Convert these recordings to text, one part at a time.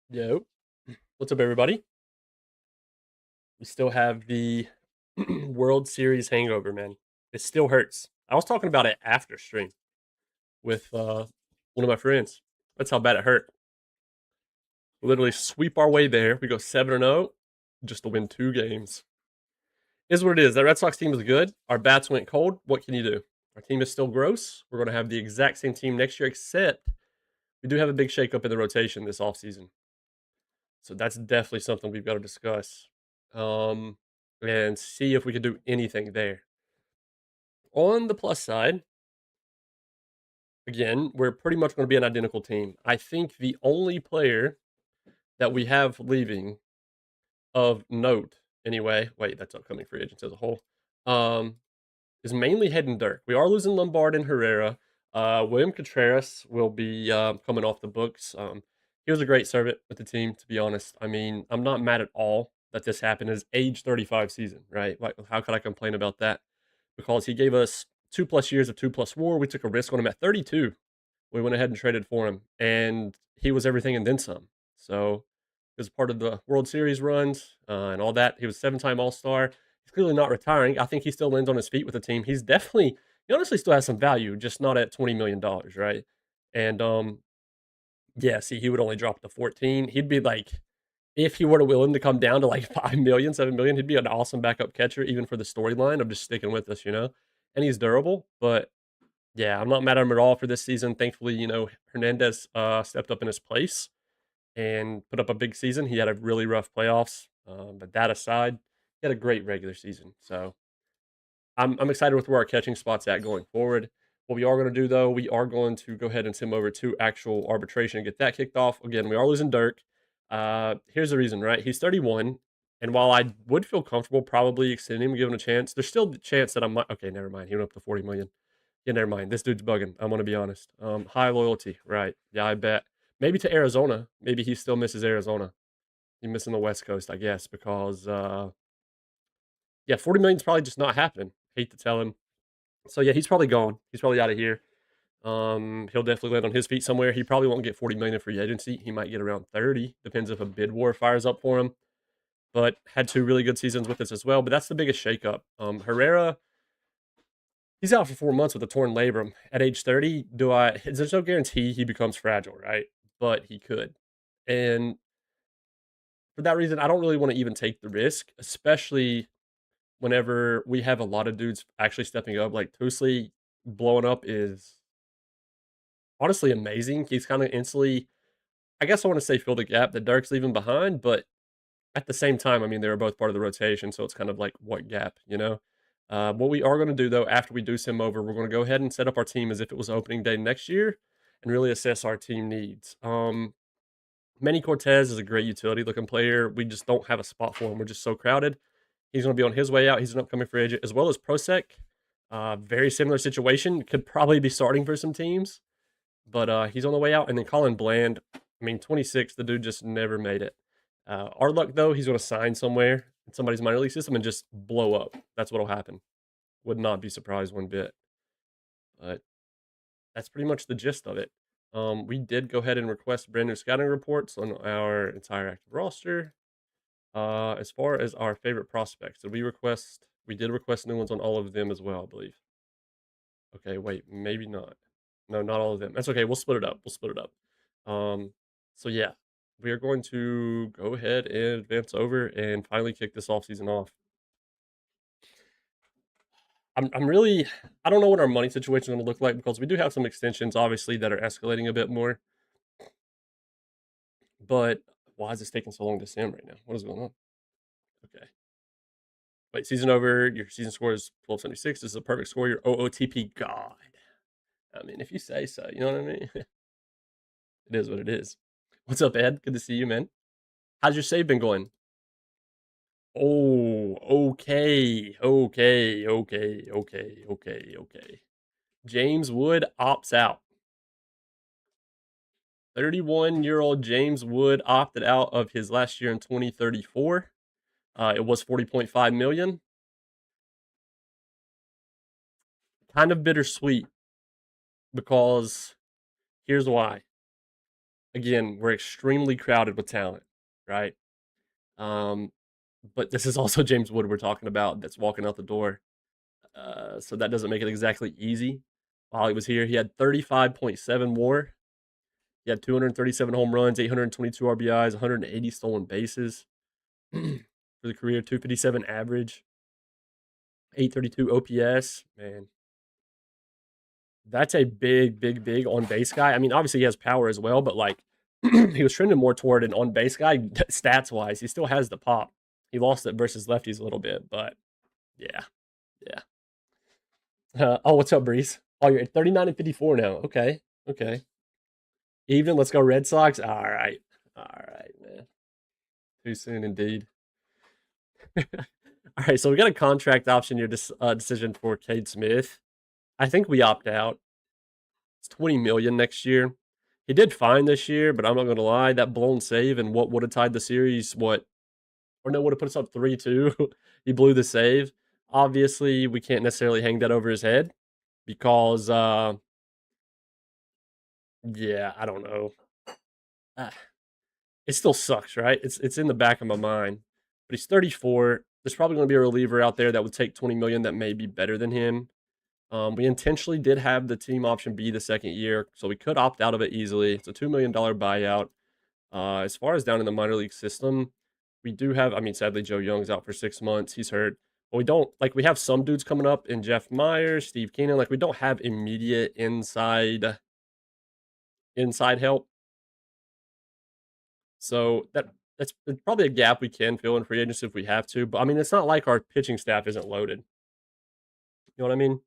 Yo, what's up, everybody? We still have the World Series hangover, man. It still hurts. I was talking about it after stream with one of my friends. That's how bad it hurt. We literally sweep our way there. We go 7-0 just to win 2 games. Is what it is. That Red Sox team is good. Our bats went cold. What can you do? Our team is still gross. We're going to have the exact same team next year, except we do have a big shakeup in the rotation this offseason. So that's definitely something we've got to discuss. Um, and see if we could do anything there. On the plus side, again, we're pretty much going to be an identical team. I think the only player that we have leaving of note, anyway, wait, that's upcoming free agents as a whole, um, is mainly Head and Dirk. We are losing Lombard and Herrera. William Contreras will be coming off the books. He was a great servant with the team, to be honest. I mean, I'm not mad at all that this happened. His age 35 season, right? Like, how could I complain about that? Because he gave us 2+ years of 2+ WAR. We took a risk on him at 32. We went ahead and traded for him, and he was everything and then some. So he was part of the World Series runs and all that. He was 7-time All Star. He's clearly not retiring. I think he still lands on his feet with the team. He's definitely, he honestly still has some value, just not at $20 million, right? And yeah, see, he would only drop to 14. He'd be like, if he were to willing to come down to like 5 million, 7 million, he'd be an awesome backup catcher, even for the storyline of just sticking with us. And he's durable, but yeah, I'm not mad at him at all for this season. Thankfully, Hernandez stepped up in his place and put up a big season. He had a really rough playoffs, but that aside, he had a great regular season. So I'm excited with where our catching spot's at going forward. What we are going to do, though, we are going to go ahead and sim over to actual arbitration and get that kicked off. Again, we are losing Dirk. Here's the reason, right? He's 31, and while I would feel comfortable probably extending him and giving him a chance, there's still the chance that I might. Okay, never mind. He went up to 40 million. Yeah, never mind. This dude's bugging. I'm gonna be honest. High loyalty, right? Yeah, I bet. Maybe to Arizona. Maybe he still misses Arizona. He's missing the West Coast, I guess, because yeah, 40 million is probably just not happening. Hate to tell him. So yeah, he's probably gone. He's probably out of here. He'll definitely land on his feet somewhere. He probably won't get 40 million in free agency. He might get around 30. Depends if a bid war fires up for him. But had 2 really good seasons with us as well. But that's the biggest shakeup. Herrera, he's out for 4 months with a torn labrum. At age 30, there's no guarantee he becomes fragile, right? But he could. And for that reason, I don't really want to even take the risk, especially whenever we have a lot of dudes actually stepping up. Like Toosly blowing up is honestly amazing. He's kind of instantly, I guess I want to say, fill the gap that Dirk's leaving behind, but at the same time, I mean, they were both part of the rotation, so it's kind of like what gap? What we are going to do, though, after we do sim over, we're going to go ahead and set up our team as if it was opening day next year and really assess our team needs. Manny Cortez is a great utility looking player. We just don't have a spot for him. We're just so crowded. He's going to be on his way out. He's an upcoming free agent, as well as Prosek. Very similar situation. Could probably be starting for some teams, but he's on the way out. And then Colin Bland, I mean, 26, the dude just never made it. Our luck, though, he's going to sign somewhere in somebody's minor league system and just blow up. That's what'll happen. Would not be surprised one bit. But that's pretty much the gist of it. We did go ahead and request brand new scouting reports on our entire active roster. As far as our favorite prospects, did we request? We did request new ones on all of them as well, I believe. Okay, wait, maybe not. No, not all of them. That's okay. We'll split it up. We'll split it up. So yeah, we are going to go ahead and advance over and finally kick this offseason off. I'm really, I don't know what our money situation is going to look like because we do have some extensions, obviously, that are escalating a bit more. But why is this taking so long to sim right now? What is going on? Okay. Wait, season over. Your season score is 1276. This is a perfect score. Your OOTP God. I mean, if you say so, you know what I mean? It is what it is. What's up, Ed? Good to see you, man. How's your save been going? Oh, okay. Okay. Okay. Okay. Okay. Okay. James Wood opts out. 31-year-old James Wood opted out of his last year in 2034. It was 40.5 million. Kind of bittersweet because here's why. again, we're extremely crowded with talent, right? But this is also James Wood we're talking about that's walking out the door. So that doesn't make it exactly easy. While he was here, he had 35.7 WAR. He had 237 home runs, 822 RBIs, 180 stolen bases for the career, 257 average, 832 OPS. Man, that's a big on base guy. I mean, obviously he has power as well, but like he was trending more toward an on base guy stats wise. He still has the pop. He lost it versus lefties a little bit, but yeah, yeah. Oh, what's up, Breeze? Oh, you're at 39 and 54 now. Okay, okay. Even. Let's go Red Sox. All right, man. Too soon indeed. All right, so we got a contract option year decision for Cade Smith. I think we opt out. It's 20 million next year. He did fine this year, but I'm not gonna lie, that blown save and what would have tied the series, would have put us up 3-2. He blew the save. Obviously, we can't necessarily hang that over his head because yeah, I don't know. Ah, it still sucks, right? It's in the back of my mind. But he's 34. There's probably going to be a reliever out there that would take 20 million that may be better than him. We intentionally did have the team option be the second year, so we could opt out of it easily. It's a $2 million buyout. As far as down in the minor league system, we do have, I mean, sadly, Joe Young's out for 6 months. He's hurt. But we don't, like, we have some dudes coming up in Jeff Myers, Steve Keenan. Like, we don't have immediate inside help. So that's probably a gap we can fill in free agency if we have to. But I mean, it's not like our pitching staff isn't loaded. You know what I mean?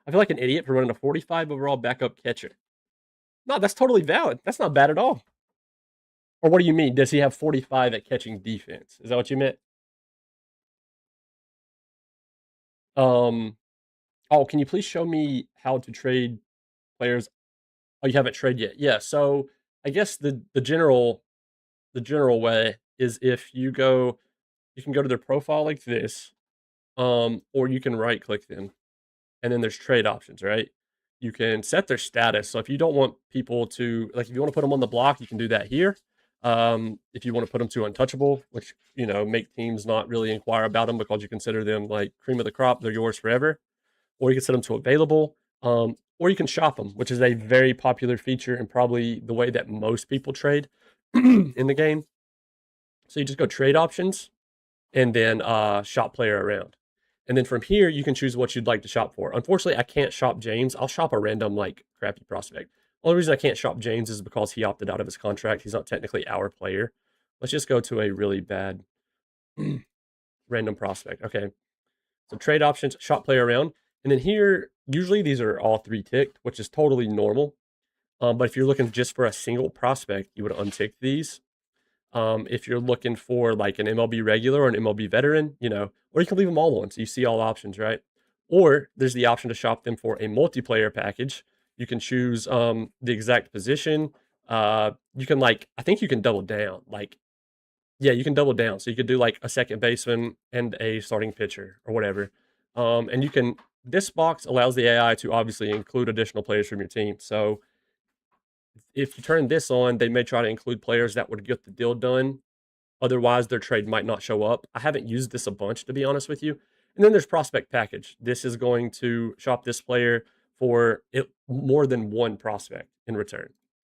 I feel like an idiot for running a 45 overall backup catcher. No, that's totally valid. That's not bad at all. Or what do you mean? Does he have 45 at catching defense? Is that what you meant? Um. Oh, can you please show me how to trade players? Oh, you haven't traded yet. Yeah. So I guess the general way is if you can go to their profile like this, or you can right click them, and then there's trade options, right? You can set their status. So if you don't want people to, like, if you want to put them on the block, you can do that here. If you want to put them to untouchable, which, make teams not really inquire about them because you consider them like cream of the crop, they're yours forever. Or you can set them to available. Or you can shop them, which is a very popular feature and probably the way that most people trade in the game. So you just go trade options and then shop player around. And then from here, you can choose what you'd like to shop for. Unfortunately, I can't shop James. I'll shop a random, like, crappy prospect. Only reason I can't shop James is because he opted out of his contract. He's not technically our player. Let's just go to a really bad random prospect. Okay. So trade options, shop player around. And then here, usually these are all three ticked, which is totally normal. But if you're looking just for a single prospect, you would untick these. If you're looking for like an MLB regular or an MLB veteran, or you can leave them all on, so you see all options, right? Or there's the option to shop them for a multiplayer package. You can choose the exact position. You can, like, I think you can double down. Like, yeah, you can double down. So you could do like a second baseman and a starting pitcher or whatever. And you can. This box allows the AI to obviously include additional players from your team. So if you turn this on, they may try to include players that would get the deal done. Otherwise, their trade might not show up. I haven't used this a bunch, to be honest with you. And then there's prospect package. This is going to shop this player for more than one prospect in return.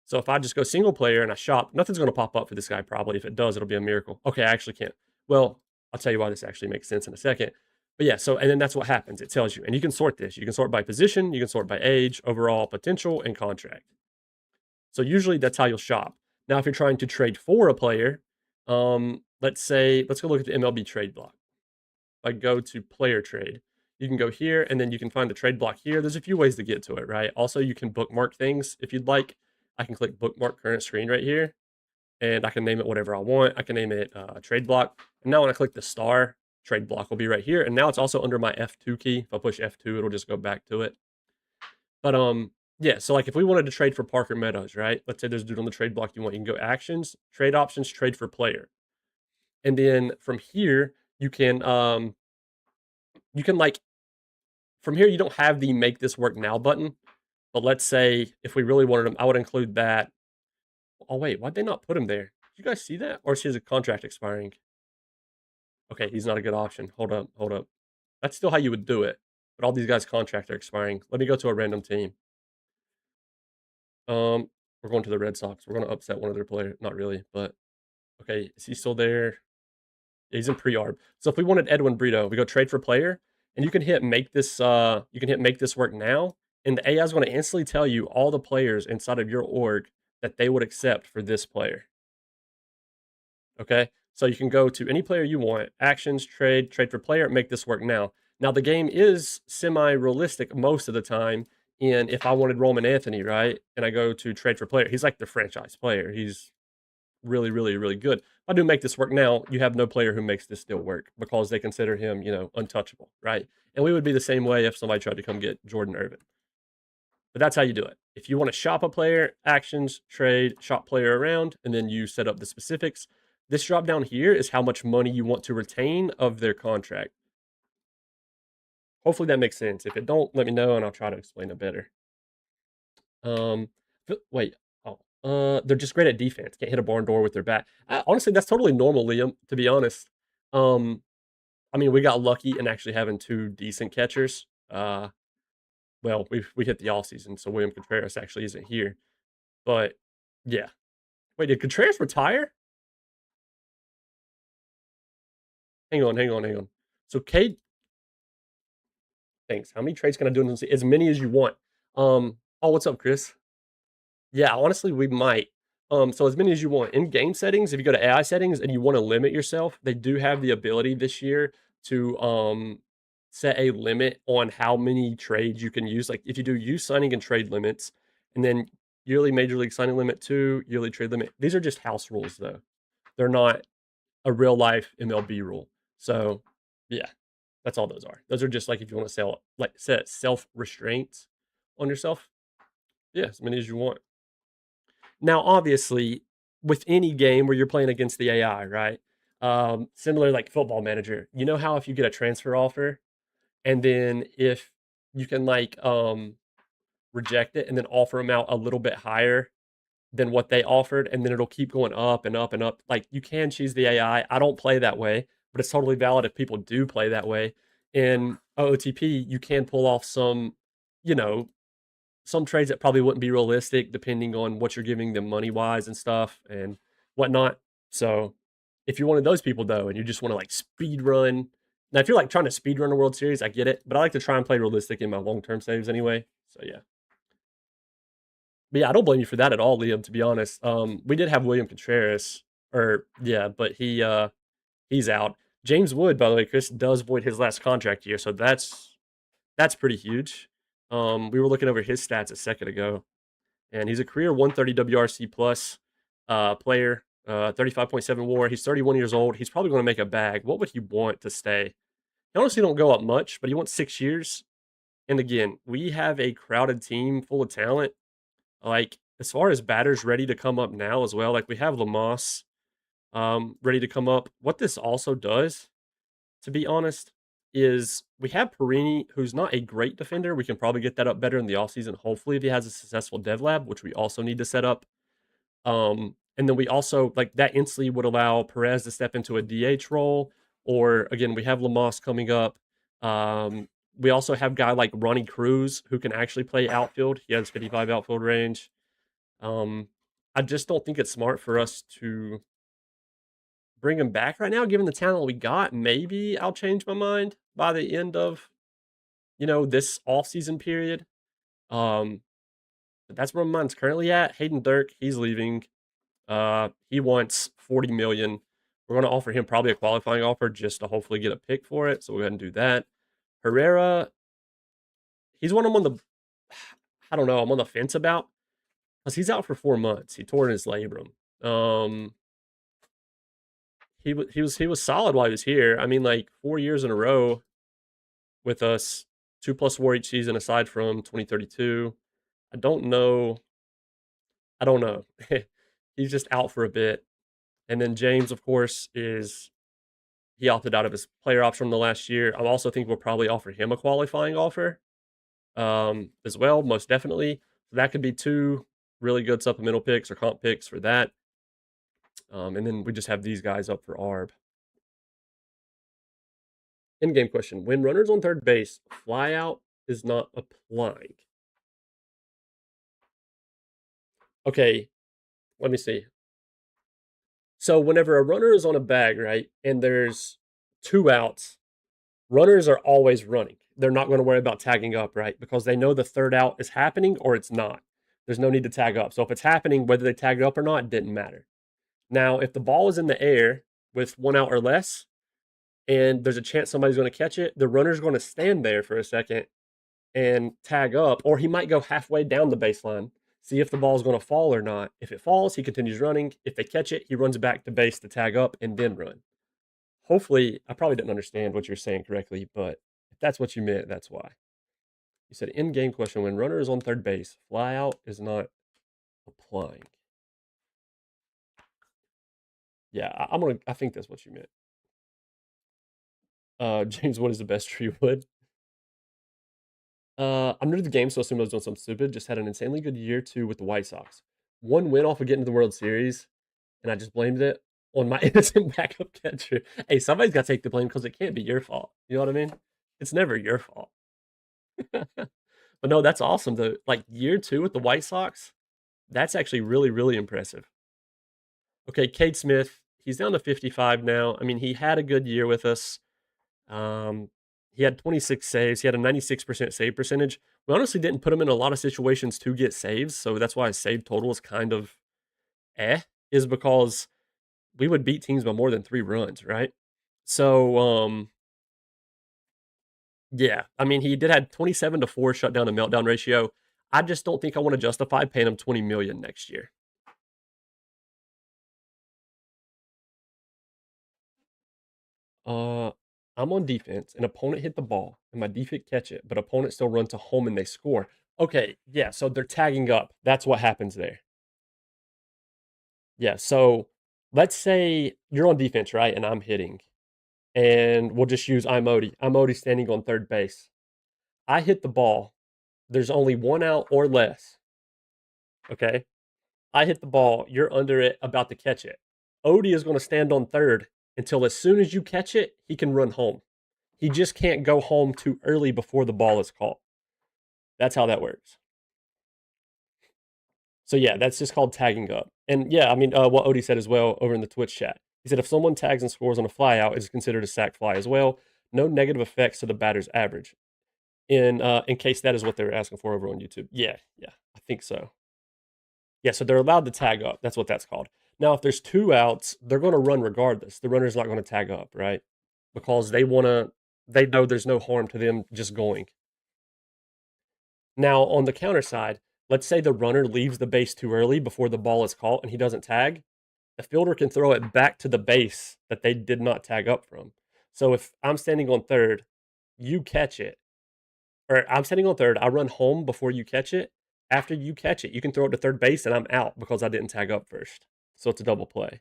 So if I just go single player and I shop, nothing's going to pop up for this guy probably. If it does, it'll be a miracle. Okay, I actually can't. Well, I'll tell you why this actually makes sense in a second. But yeah, so and then that's what happens. It tells you. And you can sort this. You can sort by position, you can sort by age, overall potential, and contract. So usually that's how you'll shop. Now, if you're trying to trade for a player, let's go look at the MLB trade block. If I go to player trade, you can go here and then you can find the trade block here. There's a few ways to get to it, right? Also, you can bookmark things if you'd like. I can click bookmark current screen right here and I can name it whatever I want. I can name it trade block. And now when I click the star, trade block will be right here. And now it's also under my F2 key. If I push F2, it'll just go back to it. But yeah, so like if we wanted to trade for Parker Meadows, right? Let's say there's a dude on the trade block you want. You can go actions, trade options, trade for player. And then from here, you can like from here you don't have the make this work now button. But let's say if we really wanted them, I would include that. Oh, wait, why'd they not put him there? Did you guys see that? Or is his contract expiring? Okay, he's not a good option. Hold up, hold up. That's still how you would do it, but all these guys' contracts are expiring. Let me go to a random team. We're going to the Red Sox. We're gonna upset one of their players. Not really, but okay, is he still there? Yeah, he's in pre-arb. So if we wanted Edwin Brito, we go trade for player, and you can hit make this work now, and the AI is going to instantly tell you all the players inside of your org that they would accept for this player. Okay? So you can go to any player you want, actions, trade for player, make this work now. Now the game is semi-realistic most of the time. And if I wanted Roman Anthony, right, and I go to trade for player, he's like the franchise player. He's really, really, really good. If I do make this work now, you have no player who makes this still work because they consider him, untouchable, right? And we would be the same way if somebody tried to come get Jordan Irvin. But that's how you do it. If you want to shop a player, actions, trade, shop player around, and then you set up the specifics. This drop down here is how much money you want to retain of their contract. Hopefully that makes sense. If it don't, let me know and I'll try to explain it better. Wait. They're just great at defense. Can't hit a barn door with their bat. Honestly, that's totally normal, Liam. To be honest, I mean, we got lucky in actually having two decent catchers. Well, we hit the Offseason, so William Contreras actually isn't here. But yeah, wait, did Contreras retire? Hang on. So Cade, thanks. How many trades can I do? As many as you want. Oh, what's up, Chris? Yeah, honestly, we might. So as many as you want. In game settings, if you go to AI settings and you want to limit yourself, they do have the ability this year to set a limit on how many trades you can use. Like if you do use signing and trade limits, and then yearly major league signing limit 2, yearly trade limit. These are just house rules though. They're not a real life MLB rule. So yeah, that's all those are. Those are just like if you want to set self restraints on yourself. Yeah, as many as you want. Now, obviously, with any game where you're playing against the AI, right? Similar like Football Manager, you know how if you get a transfer offer, and then if you can reject it and then offer them out a little bit higher than what they offered, and then it'll keep going up and up and up. Like you can choose the AI. I don't play that way, but it's totally valid if people do play that way. In OOTP, you can pull off you know, some trades that probably wouldn't be realistic depending on what you're giving them money wise and stuff and whatnot. So if you're one of those people though, and you just want to like speed run, now if you're like trying to speed run a World Series, I get it, but I like to try and play realistic in my long term saves anyway. So yeah. But yeah, I don't blame you for that at all, Liam, to be honest. We did have William Contreras, or yeah, but he's out. James Wood, by the way, Chris does void his last contract year, so that's pretty huge. We were looking over his stats a second ago, and he's a career 130 WRC plus player, 35.7 WAR. He's 31 years old. He's probably going to make a bag. What would he want to stay? He honestly don't go up much, but he wants 6 years. And again, we have a crowded team full of talent. Like as far as batters ready to come up now as well, like we have Lamas ready to come up. What this also does, to be honest, is we have Perini, who's not a great defender. We can probably get that up better in the offseason, hopefully, if he has a successful dev lab, which we also need to set up. And then we also, like, that instantly would allow Perez to step into a DH role. Or, again, we have Lamas coming up. We also have a guy like Ronnie Cruz, who can actually play outfield. He has 55 outfield range. I just don't think it's smart for us to bring him back right now, given the talent we got. Maybe I'll change my mind by the end of, this off-season period. But that's where my mind's currently at. Hayden Dirk, he's leaving. He wants 40 million. We're going to offer him probably a qualifying offer just to hopefully get a pick for it. So we'll go ahead and do that. Herrera, he's one I'm on the, I don't know, I'm on the fence about because he's out for 4 months. He tore his labrum. He was solid while he was here. I mean, like 4 years in a row with us, 2+ WAR each season aside from 2032. I don't know. He's just out for a bit. And then James, of course, he opted out of his player option from the last year. I also think we'll probably offer him a qualifying offer as well, most definitely. So that could be two really good supplemental picks or comp picks for that. And then we just have these guys up for ARB. In-game question. When runners on third base, fly out is not applying. Okay, let me see. So whenever a runner is on a bag, right, and there's 2 outs, runners are always running. They're not going to worry about tagging up, right? Because they know the third out is happening or it's not. There's no need to tag up. So if it's happening, whether they tagged up or not, it didn't matter. Now, if the ball is in the air with 1 out or less, and there's a chance somebody's going to catch it, the runner's going to stand there for a second and tag up, or he might go halfway down the baseline, see if the ball's going to fall or not. If it falls, he continues running. If they catch it, he runs back to base to tag up and then run. Hopefully, I probably didn't understand what you're saying correctly, but if that's what you meant, that's why. You said in-game question, when runner is on third base, fly out is not applying. Yeah, I think that's what you meant. James, what is the best tree wood? I'm new to the game, so I assume I was doing something stupid. Just had an insanely good year too with the White Sox. 1 win off of getting to the World Series, and I just blamed it on my innocent backup catcher. Hey, somebody's got to take the blame because it can't be your fault. You know what I mean? It's never your fault. But no, that's awesome though. Like year 2 with the White Sox, that's actually really, really impressive. Okay, Cade Smith, he's down to 55 now. I mean, he had a good year with us. Um, he had 26 saves. He had a 96% save percentage. We honestly didn't put him in a lot of situations to get saves, so that's why his save total is kind of is because we would beat teams by more than 3 runs, right? So, yeah, I mean, he did have 27-4 shutdown to meltdown ratio. I just don't think I want to justify paying him 20 million next year. Uh, I'm on defense. An opponent hit the ball, and my defense catch it, but opponent still run to home and they score. Okay, yeah, so they're tagging up. That's what happens there. Yeah, so let's say you're on defense, right, and I'm hitting, and we'll just use Imodi. Imodi standing on third base. I hit the ball. There's only 1 out or less. Okay, I hit the ball. You're under it, about to catch it. Odie is going to stand on third until as soon as you catch it, he can run home. He just can't go home too early before the ball is caught. That's how that works. So yeah, that's just called tagging up. And yeah, I mean, what Odie said as well over in the Twitch chat. He said if someone tags and scores on a flyout, it's considered a sac fly as well. No negative effects to the batter's average. In case that is what they were asking for over on YouTube. Yeah, I think so. Yeah, so they're allowed to tag up. That's what that's called. Now, if there's 2 outs, they're going to run regardless. The runner's not going to tag up, right? Because they know there's no harm to them just going. Now, on the counter side, let's say the runner leaves the base too early before the ball is caught and he doesn't tag. The fielder can throw it back to the base that they did not tag up from. So if I'm standing on third, you catch it, or I'm standing on third, I run home before you catch it. After you catch it, you can throw it to third base and I'm out because I didn't tag up first. So it's a double play.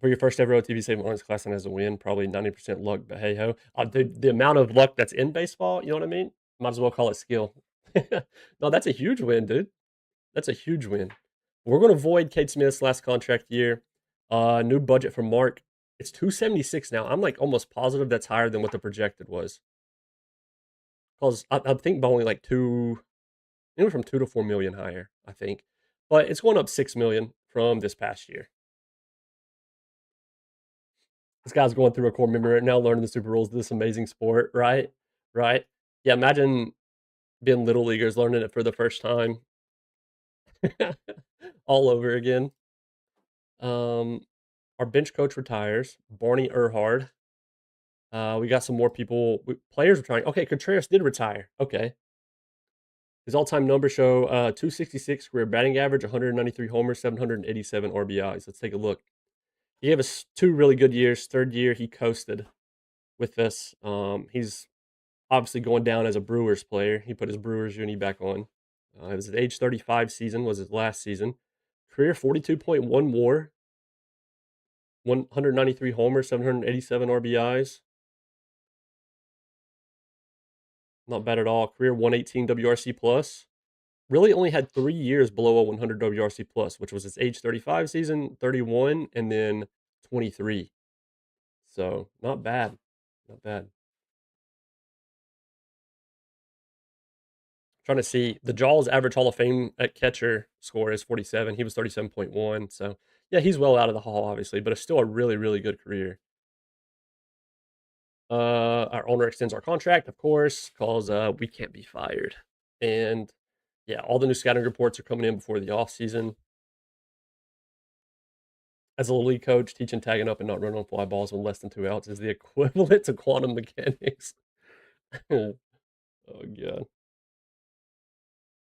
For your first ever OTP saving honors class and as a win, probably 90% luck, but hey ho. The amount of luck that's in baseball, you know what I mean? Might as well call it skill. No, that's a huge win, dude. That's a huge win. We're going to void Cade Smith's last contract year. New budget for Mark. It's 276 now. I'm like almost positive that's higher than what the projected was. Because I think by only like anywhere from 2 to 4 million higher, I think. But it's going up 6 million from this past year. This guy's going through a core memory right now, learning the super rules of this amazing sport, right? Right? Yeah, imagine being little leaguers learning it for the first time. All over again. Our bench coach retires. Barney Erhard. We got some more players retiring. Okay, Contreras did retire. Okay. His all-time numbers show 266 career batting average, 193 homers, 787 RBIs. Let's take a look. He gave us 2 really good years. Third year, he coasted with this. He's obviously going down as a Brewers player. He put his Brewers uni back on. It was his age 35 season, was his last season. Career 42.1 WAR, 193 homers, 787 RBIs. Not bad at all. Career 118 WRC plus, really only had 3 years below a 100 WRC plus, which was his age 35 season, 31, and then 23. So not bad, not bad. Trying to see the Jaws average Hall of Fame at catcher score is 47. He was 37.1. So yeah, he's well out of the Hall, obviously, but it's still a really, really good career. Our owner extends our contract, of course, because we can't be fired. And yeah, all the new scouting reports are coming in before the off season. As a league coach, teaching tagging up and not running on fly balls with less than 2 outs is the equivalent to quantum mechanics. Oh god.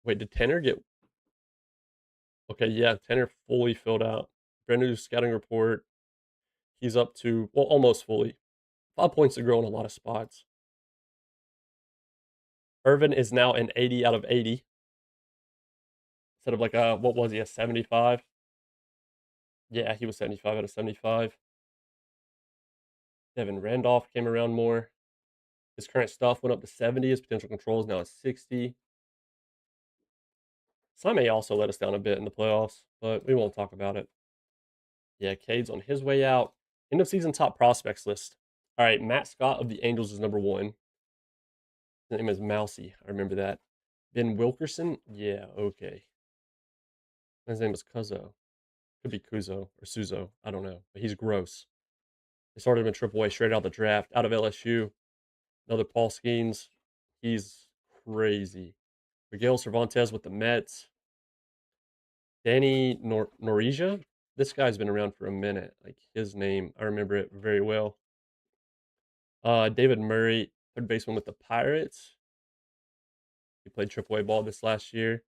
Wait, did Tanner get? Okay, yeah, Tanner fully filled out. Brand new scouting report. He's up to, well, almost fully. 5 points to grow in a lot of spots. Irvin is now an 80 out of 80 instead of like a, what was he, a 75? Yeah, he was 75 out of 75. Devin Randolph came around more. His current stuff went up to 70. His potential controls now is 60. Sime also let us down a bit in the playoffs, but we won't talk about it. Yeah, Cade's on his way out. End of season top prospects list. All right, Matt Scott of the Angels is number one. His name is Mousy. I remember that. Ben Wilkerson. Yeah, okay. His name is Kuzo. Could be Kuzo or Suzo. I don't know. But he's gross. They started him in AAA straight out of the draft, out of LSU. Another Paul Skeens. He's crazy. Miguel Cervantes with the Mets. Danny Norija. This guy's been around for a minute. Like his name, I remember it very well. David Murray, third baseman with the Pirates. He played AAA ball this last year.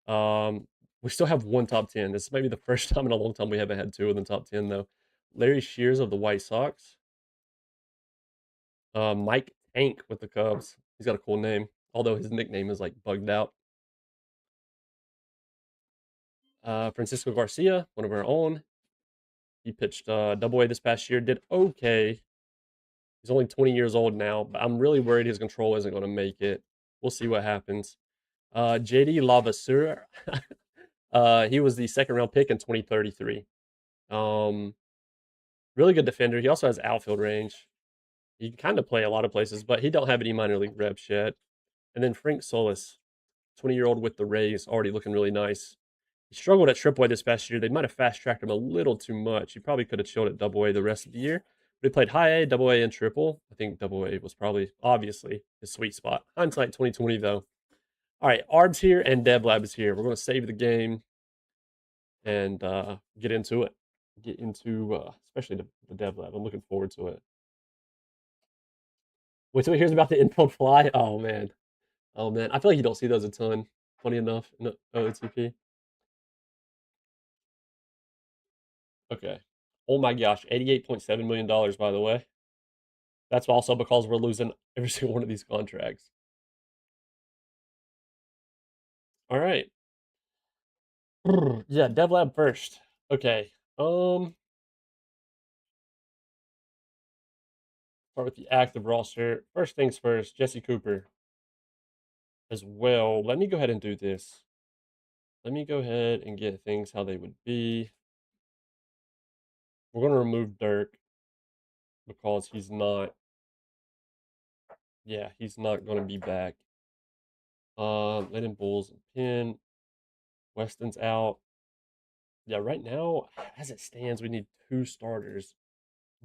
We still have one top 10. This might be the first time in a long time we haven't had two in the top 10, though. Larry Shears of the White Sox. Mike Tank with the Cubs. He's got a cool name, although his nickname is like bugged out. Francisco Garcia, one of our own. He pitched Double A this past year. Did okay. He's only 20 years old now, but I'm really worried his control isn't going to make it. We'll see what happens. JD Lavaseur. He was the second round pick in 2033. Really good defender. He also has outfield range. He can kind of play a lot of places, but he don't have any minor league reps yet. And then Frank Solis, 20-year-old with the Rays, already looking really nice. He struggled at AAA this past year. They might have fast tracked him a little too much. He probably could have chilled at Double A the rest of the year. But he played High A, Double A, and Triple. I think Double A was probably obviously his sweet spot. Hindsight 2020 though. All right, Arb's here and DevLab is here. We're going to save the game and get into it. Get into especially the DevLab. I'm looking forward to it. Wait till he hears about the infield fly. Oh man, oh man. I feel like you don't see those a ton. Funny enough, in OOTP. Okay. Oh my gosh, $88.7 million. By the way, that's also because we're losing every single one of these contracts. All right. Yeah, DevLab first. Okay. Start with the active roster. First things first, Jesse Cooper as well. Let me go ahead and do this. Let me go ahead and get things how they would be. We're going to remove Dirk because he's not, yeah, he's not going to be back. Letting Bulls and Pin. Weston's out. Yeah, right now, as it stands, we need two starters.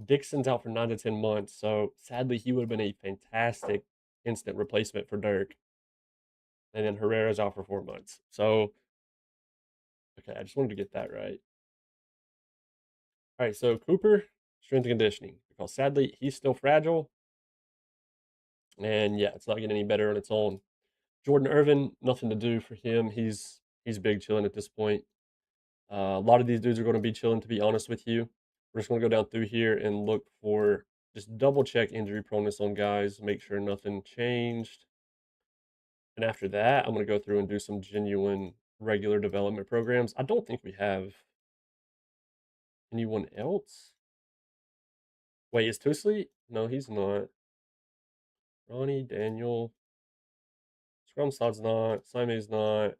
Dixon's out for 9 to 10 months, so sadly, he would have been a fantastic instant replacement for Dirk. And then Herrera's out for 4 months. So, okay, I just wanted to get that right. All right, so Cooper, strength and conditioning, because sadly, he's still fragile. And yeah, it's not getting any better on its own. Jordan Irvin, nothing to do for him. He's big chilling at this point. A lot of these dudes are going to be chilling, to be honest with you. We're just going to go down through here and look for just double check injury proneness on guys, make sure nothing changed. And after that, I'm going to go through and do some genuine regular development programs. I don't think we have anyone else. Wait, is Tusley? No, he's not. Ronnie, Daniel, Scrumsodd's not. Sime's not.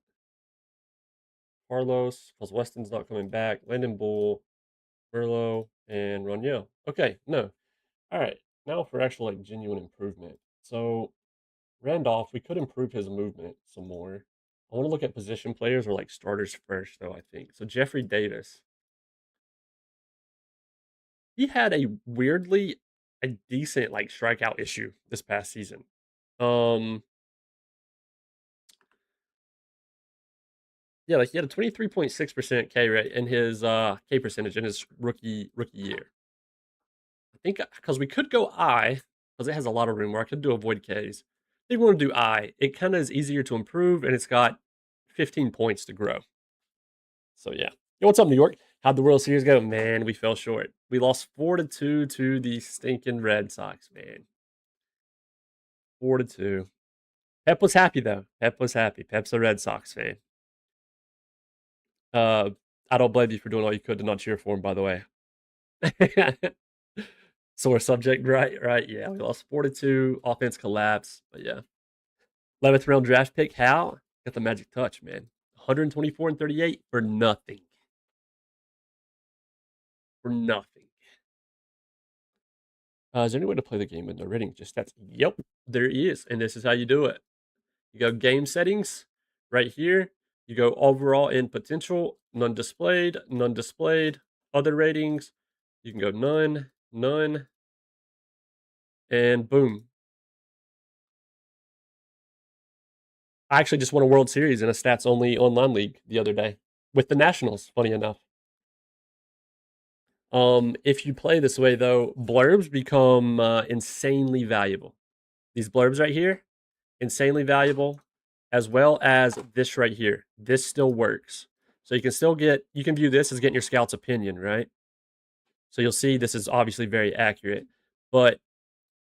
Carlos, because Weston's not coming back. Landon Bull, Merlo, and Roniel. Okay, no. All right. Now for actual like genuine improvement. So Randolph, we could improve his movement some more. I want to look at position players or like starters first, though, I think. So Jeffrey Davis. He had a weirdly a decent like strikeout issue this past season. Um yeah, like he had a 23.6% K rate in his K percentage in his rookie year. I think because we could go I, because it has a lot of room where I could do avoid Ks. If you want to do I, it kind of is easier to improve and it's got 15 points to grow. So yeah. Yo, what's up, New York? How'd the World Series go? Man, we fell short. We lost 4-2 to the stinking Red Sox, man. 4-2. Pep was happy though. Pep was happy. Pep's a Red Sox fan. Uh, I don't blame you for doing all you could to not cheer for him. By the way. Sore subject, right? Right. Yeah, we lost 4-2. Offense collapse, but yeah. 11th round draft pick. How got the magic touch, man? 124 and 38 for nothing. For nothing. Is there any way to play the game with no rating? Just stats? Yep, there is, and this is how you do it. You go game settings right here. You go overall and potential, none displayed, other ratings. You can go none, none, and boom. I actually just won a World Series in a stats only online league the other day with the Nationals, funny enough. If you play this way though, blurbs become insanely valuable. These blurbs right here, insanely valuable, as well as this right here. This still works. So you can still you can view this as getting your scout's opinion, right? So you'll see this is obviously very accurate. But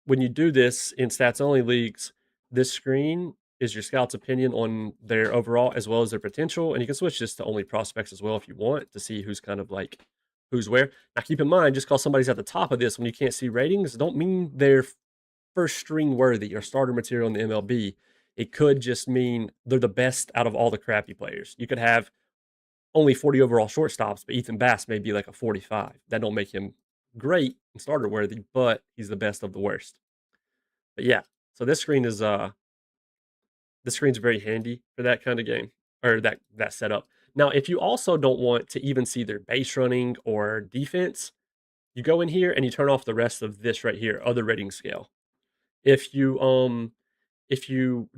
when you do this in stats only leagues, this screen is your scout's opinion on their overall as well as their potential. And you can switch this to only prospects as well if you want to see who's kind of like who's where. Now keep in mind, just because somebody's at the top of this when you can't see ratings, don't mean they're first string worthy or starter material in the MLB. It could just mean they're the best out of all the crappy players. You could have only 40 overall shortstops, but Ethan Bass may be like a 45. That don't make him great and starter worthy, but he's the best of the worst. But yeah, so this screen's very handy for that kind of game or that setup. Now, if you also don't want to even see their base running or defense, you go in here and you turn off the rest of this right here, other rating scale. If you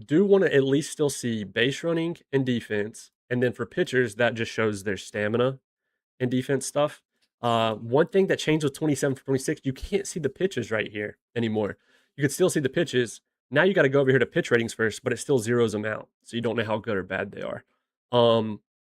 do want to at least still see base running and defense, and then for pitchers, that just shows their stamina and defense stuff. One thing that changed with 27 for 26, you can't see the pitches right here anymore. You can still see the pitches. Now you got to go over here to pitch ratings first, but it still zeroes them out. So you don't know how good or bad they are.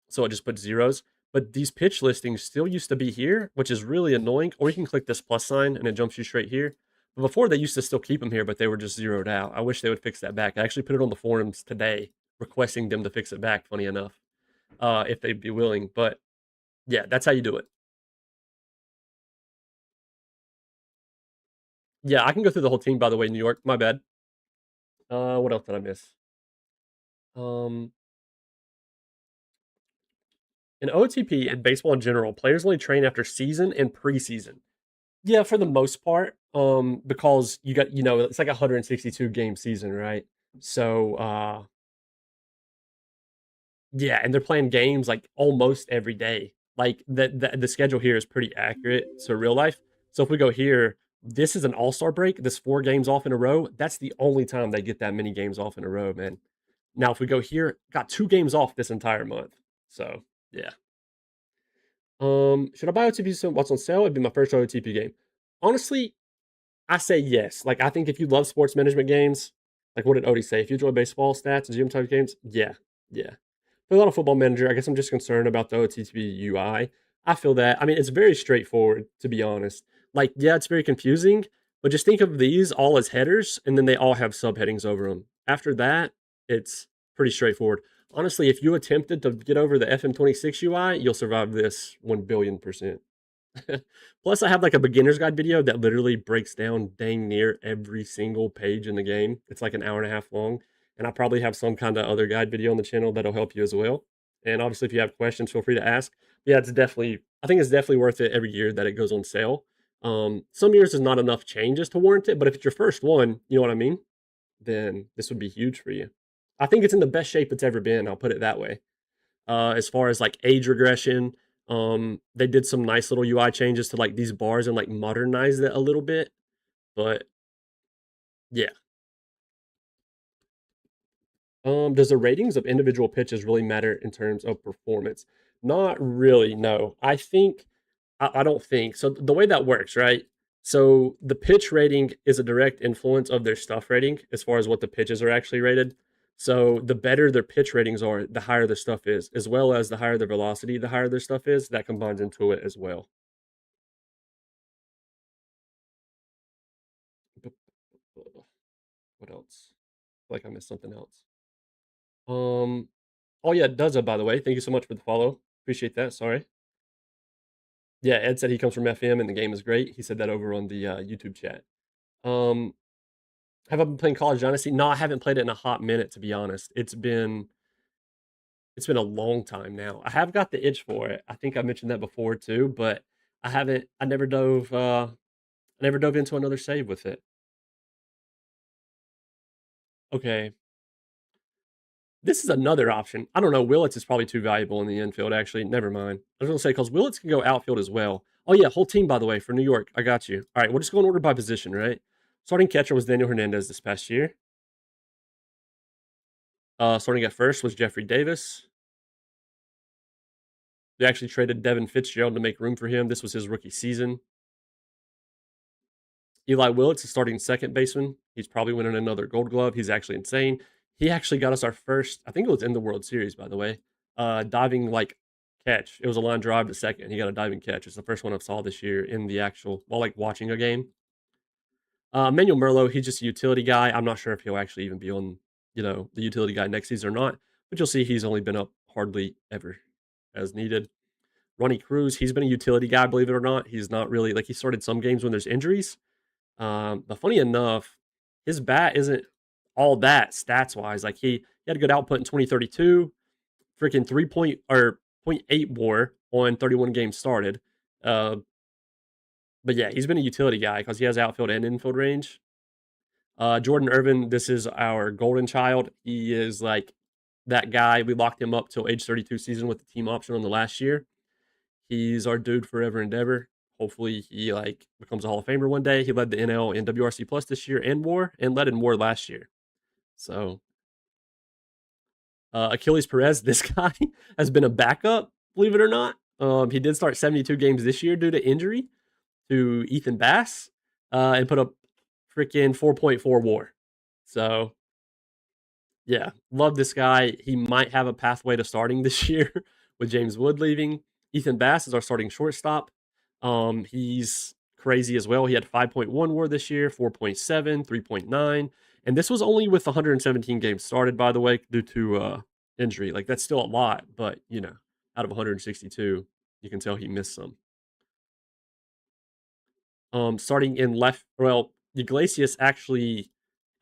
So it just puts zeros. But these pitch listings still used to be here, which is really annoying. Or you can click this plus sign and it jumps you straight here. But before they used to still keep them here, but they were just zeroed out. I wish they would fix that back. I actually put it on the forums today, requesting them to fix it back, funny enough, if they'd be willing. But yeah, that's how you do it. Yeah, I can go through the whole team, by the way, New York. My bad. What else did I miss? Um, in OTP and baseball in general, players only train after season and preseason. Yeah, for the most part. Because you got, it's like a 162 game season, right? So, yeah, and they're playing games like almost every day. Like the schedule here is pretty accurate to real life. So if we go here, this is an all-star break. This 4 games off in a row. That's the only time they get that many games off in a row, man. Now if we go here, got 2 games off this entire month. So yeah. Should I buy OTP soon? What's on sale? It'd be my first OTP game. Honestly, I say yes. Like I think if you love sports management games, like what did Odie say? If you enjoy baseball stats and gym type games, yeah, yeah. Play a lot of Football Manager. I guess I'm just concerned about the OTP UI. I feel that. I mean, it's very straightforward to be honest. Like, yeah, it's very confusing, but just think of these all as headers, and then they all have subheadings over them. After that, it's pretty straightforward. Honestly, if you attempted to get over the FM26 UI, you'll survive this 1 billion%. Plus, I have like a beginner's guide video that literally breaks down dang near every single page in the game. It's like an hour and a half long. And I probably have some kind of other guide video on the channel that'll help you as well. And obviously, if you have questions, feel free to ask. Yeah, it's definitely. I think it's definitely worth it every year that it goes on sale. Some years there's not enough changes to warrant it, but if it's your first one, you know what I mean. Then this would be huge for you. I think it's in the best shape it's ever been. I'll put it that way. As far as like age regression, they did some nice little UI changes to like these bars and like modernized it a little bit. But yeah, does the ratings of individual pitches really matter in terms of performance? Not really. No, I don't think so. The way that works, right? So the pitch rating is a direct influence of their stuff rating as far as what the pitches are actually rated. So the better their pitch ratings are, the higher their stuff is, as well as the higher their velocity, the higher their stuff is. That combines into it as well. What else? I feel like I missed something else. Um. Oh yeah, Duzza. By the way, thank you so much for the follow. Appreciate that. Sorry. Yeah, Ed said he comes from FM and the game is great. He said that over on the YouTube chat. Um, have I been playing College Dynasty? No, I haven't played it in a hot minute, to be honest. It's been a long time now. I have got the itch for it. I think I mentioned that before too, but I haven't. I never dove into another save with it. Okay, this is another option. I don't know. Willits is probably too valuable in the infield. Actually, never mind. I was gonna say because Willits can go outfield as well. Oh yeah, whole team by the way for New York. I got you. All right, we'll just go in order by position, right? Starting catcher was Daniel Hernandez this past year. Starting at first was Jeffrey Davis. They actually traded Devin Fitzgerald to make room for him. This was his rookie season. Eli Willits is starting second baseman. He's probably winning another Gold Glove. He's actually insane. He actually got us our first. I think it was in the World Series, by the way. Diving like catch. It was a line drive to second. He got a diving catch. It's the first one I saw this year in the actual while like watching a game. Manuel Merlo, he's just a utility guy. I'm not sure if he'll actually even be on the utility guy next season or not. But you'll see he's only been up hardly ever as needed. Ronnie Cruz, he's been a utility guy, believe it or not. He's not really like he started some games when there's injuries. But funny enough, his bat isn't all that stats wise. Like he had a good output in 2032, freaking 3 point or point 0.8 WAR on 31 games started. Uh, but yeah, he's been a utility guy because he has outfield and infield range. Jordan Irvin, this is our golden child. He is like that guy. We locked him up till age 32 season with the team option on the last year. He's our dude forever and ever. Hopefully he like becomes a Hall of Famer one day. He led the NL in WRC Plus this year and WAR, and led in WAR last year. So Achilles Perez, this guy has been a backup, believe it or not. He did start 72 games this year due to injury to Ethan Bass, and put up freaking 4.4 WAR. So yeah, love this guy. He might have a pathway to starting this year with James Wood leaving. Ethan Bass is our starting shortstop. He's crazy as well. He had 5.1 WAR this year, 4.7, 3.9, and this was only with 117 games started, by the way, due to injury. Like that's still a lot, but out of 162, you can tell he missed some. Starting in left, well, Iglesias actually,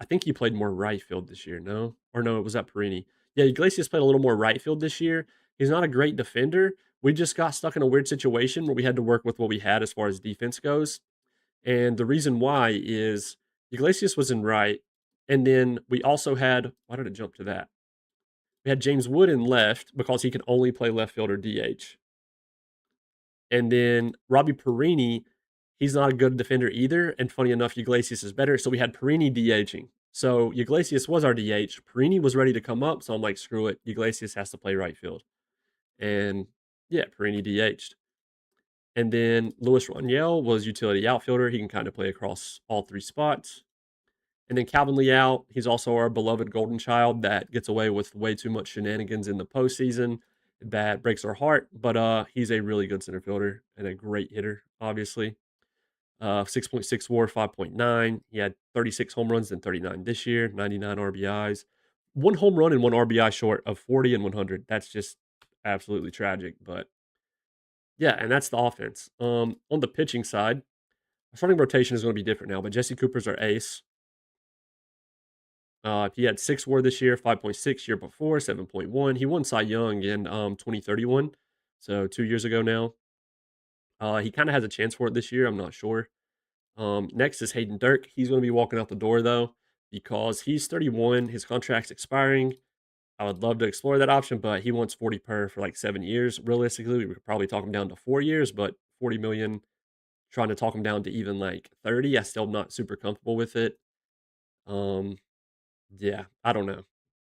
I think he played more right field this year. No, or no, it was that Perini. Yeah, Iglesias played a little more right field this year. He's not a great defender. We just got stuck in a weird situation where we had to work with what we had as far as defense goes. And the reason why is Iglesias was in right, and then we also had, why did it jump to that? We had James Wood in left because he can only play left field or DH. And then Robbie Perini, he's not a good defender either. And funny enough, Iglesias is better. So we had Perini DHing. So Iglesias was our DH. Perini was ready to come up. So I'm like, screw it. Iglesias has to play right field. And yeah, Perini DH'd. And then Luis Raniel was utility outfielder. He can kind of play across all three spots. And then Calvin Leal, he's also our beloved golden child that gets away with way too much shenanigans in the postseason that breaks our heart. But he's a really good center fielder and a great hitter, obviously. 6.6 WAR, 5.9. He had 36 home runs and 39 this year, 99 RBIs. One home run and one RBI short of 40 and 100. That's just absolutely tragic. But yeah, and that's the offense. On the pitching side, our starting rotation is going to be different now, but Jesse Cooper's our ace. He had 6 WAR this year, 5.6 year before, 7.1. He won Cy Young in 2031, so 2 years ago now. He kind of has a chance for it this year. I'm not sure. Next is Hayden Dirk. He's going to be walking out the door though because he's 31. His contract's expiring. I would love to explore that option, but he wants 40 per for like 7 years. Realistically, we could probably talk him down to 4 years, but 40 million, trying to talk him down to even like 30. I still not super comfortable with it. Um, yeah, I don't know.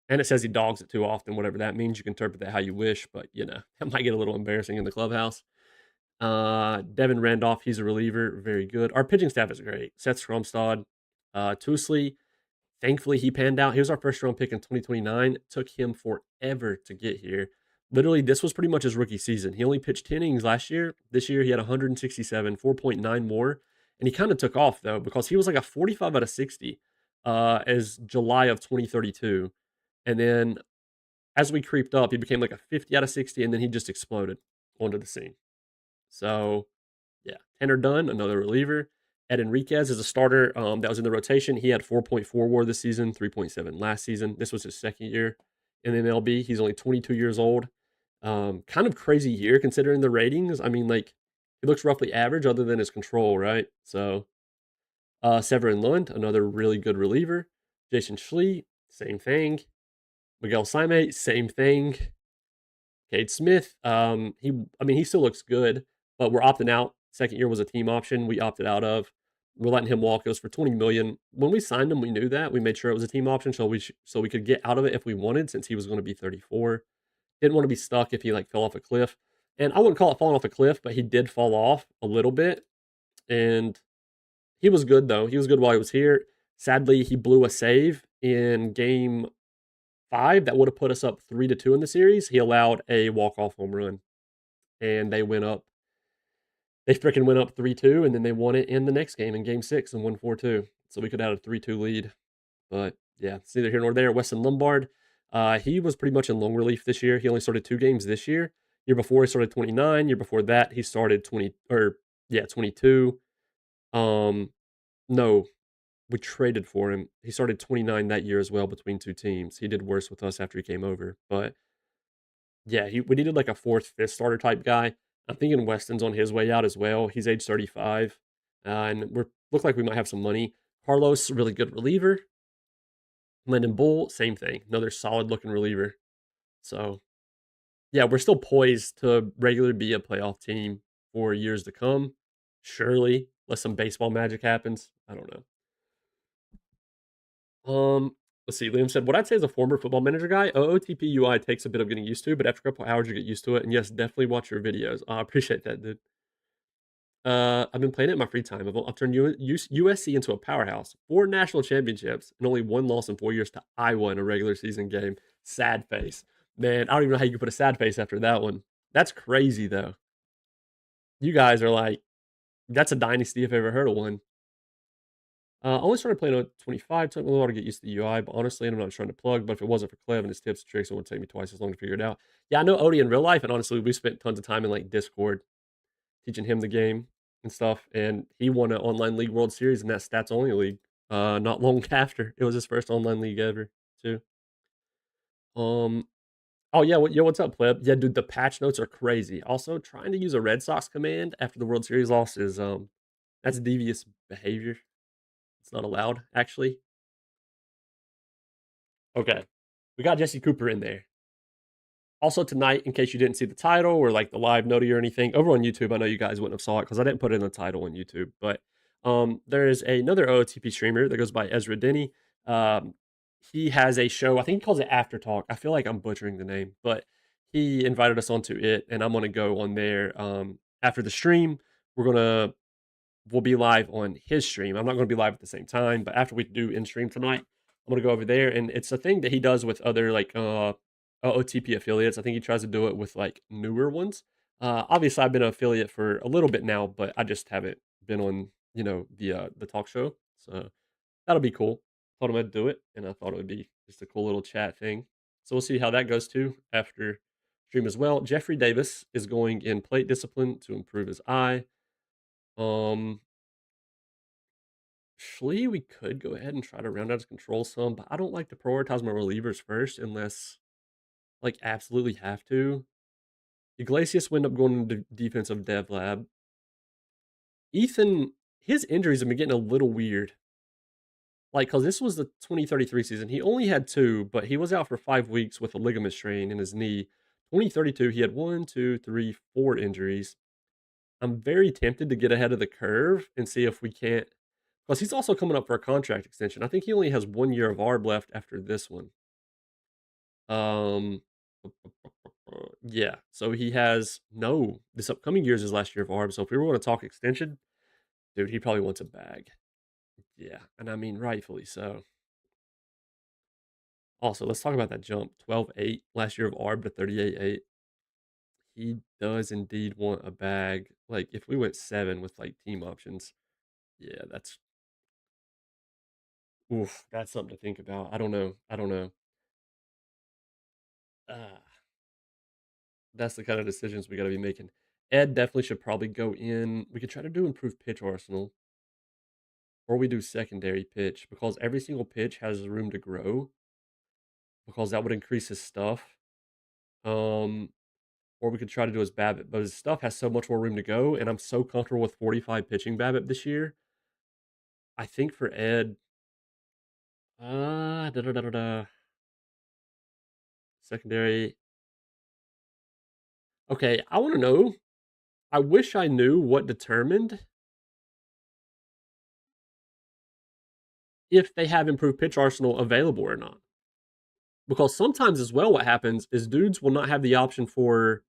And it says he dogs it too often, whatever that means. You can interpret that how you wish, but that might get a little embarrassing in the clubhouse. Devin Randolph, he's a reliever, very good. Our pitching staff is great. Seth Stromstad, Tusley, thankfully he panned out. He was our first round pick in 2029. It took him forever to get here. Literally, this was pretty much his rookie season. He only pitched 10 innings last year. This year, he had 167, 4.9 more. And he kind of took off, though, because he was like a 45 out of 60 as July of 2032. And then as we creeped up, he became like a 50 out of 60, and then he just exploded onto the scene. So, yeah, Tanner Dunn, another reliever. Ed Enriquez is a starter that was in the rotation. He had 4.4 WAR this season, 3.7 last season. This was his second year in the MLB. He's only 22 years old. Kind of crazy year considering the ratings. I mean, like, he looks roughly average other than his control, right? So, Severin Lund, another really good reliever. Jason Schlee, same thing. Miguel Saime, same thing. Cade Smith, he still looks good, but we're opting out. Second year was a team option. We opted out of. We're letting him walk. It was for 20 million. When we signed him, we knew that. We made sure it was a team option, so we could get out of it if we wanted, since he was going to be 34. Didn't want to be stuck if he like fell off a cliff. And I wouldn't call it falling off a cliff, but he did fall off a little bit. And he was good though. He was good while he was here. Sadly, he blew a save in game 5 that would have put us up 3-2 in the series. He allowed a walk-off home run, and they went up. They freaking went up 3-2, and then they won it in the next game in game 6 and won 4-2. So we could have had a 3-2 lead. But yeah, it's neither here nor there. Weston Lombard, he was pretty much in long relief this year. He only started 2 games this year. Year before he started 29. Year before that he started 22. No, we traded for him. He started 29 that year as well between 2 teams. He did worse with us after he came over, but yeah, we needed like a 4th, 5th starter type guy. I'm thinking Weston's on his way out as well. He's age 35, and we look like we might have some money. Carlos, really good reliever. Lyndon Bull, same thing, another solid looking reliever. So yeah, we're still poised to regularly be a playoff team for years to come. Surely, unless some baseball magic happens. I don't know. Let's see. Liam said, "What I'd say as a former football manager guy, OOTP UI takes a bit of getting used to, but after a couple hours, you get used to it. And yes, definitely watch your videos. I appreciate that, dude. I've been playing it in my free time. I've turned USC into a powerhouse. 4 national championships and only 1 loss in 4 years to Iowa in a regular season game. Sad face, man. I don't even know how you can put a sad face after that one. That's crazy, though. You guys are like, that's a dynasty if I ever heard of one. I only started playing on 25, took me a little while to get used to the UI, but honestly, I'm not trying to plug, but if it wasn't for Clev and his tips and tricks, it would take me twice as long to figure it out. Yeah, I know Odie in real life, and honestly, we spent tons of time in like Discord teaching him the game and stuff, and he won an online league World Series in that stats only league. Not long after. It was his first online league ever, too. Um, oh yeah, what's up, pleb? Yeah, dude, the patch notes are crazy. Also, trying to use a Red Sox command after the World Series loss is that's devious behavior. It's not allowed, actually. Okay. We got Jesse Cooper in there. Also tonight, in case you didn't see the title or like the live noti or anything, over on YouTube, I know you guys wouldn't have saw it because I didn't put it in the title on YouTube, but there is another OOTP streamer that goes by Ezra Denny. Um, he has a show, I think he calls it After Talk. I feel like I'm butchering the name, but he invited us onto it, and I'm gonna go on there after the stream. We're gonna will be live on his stream. I'm not going to be live at the same time, but after we do in stream tonight, I'm going to go over there, and it's a thing that he does with other like OTP affiliates. I think he tries to do it with like newer ones. Obviously, I've been an affiliate for a little bit now, but I just haven't been on the talk show. So that'll be cool. Thought I might do it, and I thought it would be just a cool little chat thing. So we'll see how that goes too after stream as well. Jeffrey Davis is going in plate discipline to improve his eye. Um, Schlee, we could go ahead and try to round out his control some, but I don't like to prioritize my relievers first unless, like, absolutely have to. Iglesias will end up going into defensive dev lab. Ethan, his injuries have been getting a little weird. Like, because this was the 2033 season. He only had 2, but he was out for 5 weeks with a ligament strain in his knee. 2032, he had 1, 2, 3, 4 injuries. I'm very tempted to get ahead of the curve and see if we can't, because he's also coming up for a contract extension. I think he only has 1 year of ARB left after this one. Um, yeah. So he has no. This upcoming year is his last year of ARB. So if we were going to talk extension, dude, he probably wants a bag. Yeah, and I mean rightfully so. Also, let's talk about that jump. 12.8 last year of ARB to 38.8. He does indeed want a bag. Like if we went 7 with like team options, yeah, that's oof. That's something to think about. I don't know. I don't know. Uh, that's the kind of decisions we got to be making. Ed definitely should probably go in. We could try to do improved pitch arsenal, or we do secondary pitch because every single pitch has room to grow because that would increase his stuff. Um, or we could try to do his BABIP, but his stuff has so much more room to go, and I'm so comfortable with 45 pitching BABIP this year. I think for Ed, da da da da da. Secondary. Okay, I want to know. I wish I knew what determined if they have improved pitch arsenal available or not. Because sometimes as well, what happens is dudes will not have the option for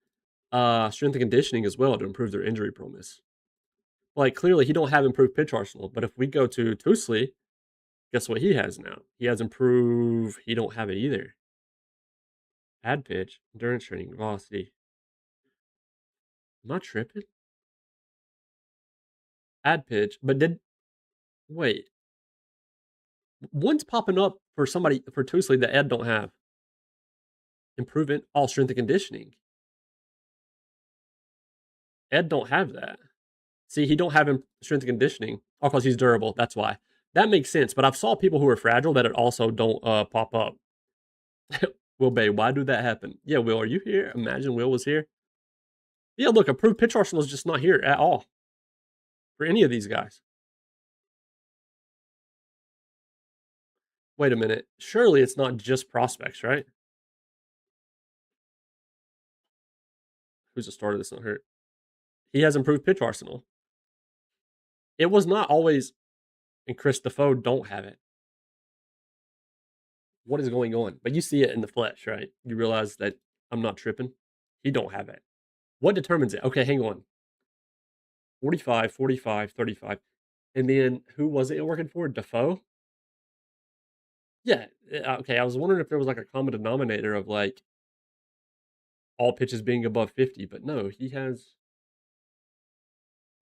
strength and conditioning as well to improve their injury proneness. Like clearly he don't have improved pitch arsenal, but if we go to Tusley, guess what he has now? He has improved. He don't have it either. Add pitch, endurance training, velocity. Am I tripping? Add pitch, but did wait? One's popping up for somebody for Tusley that Ed don't have. Improvement, all strength and conditioning. Ed don't have that. See, he don't have strength and conditioning. Oh, because he's durable. That's why. That makes sense. But I've saw people who are fragile that it also don't pop up. Will Bay, why do that happen? Yeah, Will, are you here? Imagine Will was here. Yeah, look, approved pitch arsenal is just not here at all for any of these guys. Wait a minute. Surely it's not just prospects, right? Who's the starter that's not hurt? He has improved pitch arsenal. It was not always, and Chris Defoe don't have it. What is going on? But you see it in the flesh, right? You realize that I'm not tripping. He don't have it. What determines it? Okay, hang on. 45, 45, 35. And then who was it working for? Defoe? Yeah. Okay. I was wondering if there was like a common denominator of like all pitches being above 50, but no, he has.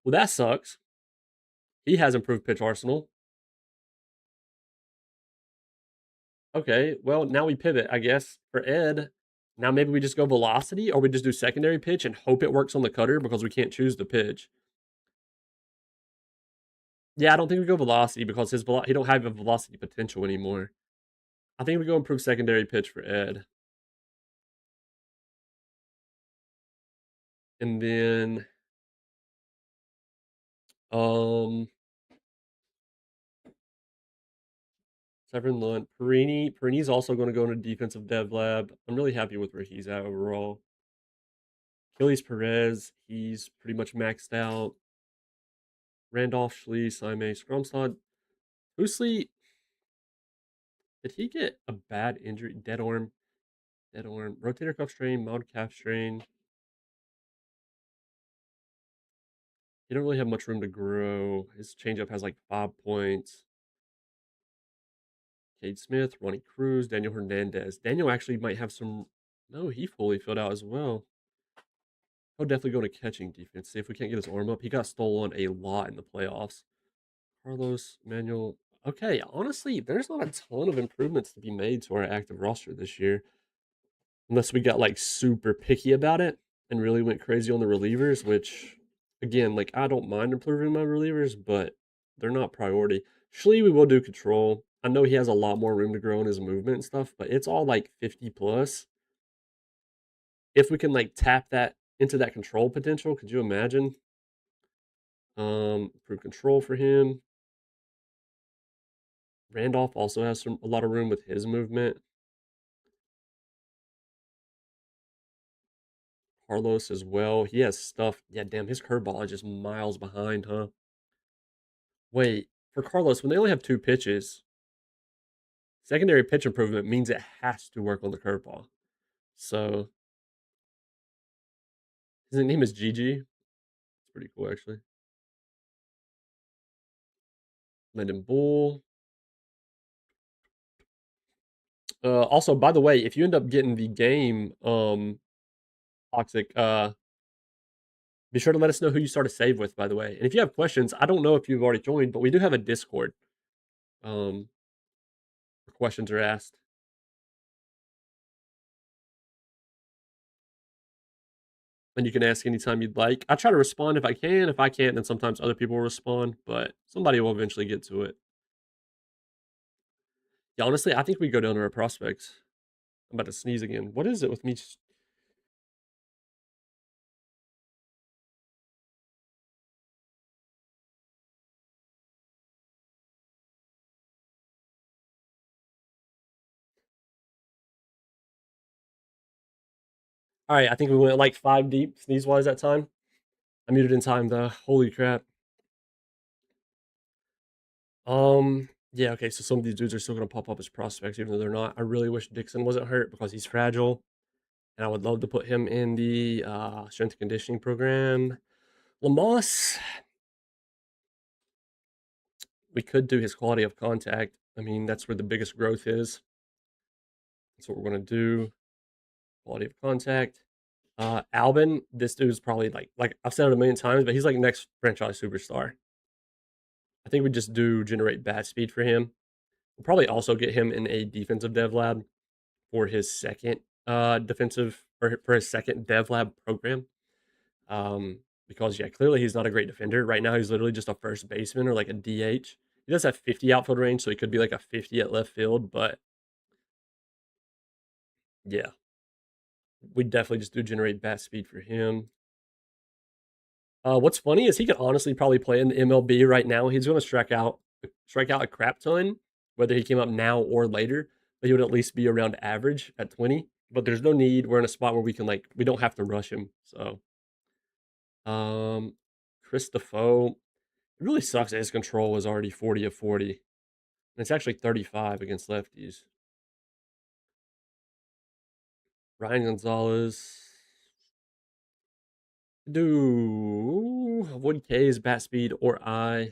Well, that sucks. He has improved pitch arsenal. Okay. Well, now we pivot, I guess, for Ed. Now maybe we just go velocity or we just do secondary pitch and hope it works on the cutter because we can't choose the pitch. Yeah, I don't think we go velocity because he don't have a velocity potential anymore. I think we go improve secondary pitch for Ed. And then um Severin Lund, Perini's also going to go into defensive dev lab. I'm really happy with where he's at overall. Achilles Perez, he's pretty much maxed out. Randolph, Schlee, Saime, Scrumstad. Hoosley, did he get a bad injury? Dead arm, rotator cuff strain, mild calf strain. He don't really have much room to grow. His changeup has like 5 points. Cade Smith, Ronnie Cruz, Daniel Hernandez. Daniel actually might have some. No, he fully filled out as well. He'll definitely go to catching defense. See if we can't get his arm up. He got stolen a lot in the playoffs. Carlos, Manuel. Okay, honestly, there's not a ton of improvements to be made to our active roster this year. Unless we got like super picky about it and really went crazy on the relievers, which again, like I don't mind improving my relievers, but they're not priority. Schley, we will do control. I know he has a lot more room to grow in his movement and stuff, but it's all like 50 plus. If we can like tap that into that control potential, could you imagine? Improve control for him. Randolph also has a lot of room with his movement. Carlos as well. He has stuff. Yeah, damn, his curveball is just miles behind, huh? Wait, for Carlos, when they only have 2 pitches, secondary pitch improvement means it has to work on the curveball. So his name is Gigi. It's pretty cool, actually. Lyndon Bull. Also, by the way, if you end up getting the game toxic, be sure to let us know who you start a save with, by the way. And if you have questions, I don't know if you've already joined, but we do have a Discord. Where questions are asked. And you can ask anytime you'd like. I try to respond if I can. If I can't, then sometimes other people will respond, but somebody will eventually get to it. Yeah, honestly, I think we go down to our prospects. I'm about to sneeze again. What is it with me? All right, I think we went like 5 deep sneeze wise that time. I muted in time though. Holy crap. Yeah, okay, so some of these dudes are still gonna pop up as prospects, even though they're not. I really wish Dixon wasn't hurt because he's fragile. And I would love to put him in the strength and conditioning program. Lamosse, we could do his quality of contact. I mean, that's where the biggest growth is. That's what we're gonna do. Quality of contact. Albin, this dude's probably like I've said it a million times, but he's like next franchise superstar. I think we just do generate bat speed for him. We'll probably also get him in a defensive dev lab for his second defensive or for his second dev lab program. Because yeah, clearly he's not a great defender. Right now he's literally just a first baseman or like a DH. He does have 50 outfield range, so he could be like a 50 at left field, but yeah, we definitely just do generate bat speed for him. What's funny is he could honestly probably play in the MLB right now. He's going to strike out a crap ton, whether he came up now or later. But he would at least be around average at 20. But there's no need. We're in a spot where we don't have to rush him. So, Chris Defoe. It really sucks that his control was already 40 of 40, and it's actually 35 against lefties. Ryan Gonzalez. Do avoid K's bat speed or I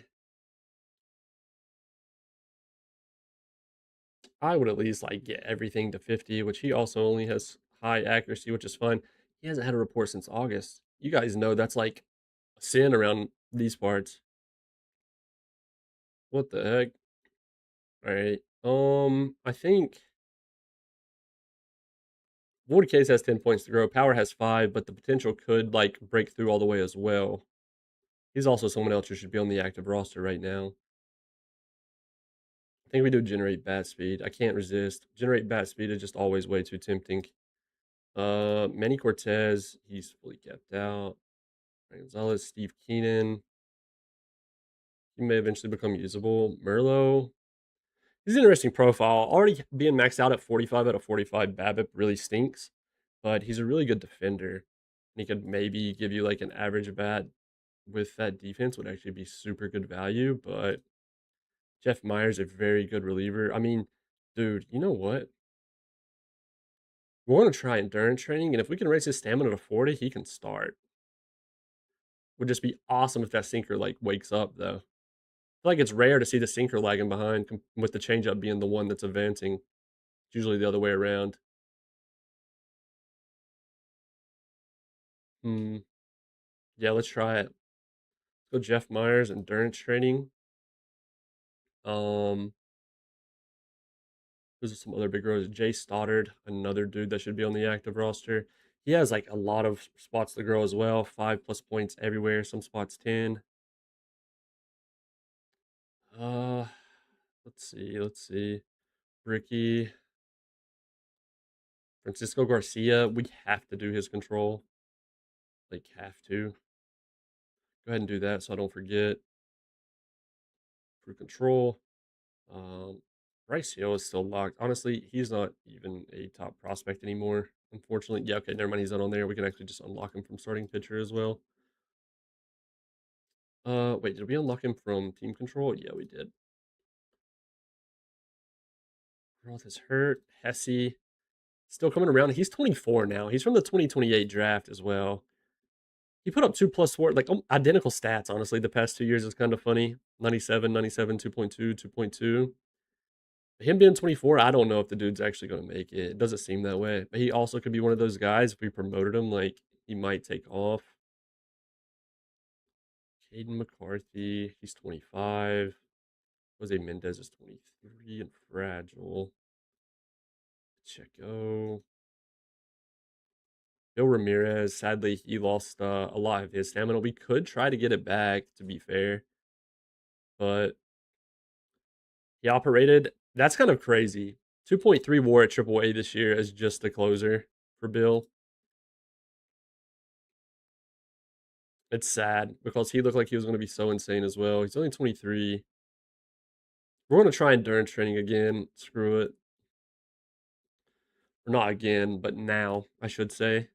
would at least like get everything to 50, which he also only has high accuracy, which is fine. He hasn't had a report since August. You guys know that's like a sin around these parts. What the heck? All right. I think Void Case has 10 points to grow. Power has 5, but the potential could like break through all the way as well. He's also someone else who should be on the active roster right now. I think we do generate bat speed. I can't resist. Generate bat speed is just always way too tempting. Manny Cortez, he's fully kept out. Gonzalez, Steve Keenan. He may eventually become usable. Merlot. He's an interesting profile. Already being maxed out at 45 out of 45 BABIP really stinks, but he's a really good defender. He could maybe give you like an average bat with that defense would actually be super good value, but Jeff Myers a very good reliever. I mean, dude, you know what? We're going to try endurance training, and if we can raise his stamina to 40, he can start. Would just be awesome if that sinker like wakes up though. I feel like it's rare to see the sinker lagging behind with the changeup being the one that's advancing. It's usually the other way around. Hmm. Yeah, let's try it. Let's go Jeff Myers endurance training. Um, those are some other big rows. Jay Stoddard, another dude that should be on the active roster. He has like a lot of spots to grow as well. 5+ points everywhere. Some spots 10. Let's see. Let's see. Ricky, Francisco Garcia. We have to do his control. Like, have to. Go ahead and do that so I don't forget. For control. Bryce Hill is still locked. Honestly, he's not even a top prospect anymore. Unfortunately, yeah. Okay, never mind. He's not on there. We can actually just unlock him from starting pitcher as well. Wait, did we unlock him from team control? Yeah, we did. Roth is hurt. Hesse still coming around. He's 24 now. He's from the 2028 draft as well. He put up 2+4, like identical stats, honestly. The past 2 years is kind of funny. 97, 97, 2.2, 2.2. Him being 24, I don't know if the dude's actually going to make it. It doesn't seem that way. But he also could be one of those guys, if we promoted him, like, he might take off. Caden McCarthy, he's 25. Jose Mendez is 23 and fragile. Checo. Bill Ramirez, sadly, he lost a lot of his stamina. We could try to get it back, to be fair. But he operated. That's kind of crazy. 2.3 WAR at AAA this year as just a closer for Bill. It's sad because he looked like he was going to be so insane as well. He's only 23. We're going to try endurance training again. Screw it. Or not again, but now, I should say.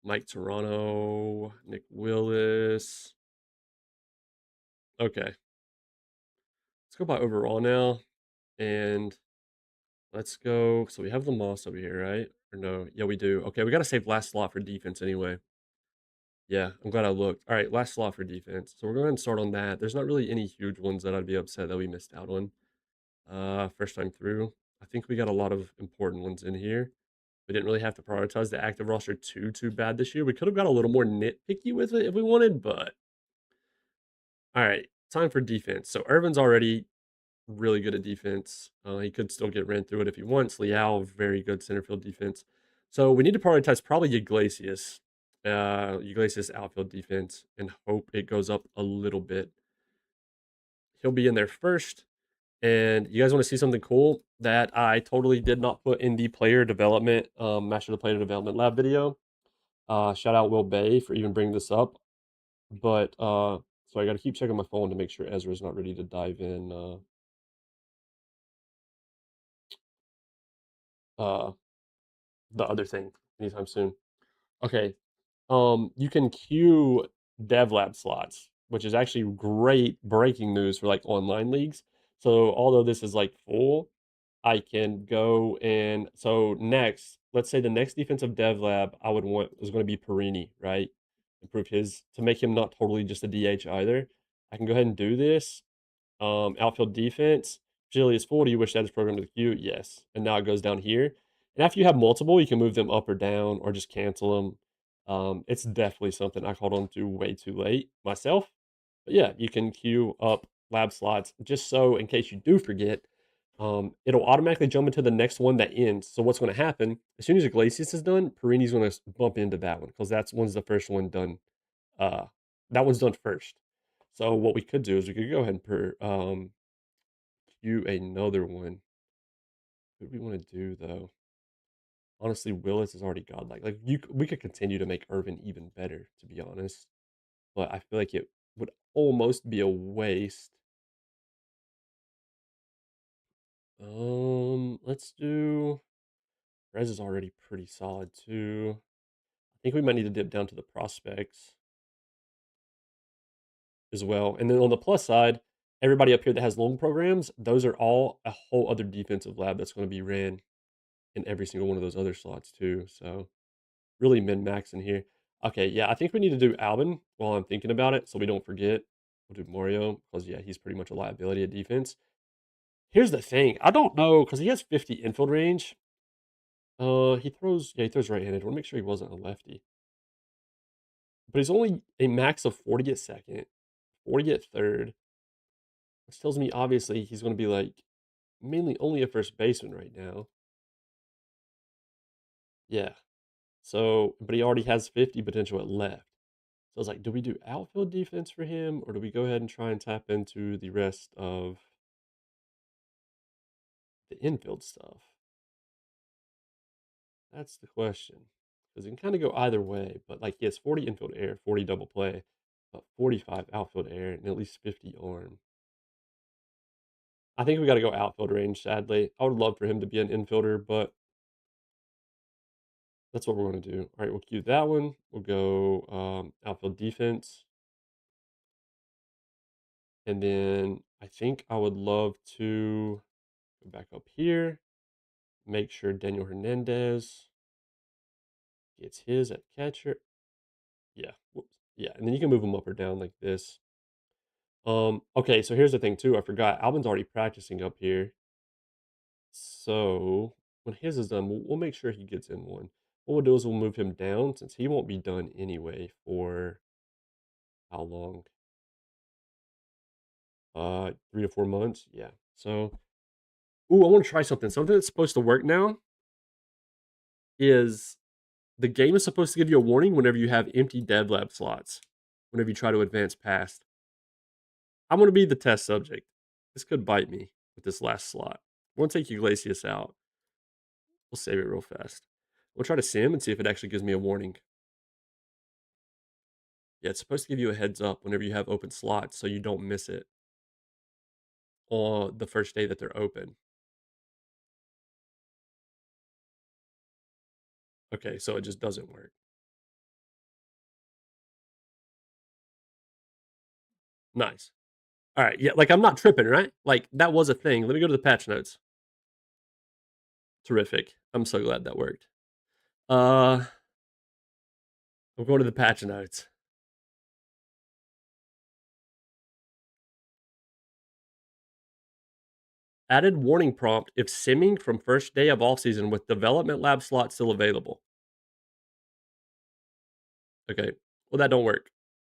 Mike Toronto, Nick Willis. Okay. Let's go by overall now. And let's go. So we have the Moss over here, right? Or no? Yeah, we do. Okay, we got to save last slot for defense anyway. Yeah, I'm glad I looked. All right, last slot for defense. So we're going to start on that. There's not really any huge ones that I'd be upset that we missed out on. First time through. I think we got a lot of important ones in here. We didn't really have to prioritize the active roster too bad this year. We could have got a little more nitpicky with it if we wanted, but all right, time for defense. So Irvin's already really good at defense. He could still get ran through it if he wants. Liao, very good center field defense. So we need to prioritize probably Iglesias. Iglesias outfield defense and hope it goes up a little bit. He'll be in there first. And you guys want to see something cool that I totally did not put in the player development, Master the Player Development Lab video. Shout out Will Bay for even bringing this up. But so I got to keep checking my phone to make sure Ezra's not ready to dive in. Uh, the other thing anytime soon. Okay. You can queue DevLab slots, which is actually great breaking news for like online leagues. So although this is like full, I can go and so next, let's say the next defensive dev lab I would want is going to be Perini, right? Improve his to make him not totally just a DH either. I can go ahead and do this. Outfield defense. Agility is full. Do you wish to add this program to the queue? Yes. And now it goes down here. And after you have multiple, you can move them up or down or just cancel them. It's definitely something I caught on to way too late myself. But yeah, you can queue up lab slots just so in case you do forget, it'll automatically jump into the next one that ends. So what's going to happen as soon as Iglesias is done, Perini's going to bump into that one because that's one's the first one done. Uh, that one's done first. So what we could do is we could go ahead and queue another one. What do we want to do though? Honestly, Willis is already godlike. Like we could continue to make Irvin even better, to be honest. But I feel like it would almost be a waste. Let's do. Rez is already pretty solid too. I think we might need to dip down to the prospects as well. And then on the plus side, everybody up here that has loan programs, those are all a whole other defensive lab that's going to be ran in every single one of those other slots too. So really min-max in here. Okay, yeah, I think we need to do Albin while I'm thinking about it so we don't forget. We'll do Mario because, yeah, he's pretty much a liability at defense. Here's the thing. I don't know because he has 50 infield range. He throws right-handed. I want to make sure he wasn't a lefty. But he's only a max of 40 at second, 40 at third, which tells me obviously he's going to be like mainly only a first baseman right now. Yeah. So, but he already has 50 potential at left. So I was like, do we do outfield defense for him, or do we go ahead and try and tap into the rest of the infield stuff? That's the question. Because it can kind of go either way, but like he has 40 infield air, 40 double play, but 45 outfield air, and at least 50 arm. I think we got to go outfield range, sadly. I would love for him to be an infielder, but that's what we're going to do. All right, we'll cue that one. We'll go outfield defense. And then I think I would love to go back up here, make sure Daniel Hernandez gets his at catcher. Yeah, whoops. Yeah, and then you can move him up or down like this. Okay, so here's the thing too. I forgot. Alvin's already practicing up here. So when his is done, we'll make sure he gets in one. What we'll do is we'll move him down since he won't be done anyway for how long? 3 to 4 months. Yeah. So, ooh, I want to try something. Something that's supposed to work now is the game is supposed to give you a warning whenever you have empty dev lab slots. Whenever you try to advance past, I'm going to be the test subject. This could bite me with this last slot. We'll take Iglesias out. We'll save it real fast. We'll try to sim and see if it actually gives me a warning. Yeah, it's supposed to give you a heads up whenever you have open slots so you don't miss it on the first day that they're open. Okay, so it just doesn't work. Nice. All right, yeah, like I'm not tripping, right? Like that was a thing. Let me go to the patch notes. Terrific. I'm so glad that worked. I'm going to the patch notes. Added warning prompt if simming from first day of off season with development lab slot still available. Okay. Well, that don't work.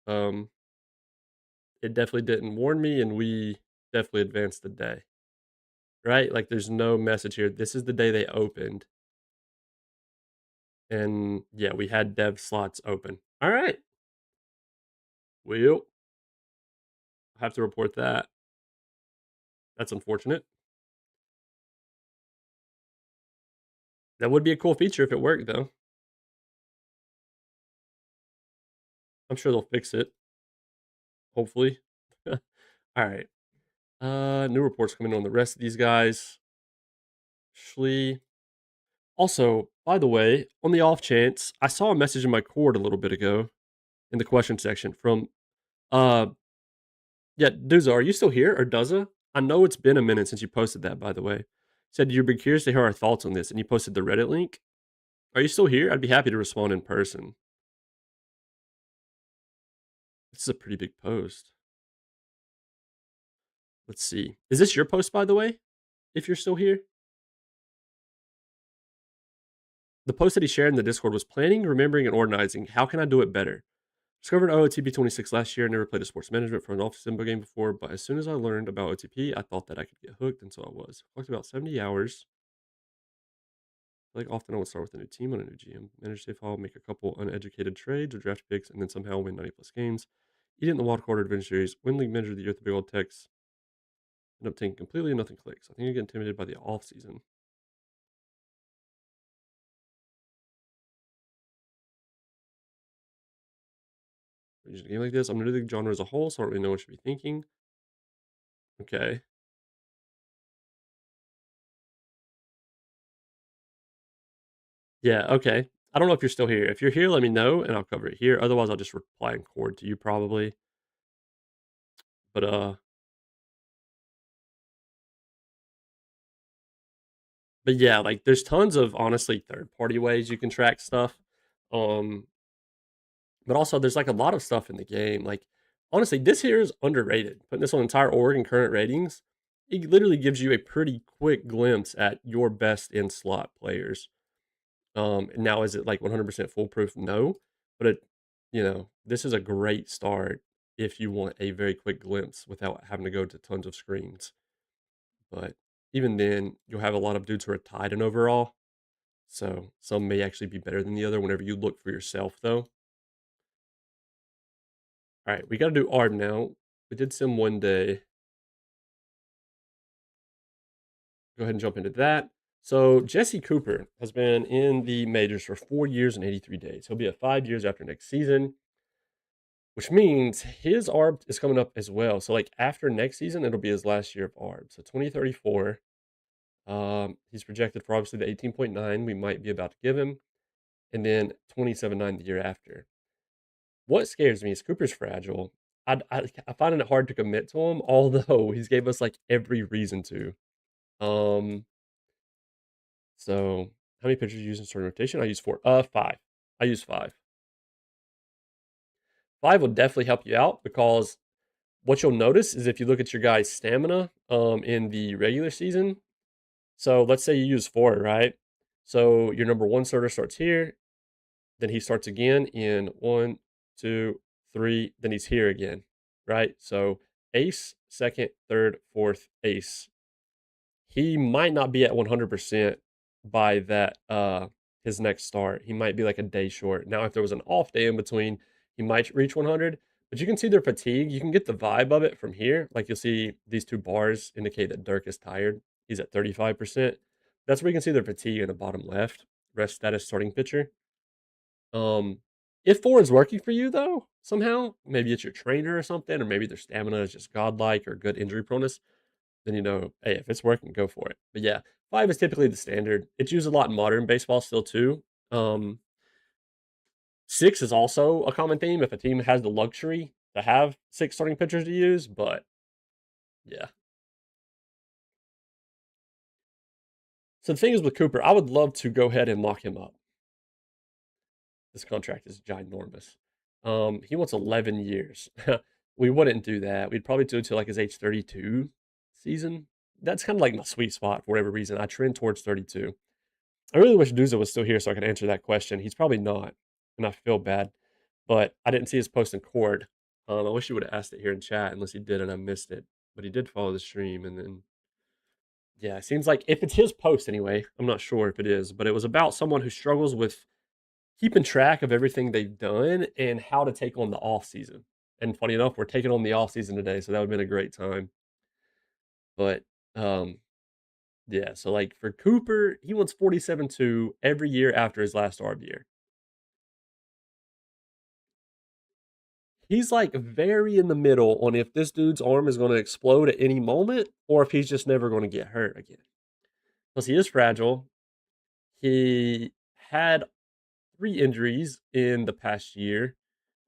Um, it definitely didn't warn me, and we definitely advanced the day. Right? Like, there's no message here. This is the day they opened, and yeah, we had dev slots open. All right. Well, I have to report that. That's unfortunate. That would be a cool feature if it worked, though. I'm sure they'll fix it. Hopefully. All right. New reports coming on the rest of these guys. Schley. Also, by the way, on the off chance, I saw a message in my cord a little bit ago in the question section from uh yeah, Duza, are you still here or Duzza? I know it's been a minute since you posted that, by the way. Said you'd be curious to hear our thoughts on this, and you posted the Reddit link. Are you still here? I'd be happy to respond in person. This is a pretty big post. Let's see. Is this your post, by the way? If you're still here? The post that he shared in the Discord was planning, remembering, and organizing. How can I do it better? Discovered OOTP 26 last year. Never played a sports management for an office simbo game before, but as soon as I learned about OTP, I thought that I could get hooked, and so I was. Talked about 70 hours. Like often, I would start with a new team on a new GM, manage save file, make a couple uneducated trades or draft picks, and then somehow win 90 plus games. Eat it in the wild card adventure series, win league manager of the year with the big old techs. End up taking completely nothing clicks. I think I get intimidated by the off season. Using a game like this, I'm new to the genre as a whole, so I don't really know what I should be thinking. Okay. Yeah, okay. I don't know if you're still here. If you're here, let me know and I'll cover it here. Otherwise, I'll just reply in cord to you probably. But but yeah, like there's tons of honestly third party ways you can track stuff. Um, but also there's like a lot of stuff in the game. Like honestly, this here is underrated. Putting this on entire org and current ratings, it literally gives you a pretty quick glimpse at your best in slot players. Now is it like 100% foolproof? No, but this is a great start if you want a very quick glimpse without having to go to tons of screens. But even then, you'll have a lot of dudes who are tied in overall. So some may actually be better than the other whenever you look for yourself, though. All right, we got to do ARB now. We did sim one day. Go ahead and jump into that. So Jesse Cooper has been in the majors for 4 years and 83 days. He'll be at 5 years after next season, which means his ARB is coming up as well. So like after next season, it'll be his last year of ARB. So 2034. He's projected for obviously the 18.9 we might be about to give him, and then 27.9 the year after. What scares me is Cooper's fragile. I find it hard to commit to him, although he's gave us like every reason to. Um, so how many pitchers you use in starting rotation? I use four. Five. I use five. Five will definitely help you out because what you'll notice is if you look at your guy's stamina in the regular season. So let's say you use four, right? So your number one starter starts here, then he starts again in 1, 2, 3, then he's here again, right? So ace, second, third, fourth, ace. He might not be at 100% by that his next start. He might be like a day short. Now, if there was an off day in between, he might reach 100. But you can see their fatigue. You can get the vibe of it from here. Like you'll see these two bars indicate that Dirk is tired. He's at 35%. That's where you can see their fatigue in the bottom left. Rest status starting pitcher. Um, if four is working for you though, somehow, maybe it's your trainer or something, or maybe their stamina is just godlike or good injury proneness, then you know, hey, if it's working, go for it. But yeah, five is typically the standard. It's used a lot in modern baseball still too. Six is also a common theme if a team has the luxury to have six starting pitchers to use, but yeah. So the thing is with Cooper, I would love to go ahead and lock him up. This contract is ginormous. He wants 11 years. We wouldn't do that. We'd probably do it to like his age 32 season. That's kind of like my sweet spot for whatever reason. I trend towards 32. I really wish Duza was still here so I could answer that question. He's probably not, and I feel bad. But I didn't see his post in Cord. I wish he would have asked it here in chat, unless he did and I missed it. But he did follow the stream, and then yeah, it seems like if it's his post anyway, I'm not sure if it is, but it was about someone who struggles with keeping track of everything they've done and how to take on the off season. And funny enough, we're taking on the off season today, so that would have been a great time. But um, yeah, so like for Cooper, he wants 47.2 every year after his last ARB year. He's like very in the middle on if this dude's arm is going to explode at any moment or if he's just never going to get hurt again. Because he is fragile. He had 3 injuries in the past year.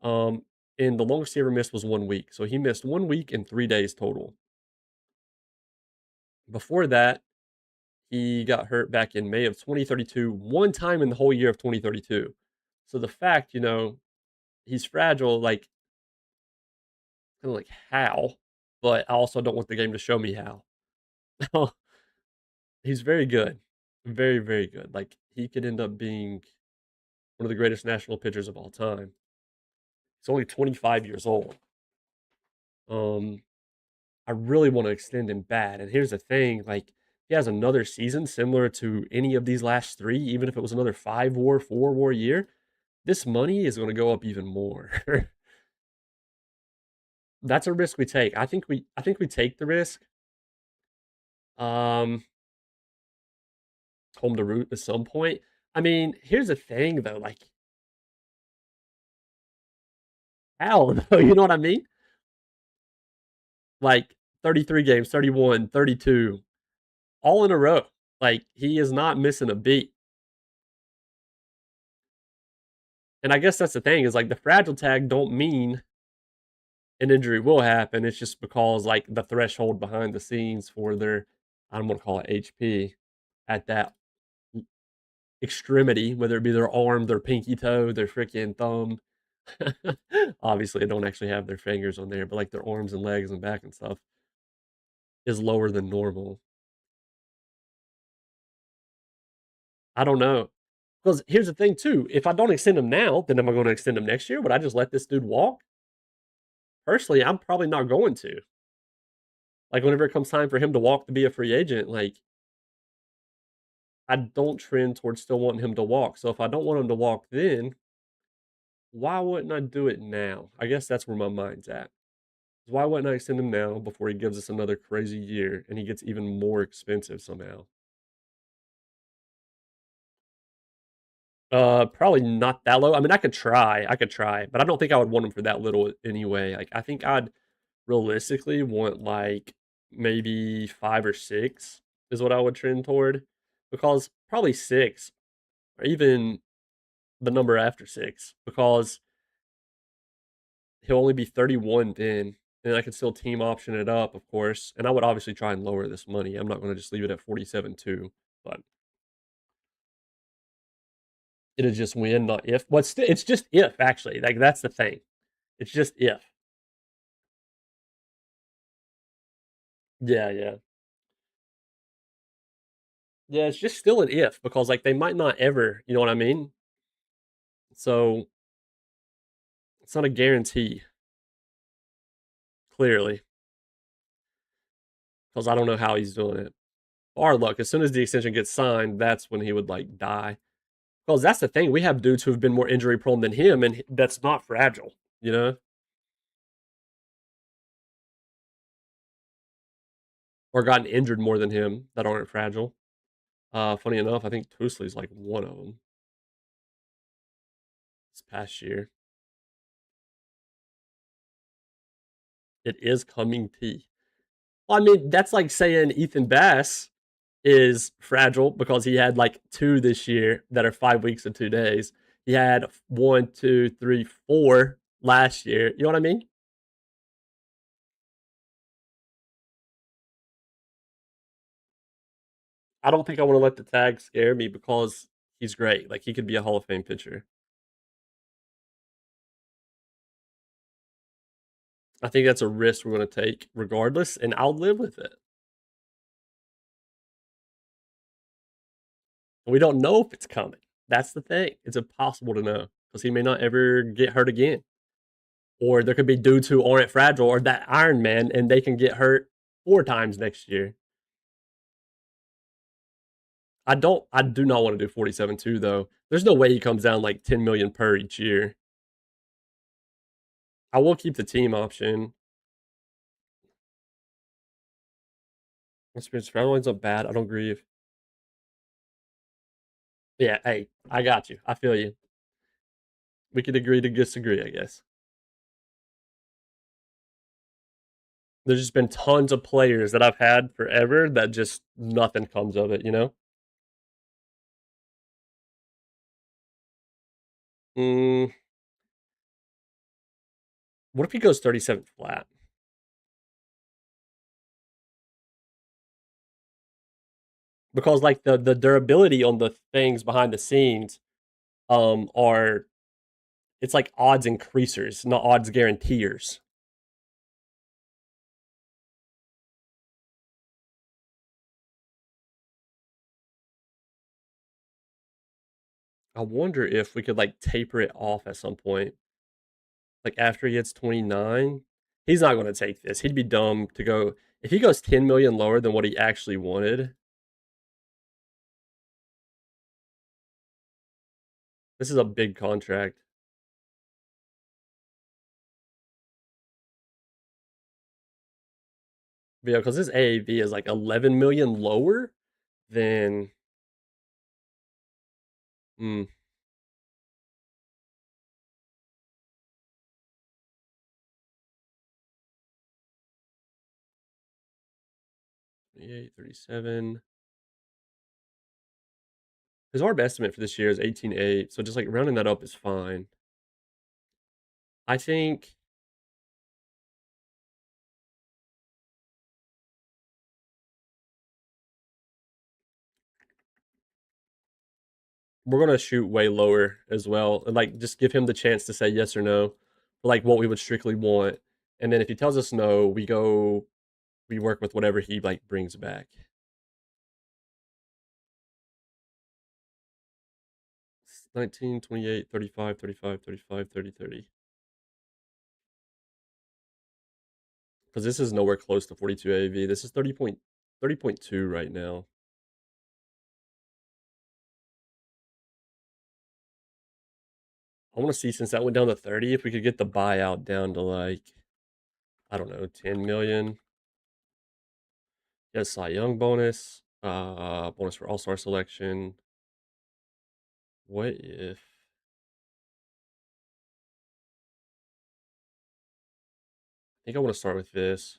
And the longest he ever missed was 1 week. So he missed 1 week and 3 days total. Before that, he got hurt back in May of 2032, one time in the whole year of 2032. So the fact, he's fragile, like, kind of like how, but I also don't want the game to show me how. He's very good. Very, very good. Like, he could end up being one of the greatest national pitchers of all time. He's only 25 years old. Um, I really want to extend him bad. And here's the thing, like he has another season similar to any of these last three, even if it was another 5 WAR, 4 WAR year, this money is going to go up even more. That's a risk we take. I think we take the risk. Um, home to root at some point. I mean, here's the thing though, like how though, you know what I mean? Like 33 games, 31, 32, all in a row. Like he is not missing a beat. And I guess that's the thing is like the fragile tag don't mean an injury will happen. It's just because like the threshold behind the scenes for their, I don't want to call it HP, at that extremity, whether it be their arm, their pinky toe, their freaking thumb. Obviously, they don't actually have their fingers on there, but like their arms and legs and back and stuff is lower than normal. I don't know. Because here's the thing too, if I don't extend him now, then am I going to extend him next year? Would I just let this dude walk? Personally, I'm probably not going to. Like whenever it comes time for him to walk to be a free agent, like I don't trend towards still wanting him to walk. So if I don't want him to walk then, Why wouldn't I do it now? I guess that's where my mind's at. Why wouldn't I extend him now before he gives us another crazy year and he gets even more expensive somehow? Probably not that low. I mean, I could try, but I don't think I would want him for that little anyway. Like, I think I'd realistically want like maybe 5 or 6 is what I would trend toward, because probably 6 or even the number after 6, because he'll only be 31 then, and I could still team option it up, of course. And I would obviously try and lower this money. I'm not going to just leave it at 47 too, but it'll just win, not if. What's it's just if actually. Like that's the thing. It's just if. Yeah, yeah. Yeah, it's just still an if because like they might not ever, you know what I mean? So it's not a guarantee, clearly, because I don't know how he's doing it. Our luck, as soon as the extension gets signed, that's when he would like die. Because that's the thing, we have dudes who've been more injury prone than him, and that's not fragile, you know, or gotten injured more than him that aren't fragile. Funny enough, I think Tusley's like one of them this past year. It is coming T. Well, I mean, that's like saying Ethan Bass is fragile because he had like 2 this year that are 5 weeks and 2 days. He had 1, 2, 3, 4 last year. You know what I mean? I don't think I want to let the tag scare me because he's great. Like he could be a Hall of Fame pitcher. I think that's a risk we're going to take regardless, and I'll live with it. We don't know if it's coming. That's the thing. It's impossible to know because he may not ever get hurt again. Or there could be dudes who aren't fragile or that Iron Man and they can get hurt 4 times next year. I do not want to do 47 too though. There's no way he comes down like 10 million per each year. I will keep the team option. Experience fragile lines up bad. I don't grieve. Yeah, hey, I got you. I feel you. We could agree to disagree, I guess. There's just been tons of players that I've had forever that just nothing comes of it, you know? Mm, what if he goes 37 flat? Because like the durability on the things behind the scenes are it's like odds increasers, not odds guaranteers. I wonder if we could like taper it off at some point. Like after he hits 29. He's not going to take this. He'd be dumb to go if he goes 10 million lower than what he actually wanted. This is a big contract. Yeah, because his AAV is like 11 million lower than 28, 37. His ARB estimate for this year is 18.8, so just like rounding that up is fine. I think we're gonna shoot way lower as well, and like just give him the chance to say yes or no, like what we would strictly want. And then if he tells us no, we work with whatever he like brings back. 19, 28, 35, 35, 35, 30, 30. Because this is nowhere close to 42 AV. This is 30.2 right now. I want to see, since that went down to 30, if we could get the buyout down to like, I don't know, 10 million. Yes, Cy Young bonus, bonus for All-Star selection. What if? I think I want to start with this.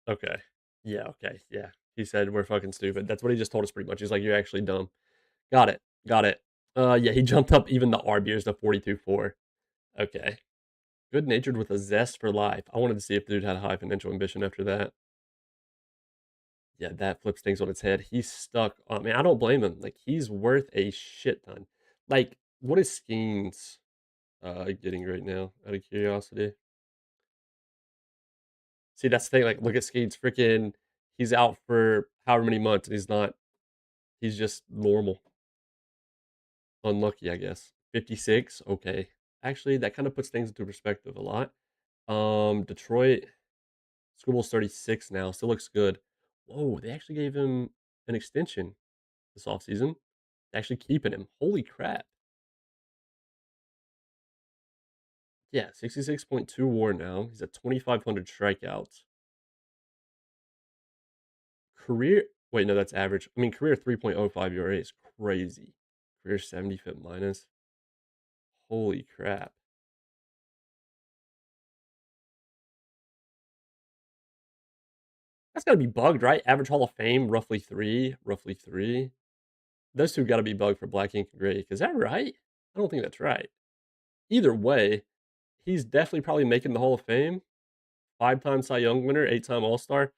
Okay. Yeah, okay. Yeah. He said we're fucking stupid. That's what he just told us pretty much. He's like, you're actually dumb. Got it. Got it. Yeah, he jumped up even the RBers to 42.4. Okay. Good natured with a zest for life. I wanted to see if the dude had a high financial ambition after that. Yeah, that flips things on its head. He's stuck. I mean, I don't blame him. Like, he's worth a shit ton. Like, what is Skeens getting right now? Out of curiosity. See, that's the thing. Like, look at Skeens. Freaking, he's out for however many months, and he's not. He's just normal. Unlucky, I guess. 56. Okay. Actually, that kind of puts things into perspective a lot. Detroit. School's 36 now. Still looks good. Whoa, they actually gave him an extension this offseason. Actually keeping him. Holy crap. Yeah, 66.2 WAR now. He's at 2,500 strikeouts. Career. Wait, no, that's average. I mean, career 3.05 ERA is crazy. Career 70 fit minus. Holy crap. That's got to be bugged, right? Average Hall of Fame, roughly three. Roughly three. Those two got to be bugged for Black Ink and Gray. Is that right? I don't think that's right. Either way, he's definitely probably making the Hall of Fame. 5-time Cy Young winner, 8-time All Star.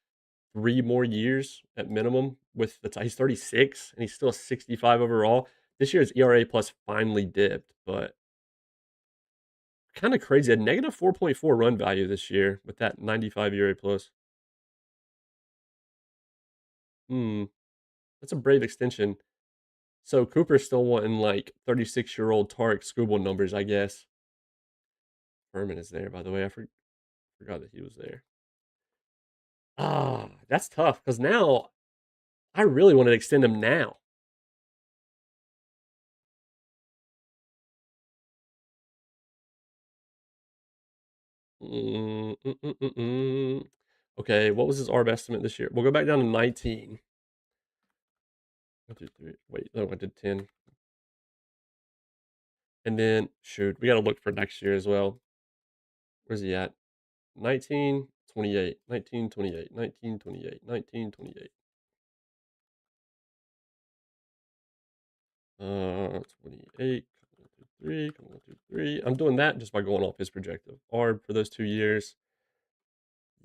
3 more years at minimum with the he's 36 and he's still 65 overall. This year's ERA plus finally dipped, but kind of crazy. A negative 4.4 run value this year with that 95 ERA plus. Hmm, that's a brave extension. So Cooper's still wanting like 36-year-old Tarek Skubal numbers, I guess. Furman is there, by the way. I forgot that he was there. Ah, that's tough because now I really want to extend him now. Mm, mm, mm, mm, mm. Okay, what was his ARB estimate this year? We'll go back down to 19. 1, 2, 3. Wait, no, I did 10. And then, shoot, we got to look for next year as well. Where's he at? 19, 28, 19, 28, 19, 28, 19, 28. 28, come on, 2, 3, come on, 2, 3. I'm doing that just by going off his projected ARB for those 2 years.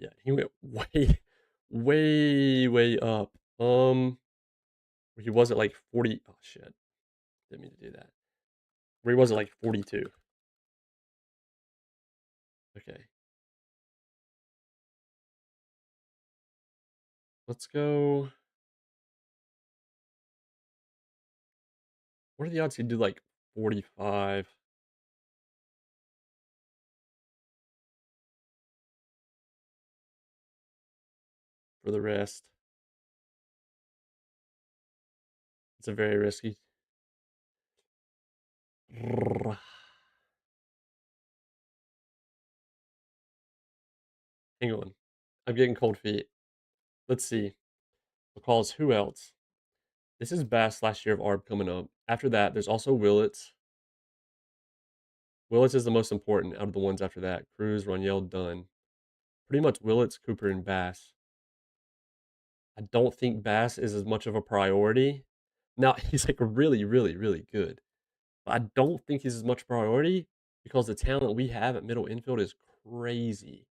Yeah, he went way, way up. He was at like 40. Oh shit, didn't mean to do that. Where he was at like 42. Okay, let's go. What are the odds he'd do like 45 for the rest? It's a very risky. Hang on. I'm getting cold feet. Let's see. Because who else? This is Bass last year of ARB coming up. After that, there's also Willits. Willits is the most important out of the ones after that. Cruz, Roniel, Dunn. Pretty much Willits, Cooper, and Bass. I don't think Bass is as much of a priority. Now, he's like really, really, really good. But I don't think he's as much priority because the talent we have at middle infield is crazy.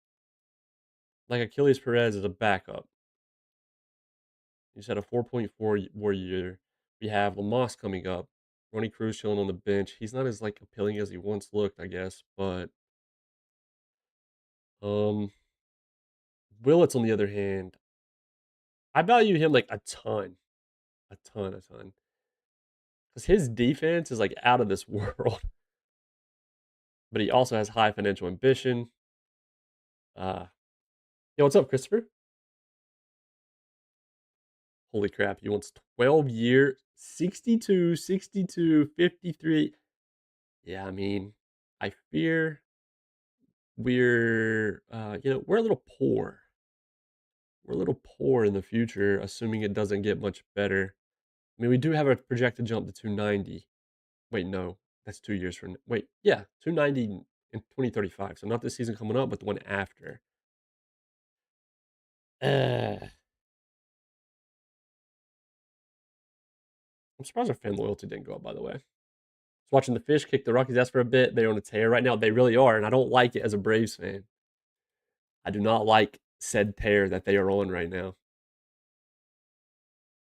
Like Achilles Perez is a backup. He's had a 4.4 WAR year. We have Lamas coming up. Ronnie Cruz chilling on the bench. He's not as like appealing as he once looked, I guess. But um, Willits on the other hand, I value him like a ton, a ton, a ton, because his defense is like out of this world. But he also has high financial ambition. Yo, what's up, Christopher? Holy crap, he wants 12-year, 62, 62, 53. Yeah, I mean, I fear we're a little poor. We're a little poor in the future, assuming it doesn't get much better. I mean, we do have a projected jump to 290. Wait, no, that's 2 years from. Wait, yeah, 290 in 2035. So not this season coming up, but the one after. I'm surprised our fan loyalty didn't go up. By the way, I was watching the Fish kick the Rockies ass for a bit. They're on a tear right now. They really are, and I don't like it as a Braves fan. I do not like said tear that they are on right now.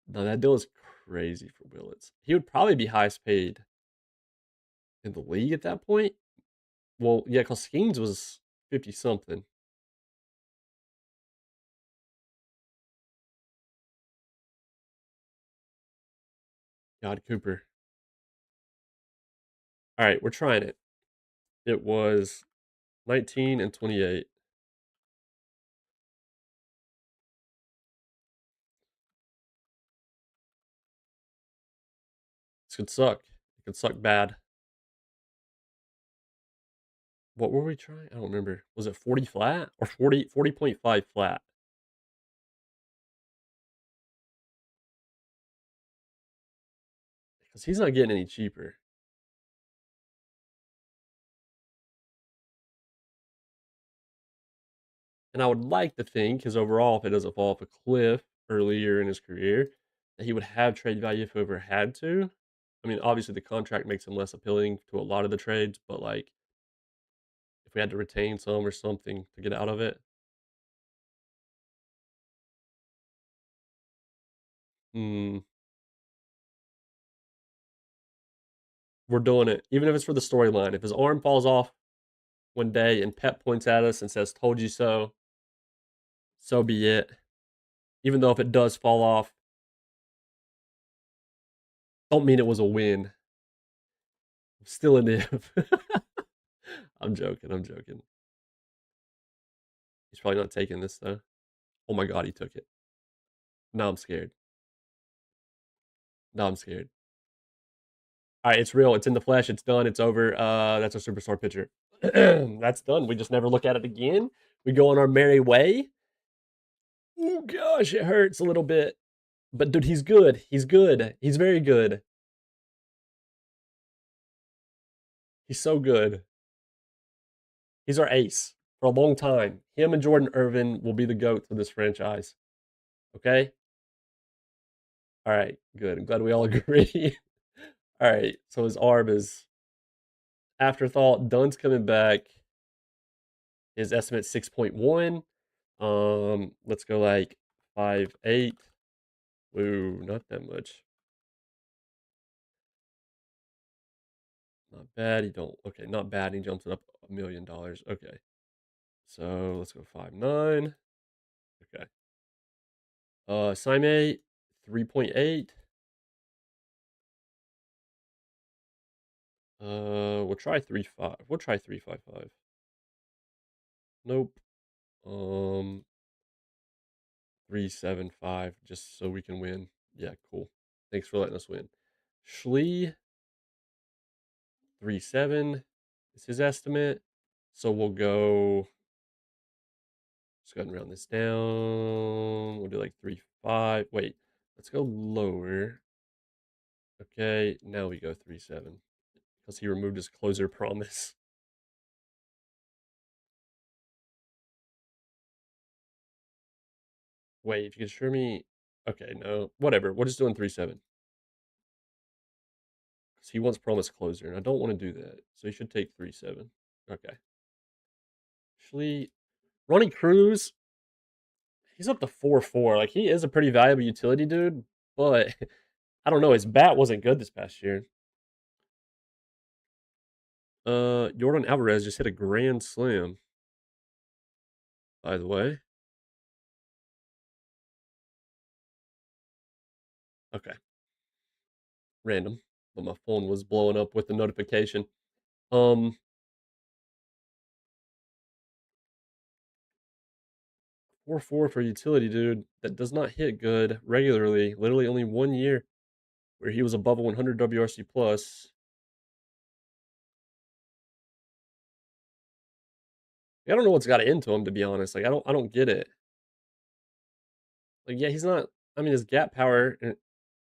No, that deal is crazy for Willits. He would probably be highest paid in the league at that point. Well, yeah, because Skeens was 50 something. God, Cooper. All right, we're trying it. It was 19 and 28. This could suck. It could suck bad. What were we trying? I don't remember. Was it 40 flat or 40.5 flat? Because he's not getting any cheaper. And I would like to think, because overall, if it doesn't fall off a cliff earlier in his career, that he would have trade value if he ever had to. I mean, obviously the contract makes him less appealing to a lot of the trades, but like if we had to retain some or something to get out of it, hmm, we're doing it. Even if it's for the storyline. If his arm falls off one day and Pep points at us and says, "Told you so," so be it. Even though if it does fall off, don't mean it was a win. I'm still an if. I'm joking. I'm joking. He's probably not taking this though. Oh my god, he took it. Now I'm scared. Now I'm scared. All right, it's real. It's in the flesh. It's done. It's over. That's a superstar pitcher. That's done. We just never look at it again. We go on our merry way. Oh gosh, it hurts a little bit. But dude, he's good. He's good. He's very good. He's so good. He's our ace for a long time. Him and Jordan Irvin will be the GOAT for this franchise. Okay? All right, good. I'm glad we all agree. All right, so his arm is afterthought. Dunn's coming back. His estimate 6.1. Let's go like 5.8. Woo, not that much. Not bad. He don't. Okay, not bad. He jumps it up $1 million. Okay, so let's go 5.9. Okay. Sime 3.8. We'll try 3.5. We'll try 3.55. Nope. 3.75, just so we can win. Yeah, cool. Thanks for letting us win. Schlee 3.7 is his estimate. So we'll go. Let's go ahead and round this down. We'll do like 3.5. Wait, let's go lower. Okay, now we go 3.7 because he removed his closer promise. Wait, if you could assure me. Okay, no, whatever. We're just doing 3.7 because he wants promise closer, and I don't want to do that. So he should take 3.7. Okay. Actually, Ronnie Cruz, he's up to 4.4. Like he is a pretty valuable utility dude, but I don't know. His bat wasn't good this past year. Jordan Alvarez just hit a grand slam. By the way. Okay. Random. But my phone was blowing up with the notification. Um 4.4 for utility, dude. That does not hit good regularly. Literally only 1 year where he was above a 100 WRC plus. I don't know what's got into him, to be honest. Like, I don't get it. Like, yeah, he's not. I mean, his gap power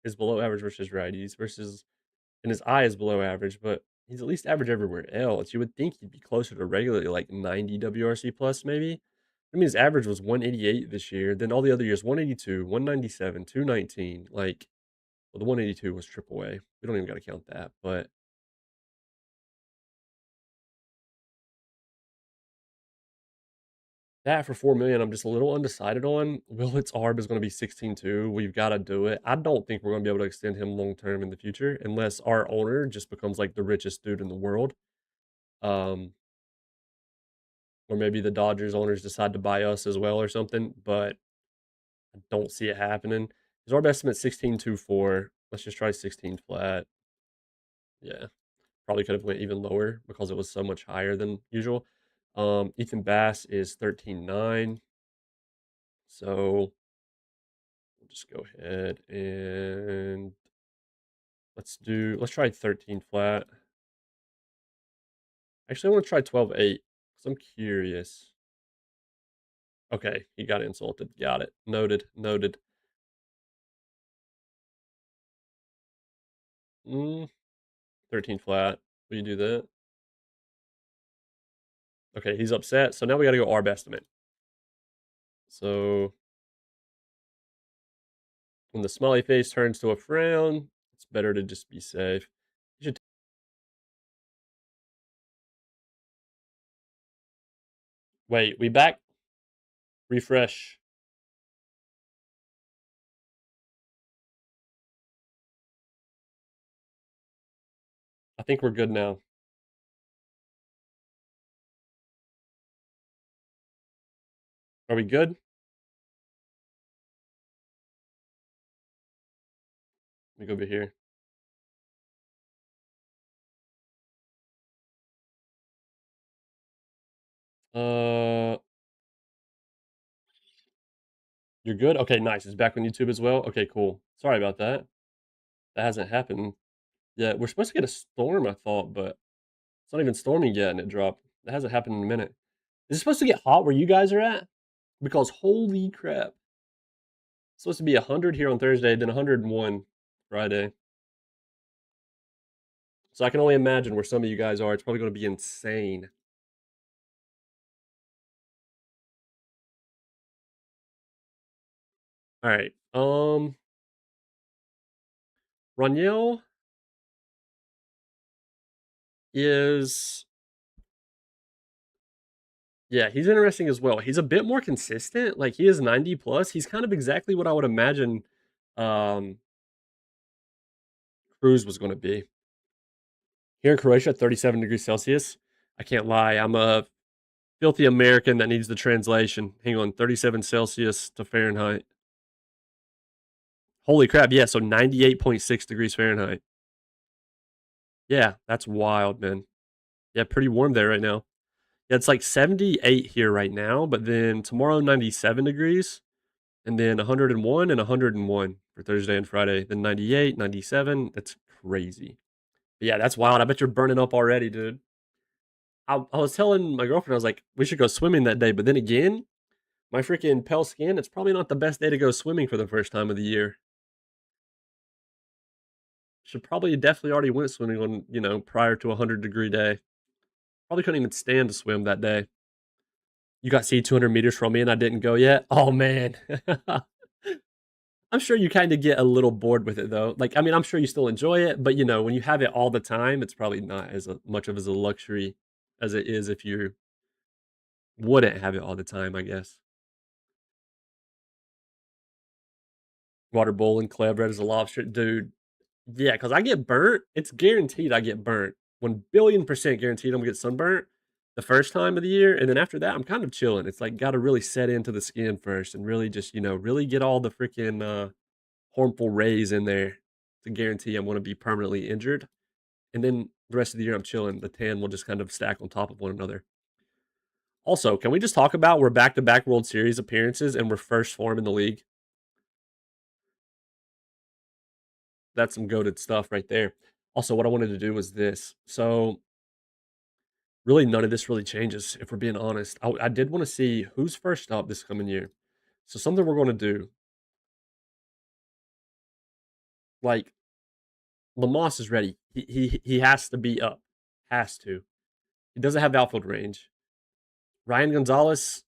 is below average versus righties versus, and his eye is below average, but he's at least average everywhere else. You would think he'd be closer to regularly like 90 WRC plus, maybe. I mean, his average was 188 this year. Then all the other years, 182, 197, 219. Like, well, the 182 was triple A. We don't even got to count that. But that for 4 million, I'm just a little undecided on. Will its ARB is going to be 16.2. We've got to do it. I don't think we're going to be able to extend him long term in the future unless our owner just becomes like the richest dude in the world. Um, or maybe the Dodgers owners decide to buy us as well or something, but I don't see it happening. His ARB estimate 16.24. Let's just try 16 flat. Yeah. Probably could have went even lower because it was so much higher than usual. Ethan Bass is 13.9. So we'll just go ahead and let's try 13 flat. Actually, I want to try 12.8 because I'm curious. Okay, he got insulted. Got it. Noted. Noted. 13 flat. Will you do that? Okay, he's upset. So now we got to go ARB estimate. So when the smiley face turns to a frown, it's better to just be safe. You should wait. We back. Refresh. I think we're good now. Are we good? Let me go over here. Uh, you're good? Okay, nice. It's back on YouTube as well. Okay, cool. Sorry about that. That hasn't happened yet. We're supposed to get a storm, I thought, but it's not even storming yet, and it dropped. That hasn't happened in a minute. Is it supposed to get hot where you guys are at? Because holy crap. It's supposed to be 100 here on Thursday, then 101 Friday. So I can only imagine where some of you guys are. It's probably going to be insane. All right. Raniel is, yeah, he's interesting as well. He's a bit more consistent. Like, he is 90 plus. He's kind of exactly what I would imagine um Cruz was going to be. Here in Croatia, 37 degrees Celsius. I can't lie. I'm a filthy American that needs the translation. Hang on, 37 Celsius to Fahrenheit. Holy crap. Yeah, so 98.6 degrees Fahrenheit. Yeah, that's wild, man. Yeah, pretty warm there right now. Yeah, it's like 78 here right now, but then tomorrow 97 degrees, and then 101 and 101 for Thursday and Friday. Then 98, 97. That's crazy. But yeah, that's wild. I bet you're burning up already, dude. I was telling my girlfriend, I was like, we should go swimming that day. But then again, my freaking pale skin, it's probably not the best day to go swimming for the first time of the year. Should probably definitely already went swimming on, prior to a 100-degree day. Probably couldn't even stand to swim that day. You got C 200 meters from me and I didn't go yet? Oh, man. I'm sure you kind of get a little bored with it, though. Like, I mean, I'm sure you still enjoy it, but, when you have it all the time, it's probably not as much of as a luxury as it is if you wouldn't have it all the time, I guess. Water bowling, club red as a lobster. Dude, yeah, because I get burnt. It's guaranteed I get burnt. 1,000,000,000% guaranteed I'm gonna get sunburnt the first time of the year. And then after that, I'm kind of chilling. It's like got to really set into the skin first and really just, really get all the freaking harmful rays in there to guarantee I'm going to be permanently injured. And then the rest of the year, I'm chilling. The tan will just kind of stack on top of one another. Also, can we just talk about we're back-to-back World Series appearances and we're first form in the league? That's some goated stuff right there. Also, what I wanted to do was this. So, really, none of this really changes, if we're being honest. I did want to see who's first up this coming year. So, something we're going to do, like, Lamas is ready. He has to be up. Has to. He doesn't have outfield range. Ryan Gonzalez,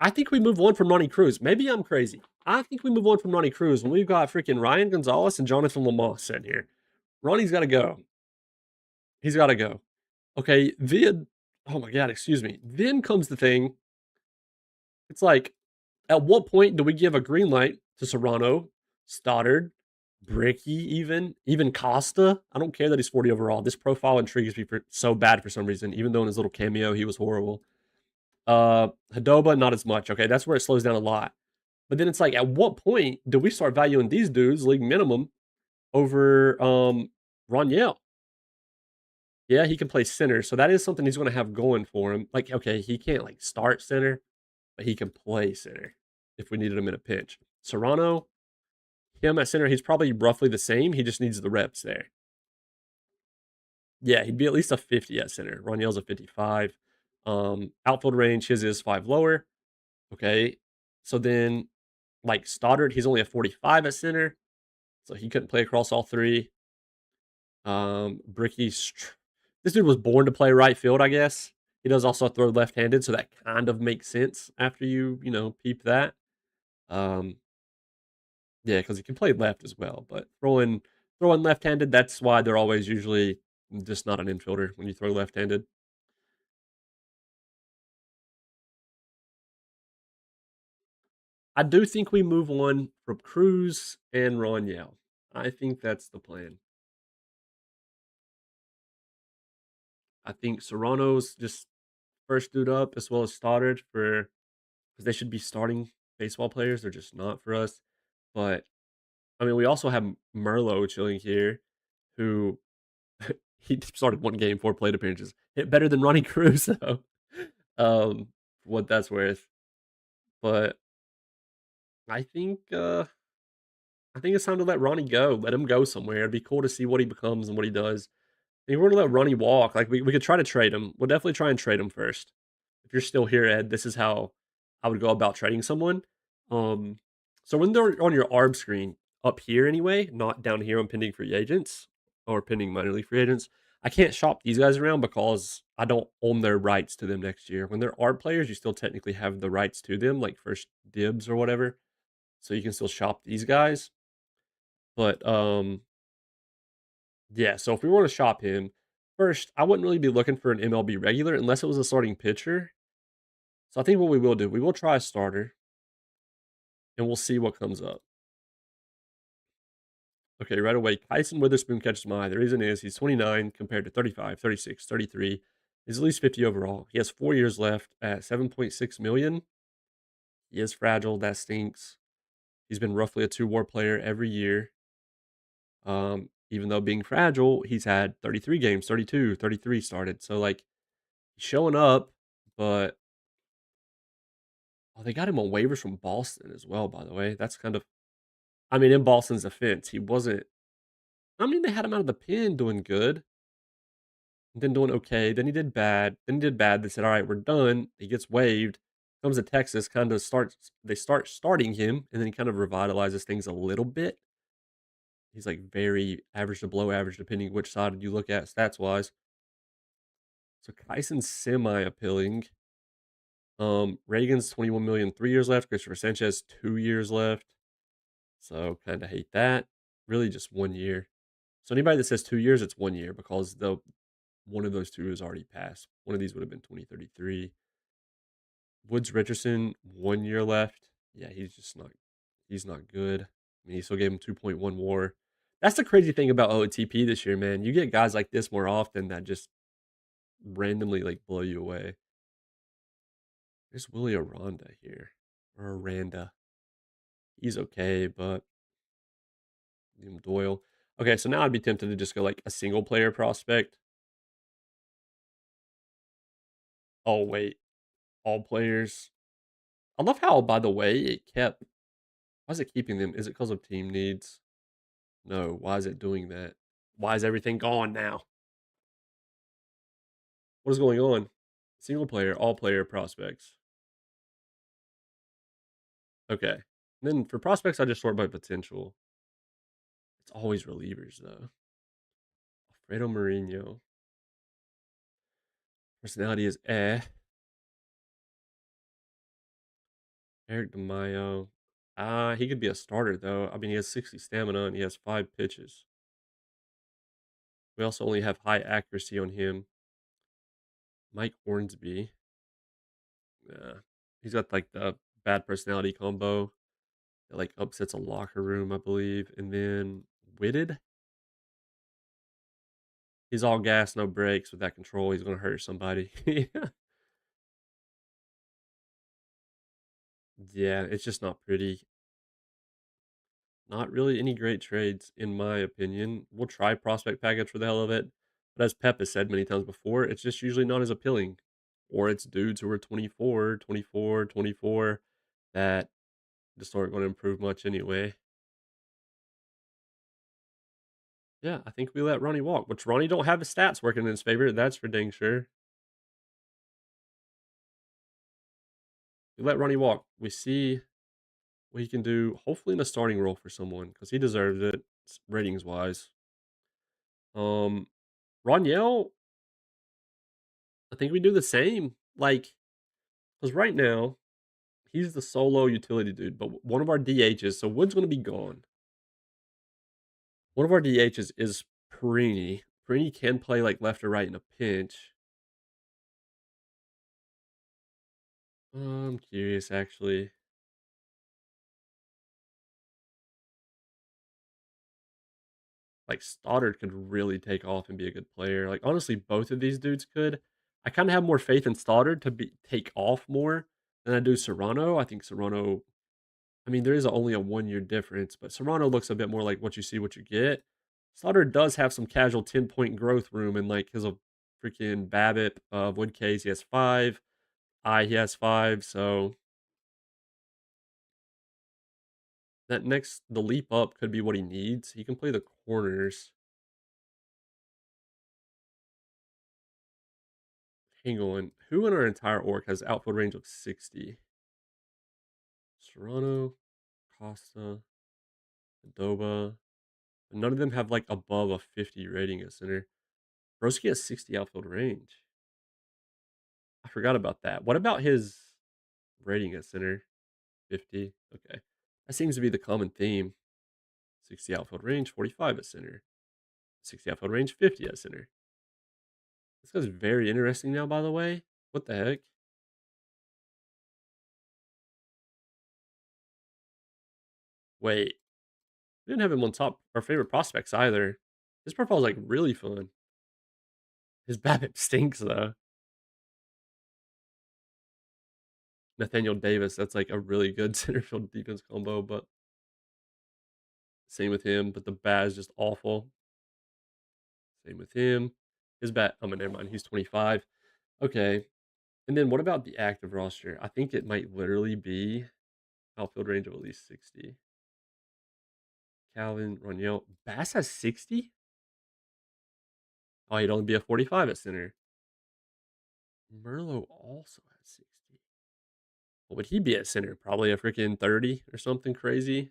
I think we move on from Ronnie Cruz. Maybe I'm crazy. I think we move on from Ronnie Cruz when we've got freaking Ryan Gonzalez and Jonathan Lamas sitting here. Ronnie's got to go. He's got to go. Okay, then, oh my God, excuse me. Then comes the thing. It's like, at what point do we give a green light to Serrano, Stoddard, Bricky, even Costa? I don't care that he's 40 overall. This profile intrigues me so bad for some reason, even though in his little cameo he was horrible. Hadoba, not as much. Okay, that's where it slows down a lot. But then it's like, at what point do we start valuing these dudes league minimum over Roniel? Yeah, he can play center, so that is something he's going to have going for him. Like, okay, he can't like start center, but he can play center if we needed him in a pinch. Serrano, him at center, he's probably roughly the same. He just needs the reps there. Yeah, he'd be at least a 50 at center. Roniel's a 55. Outfield range, his is 5 lower. Okay. So then, like Stoddard, he's only a 45 at center. So he couldn't play across all three. Bricky's this dude was born to play right field, I guess. He does also throw left-handed, so that kind of makes sense after you peep that. Um, yeah, because he can play left as well, but throwing left-handed, that's why they're always usually just not an infielder when you throw left-handed. I do think we move on from Cruz and Roniel. I think that's the plan. I think Serrano's just first dude up as well as Stoddard for because they should be starting baseball players. They're just not for us. But I mean, we also have Merlot chilling here, who he started one game, 4 plate appearances, hit better than Ronnie Cruz, though. um, what that's worth. But I think I think it's time to let Ronnie go. Let him go somewhere. It'd be cool to see what he becomes and what he does. If we're gonna let Ronnie walk, like we could try to trade him. We'll definitely try and trade him first. If you're still here, Ed, this is how I would go about trading someone. Um, so when they're on your ARB screen up here anyway, not down here on pending free agents or pending minor league free agents, I can't shop these guys around because I don't own their rights to them next year. When they're ARB players, you still technically have the rights to them, like first dibs or whatever. So you can still shop these guys. But yeah, so if we want to shop him, first, I wouldn't really be looking for an MLB regular unless it was a starting pitcher. So I think what we will do, we will try a starter and we'll see what comes up. Okay, right away, Kyson Witherspoon catches my eye. The reason is he's 29 compared to 35, 36, 33. He's at least 50 overall. He has 4 years left at 7.6 million. He is fragile. That stinks. He's been roughly a 2 WAR player every year. Even though being fragile, he's had 33 games, 32, 33 started. So like he's showing up, but oh, they got him on waivers from Boston as well, by the way. That's kind of I mean, in Boston's defense, he wasn't I mean, they had him out of the pen doing good, then doing okay, then he did bad, then he did bad. They said, "All right, we're done." He gets waived, comes to Texas, kinda starts they start starting him, and then he kind of revitalizes things a little bit. He's, like, very average to below average depending which side you look at stats-wise. So Kyson's semi-appealing. Reagan's 21 million, 3 years left. Christopher Sanchez, 2 years left. So kinda hate that. Really just 1 year. So anybody that says 2 years, it's 1 year because the one of those 2 is already passed. One of these would have been 2033. Woods Richardson, 1 year left. Yeah, he's not good. I mean, he still gave him 2.1 WAR. That's the crazy thing about OOTP this year, man. You get guys like this more often that just randomly like blow you away. There's Willie Aranda here. Or Aranda. He's okay, but Doyle. Okay, so now I'd be tempted to just go like a single player prospect. Oh, wait. All players. I love how, by the way, it kept why is it keeping them? Is it because of team needs? No. Why is it doing that? Why is everything gone now? What is going on? Single player, all player prospects. Okay. Then for prospects, I just sort by potential. It's always relievers, though. Alfredo Mourinho. Personality is eh. Eric DeMaio. He could be a starter, though. I mean, he has 60 stamina and he has 5 pitches. We also only have high accuracy on him. Mike Hornsby. Yeah. He's got like the bad personality combo that like upsets a locker room, I believe. And then Witted. He's all gas, no brakes with that control. He's gonna hurt somebody. Yeah, it's just not pretty. Not really any great trades, in my opinion. We'll try prospect package for the hell of it. But as Pep has said many times before, it's just usually not as appealing. Or it's dudes who are 24, 24, 24 that just aren't going to improve much anyway. Yeah, I think we let Ronnie walk, which Ronnie don't have his stats working in his favor. That's for dang sure. We let Ronnie walk. We see what he can do, hopefully in a starting role for someone, because he deserves it, ratings wise. Roniel, I think we do the same. Like, because right now, he's the solo utility dude, but one of our DHs, so Wood's going to be gone. One of our DHs is Perini. Perini can play like left or right in a pinch. I'm curious, actually. Like Stoddard could really take off and be a good player. Like honestly, both of these dudes could. I kind of have more faith in Stoddard to be take off more than I do Serrano. I think Serrano. I mean, there is only a 1 year difference, but Serrano looks a bit more like what you see, what you get. Stoddard does have some casual 10-point growth room, and like his a freaking Babbitt Wood case, he has 5. He has 5. So the leap up could be what he needs. He can play the corners. Hang on. Who in our entire org has outfield range of 60? Serrano, Costa, Adoba. None of them have like above a 50 rating at center. Broski has 60 outfield range. I forgot about that. What about his rating at center? 50. Okay. That seems to be the common theme. 60 outfield range, 45 at center. 60 outfield range, 50 at center. This guy's very interesting now, by the way. What the heck? Wait. We didn't have him on top our favorite prospects either. His profile is like really fun. His BABIP stinks though. Nathaniel Davis, that's like a really good center field defense combo, but same with him. But the bat is just awful. Same with him. His bat, oh, never mind. He's 25. Okay. And then what about the active roster? I think it might literally be outfield range of at least 60. Calvin, Roniel. Bass has 60? Oh, he'd only be a 45 at center. Merlot also has 60. What would he be at center? Probably a freaking 30 or something crazy.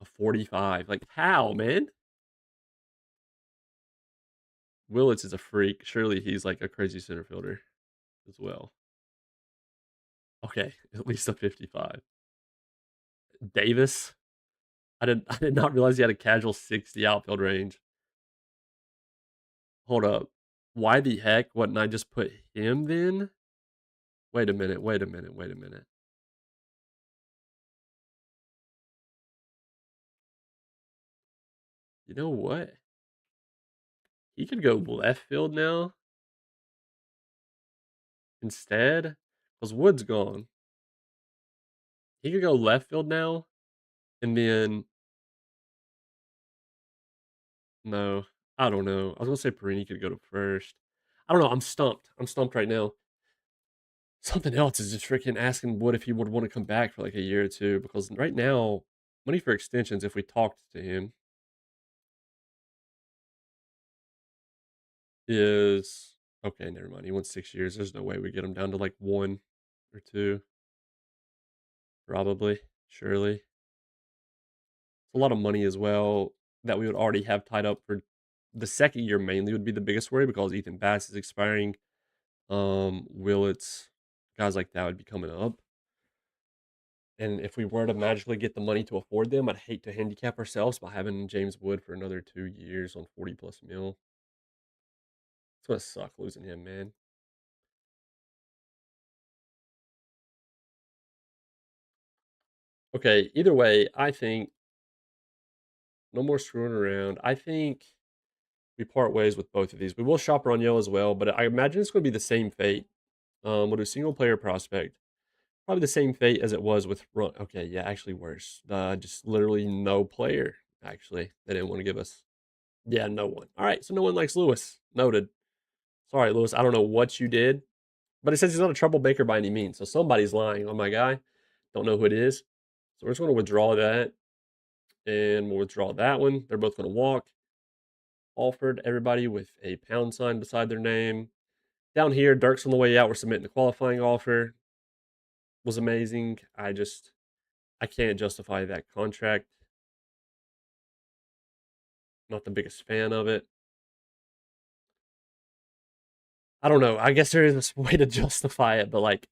A 45. Like, how, man? Willits is a freak. Surely he's like a crazy center fielder as well. Okay, at least a 55. Davis. I did not realize he had a casual 60 outfield range. Hold up. Why the heck wouldn't I just put him then? Wait a minute, wait a minute, wait a minute. You know what? He could go left field now instead. Because Wood's gone. He could go left field now. And then no. I don't know. I was gonna say Perini could go to first. I don't know. I'm stumped. I'm stumped right now. Something else is just freaking asking Wood if he would want to come back for like a year or two because right now, money for extensions, if we talked to him, is okay. Never mind. He wants 6 years. There's no way we get him down to like 1 or 2, probably, surely. It's a lot of money as well that we would already have tied up for the second year mainly would be the biggest worry because Ethan Bass is expiring. Willits, guys like that would be coming up. And if we were to magically get the money to afford them, I'd hate to handicap ourselves by having James Wood for another 2 years on 40 plus mil. It's gonna suck losing him, man. Okay, either way, I think no more screwing around. I think we part ways with both of these. We will shop Ronyo as well, but I imagine it's going to be the same fate. We'll do single player prospect. Probably the same fate as it was with Okay, yeah, actually worse. Just literally no player. Actually, they didn't want to give us. Yeah, no one. All right, so no one likes Lewis. Noted. Sorry, Lewis. I don't know what you did, but it says he's not a troublemaker by any means. So somebody's lying on my guy. Don't know who it is. So we're just going to withdraw that, and we'll withdraw that one. They're both going to walk. Offered everybody with a pound sign beside their name. Down here, Dirk's on the way out. We're submitting the qualifying offer. Was amazing. I can't justify that contract. Not the biggest fan of it. I don't know. I guess there is a way to justify it, but like,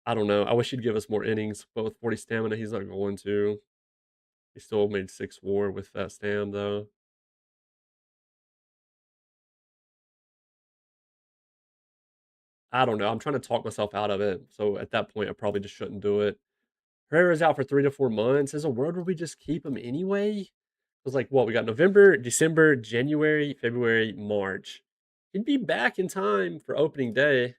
I don't know. I wish he'd give us more innings, but with 40 stamina, he's not going to. He still made 6 WAR with that stam, though. I don't know. I'm trying to talk myself out of it. So at that point, I probably just shouldn't do it. Herrera's out for 3 to 4 months. Is a world where we just keep him anyway? It was like, what? We got November, December, January, February, March. He'd be back in time for opening day.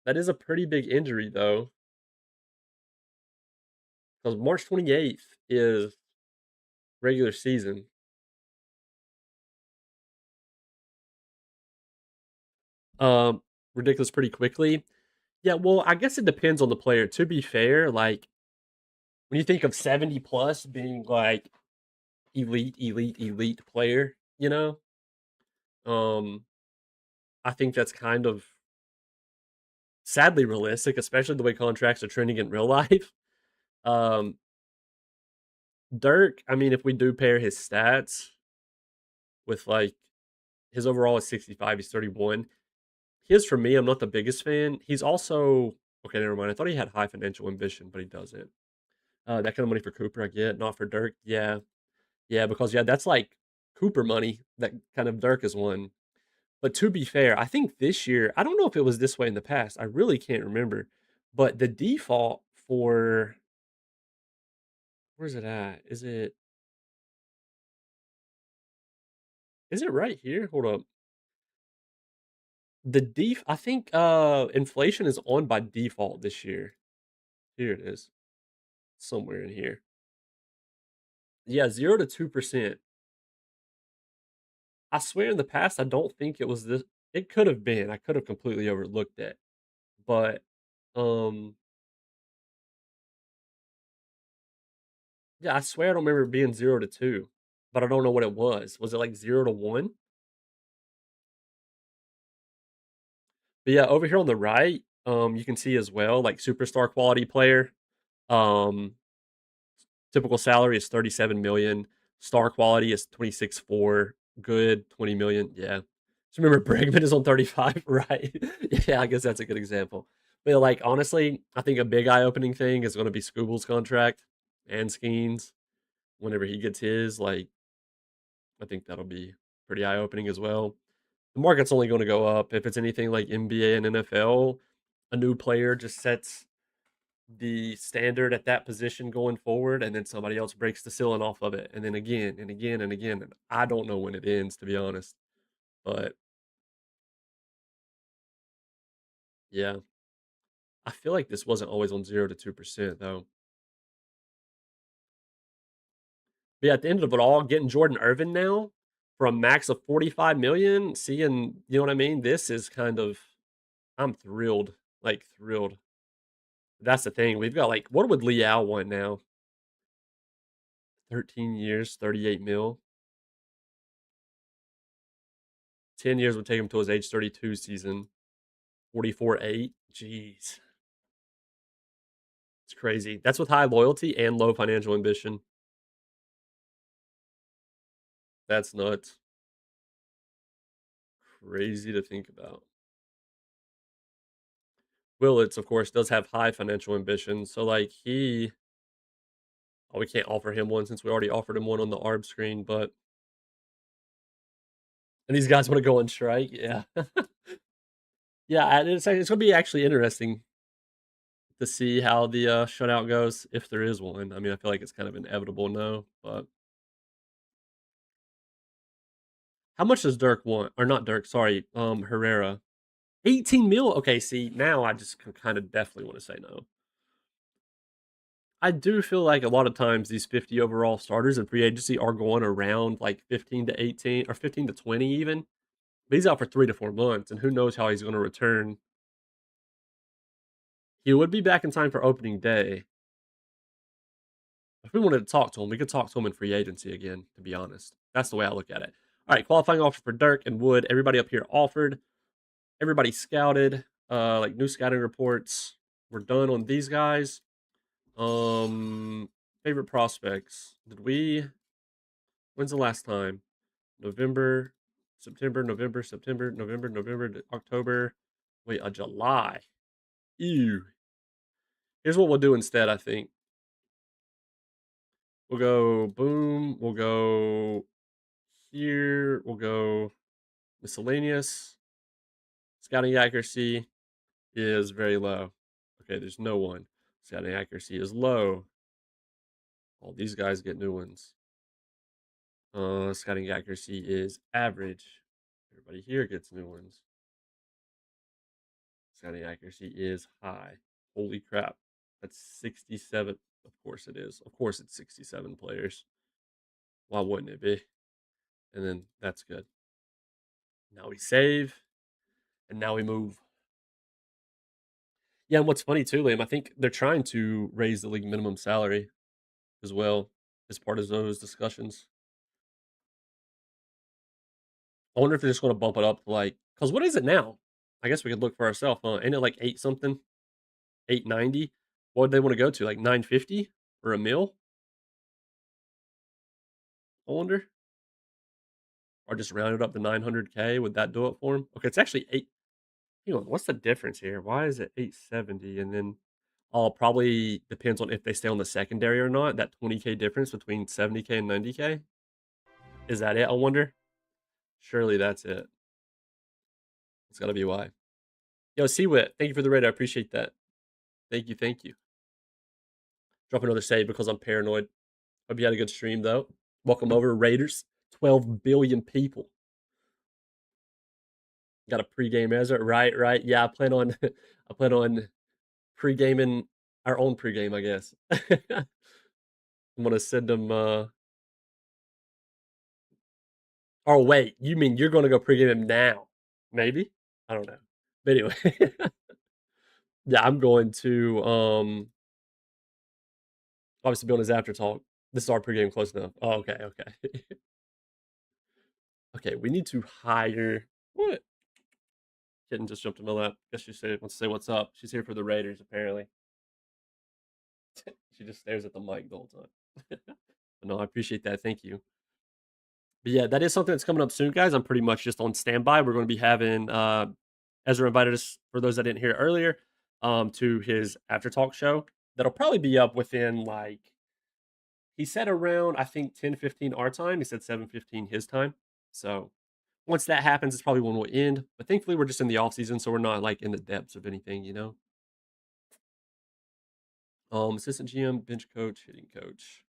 That is a pretty big injury, though, because March 28th is regular season. Um, Ridiculous pretty quickly. Yeah, well, I guess it depends on the player. To be fair, like when you think of 70 plus being like elite player, um, I think that's kind of sadly realistic, especially the way contracts are trending in real life. Um, Dirk, I mean, if we do pair his stats with like his overall is 65, he's 31. His for me, I'm not the biggest fan. He's also okay, never mind. I thought he had high financial ambition, but he doesn't. That kind of money for Cooper, I get, not for Dirk. Yeah, yeah, because yeah, that's like Cooper money that kind of Dirk is one. But to be fair, I think this year, I don't know if it was this way in the past. I really can't remember. But the default for where's it at? Is it right here? Hold up. I think inflation is on by default this year. Here it is. Somewhere in here. Yeah, 0 to 2%. I swear in the past I don't think it was this. It could have been. I could have completely overlooked it. But um yeah, I swear I don't remember it being 0 to 2. But I don't know what it was. Was it like 0 to 1? But yeah, over here on the right, you can see as well, like superstar quality player. Um, Typical salary is 37 million. Star quality is 26.4. Good 20 million. Yeah. So remember Bregman is on 35, right? Yeah, I guess that's a good example. But like honestly, I think a big eye-opening thing is going to be Scooble's contract and Skeens whenever he gets his. Like, I think that'll be pretty eye-opening as well. The market's only going to go up if it's anything like NBA and NFL. A new player just sets the standard at that position going forward, and then somebody else breaks the ceiling off of it, and then again and again and again. And I don't know when it ends, to be honest. But yeah, I feel like this wasn't always on 0 to 2% though. But yeah, at the end of it all, getting Jordan Irvin now from max of 45 million, seeing, you know what I mean? This is kind of, I'm thrilled, like thrilled. That's the thing. We've got like, what would Liao want now? 13 years, 38 mil. 10 years would take him to his age 32 season. 44.8. Jeez. It's crazy. That's with high loyalty and low financial ambition. That's nuts. Crazy to think about. Willits, of course, does have high financial ambition. So, like, we can't offer him one since we already offered him one on the ARB screen. But, and these guys want to go on strike. Yeah. Yeah. It's going to be actually interesting to see how the shutout goes, if there is one. I mean, I feel like it's kind of inevitable, no. But how much does Dirk want? Or not Dirk, sorry, Herrera. 18 mil? Okay, see, now I just kind of definitely want to say no. I do feel like a lot of times these 50 overall starters in free agency are going around like 15 to 18 or 15 to 20 even. But he's out for 3 to 4 months, and who knows how he's going to return. He would be back in time for opening day. If we wanted to talk to him, we could talk to him in free agency again, to be honest. That's the way I look at it. All right, qualifying offer for Dirk and Wood. Everybody up here offered. Everybody scouted. Like new scouting reports. We're done on these guys. Favorite prospects. When's the last time? November, November, October. Wait, July. Ew. Here's what we'll do instead, I think. We'll go boom. We'll go here. We'll go miscellaneous. Scouting accuracy is very low. Okay, there's no one. Scouting accuracy is low. All these guys get new ones. Scouting accuracy is average. Everybody here gets new ones. Scouting accuracy is high. Holy crap. That's 67. Of course it is. Of course it's 67 players. Why wouldn't it be? And then that's good. Now we save. And now we move. Yeah, and what's funny too, Liam, I think they're trying to raise the league minimum salary as well as part of those discussions. I wonder if they're just going to bump it up to like, because what is it now? I guess we could look for ourselves. Ain't it like 8 something? 890? What would they want to go to? Like 950 or a mil? I wonder. Or just round it up to 900K. Would that do it for him? Okay, it's actually 8. Hang on, what's the difference here? Why is it 870? And then, probably depends on if they stay on the secondary or not. That 20K difference between 70K and 90K. Is that it? I wonder. Surely that's it. It's got to be why. Yo, Seawit, thank you for the raid. I appreciate that. Thank you, thank you. Drop another save because I'm paranoid. Hope you had a good stream though. Welcome over, Raiders. 12 billion people. Got a pregame Ezra. Right. Yeah, I plan on I plan on pre-gaming our own pregame, I guess. I'm gonna send them oh wait, you mean you're gonna go pregame him now? Maybe? I don't know. But anyway. Yeah, I'm going to obviously be on his after talk. This is our pregame close enough. Oh, okay. Okay, we need to hire what? Kitten just jumped in my lap. Guess she wants to say what's up. She's here for the Raiders, apparently. She just stares at the mic the whole time. No, I appreciate that. Thank you. But yeah, that is something that's coming up soon, guys. I'm pretty much just on standby. We're going to be having Ezra invited us, for those that didn't hear it earlier, to his after talk show. That'll probably be up within like he said around I think 10:15 our time. He said 7:15 his time. So once that happens, it's probably when we'll end. But thankfully, we're just in the off season, so we're not like in the depths of anything, you know. Assistant GM, bench coach, hitting coach.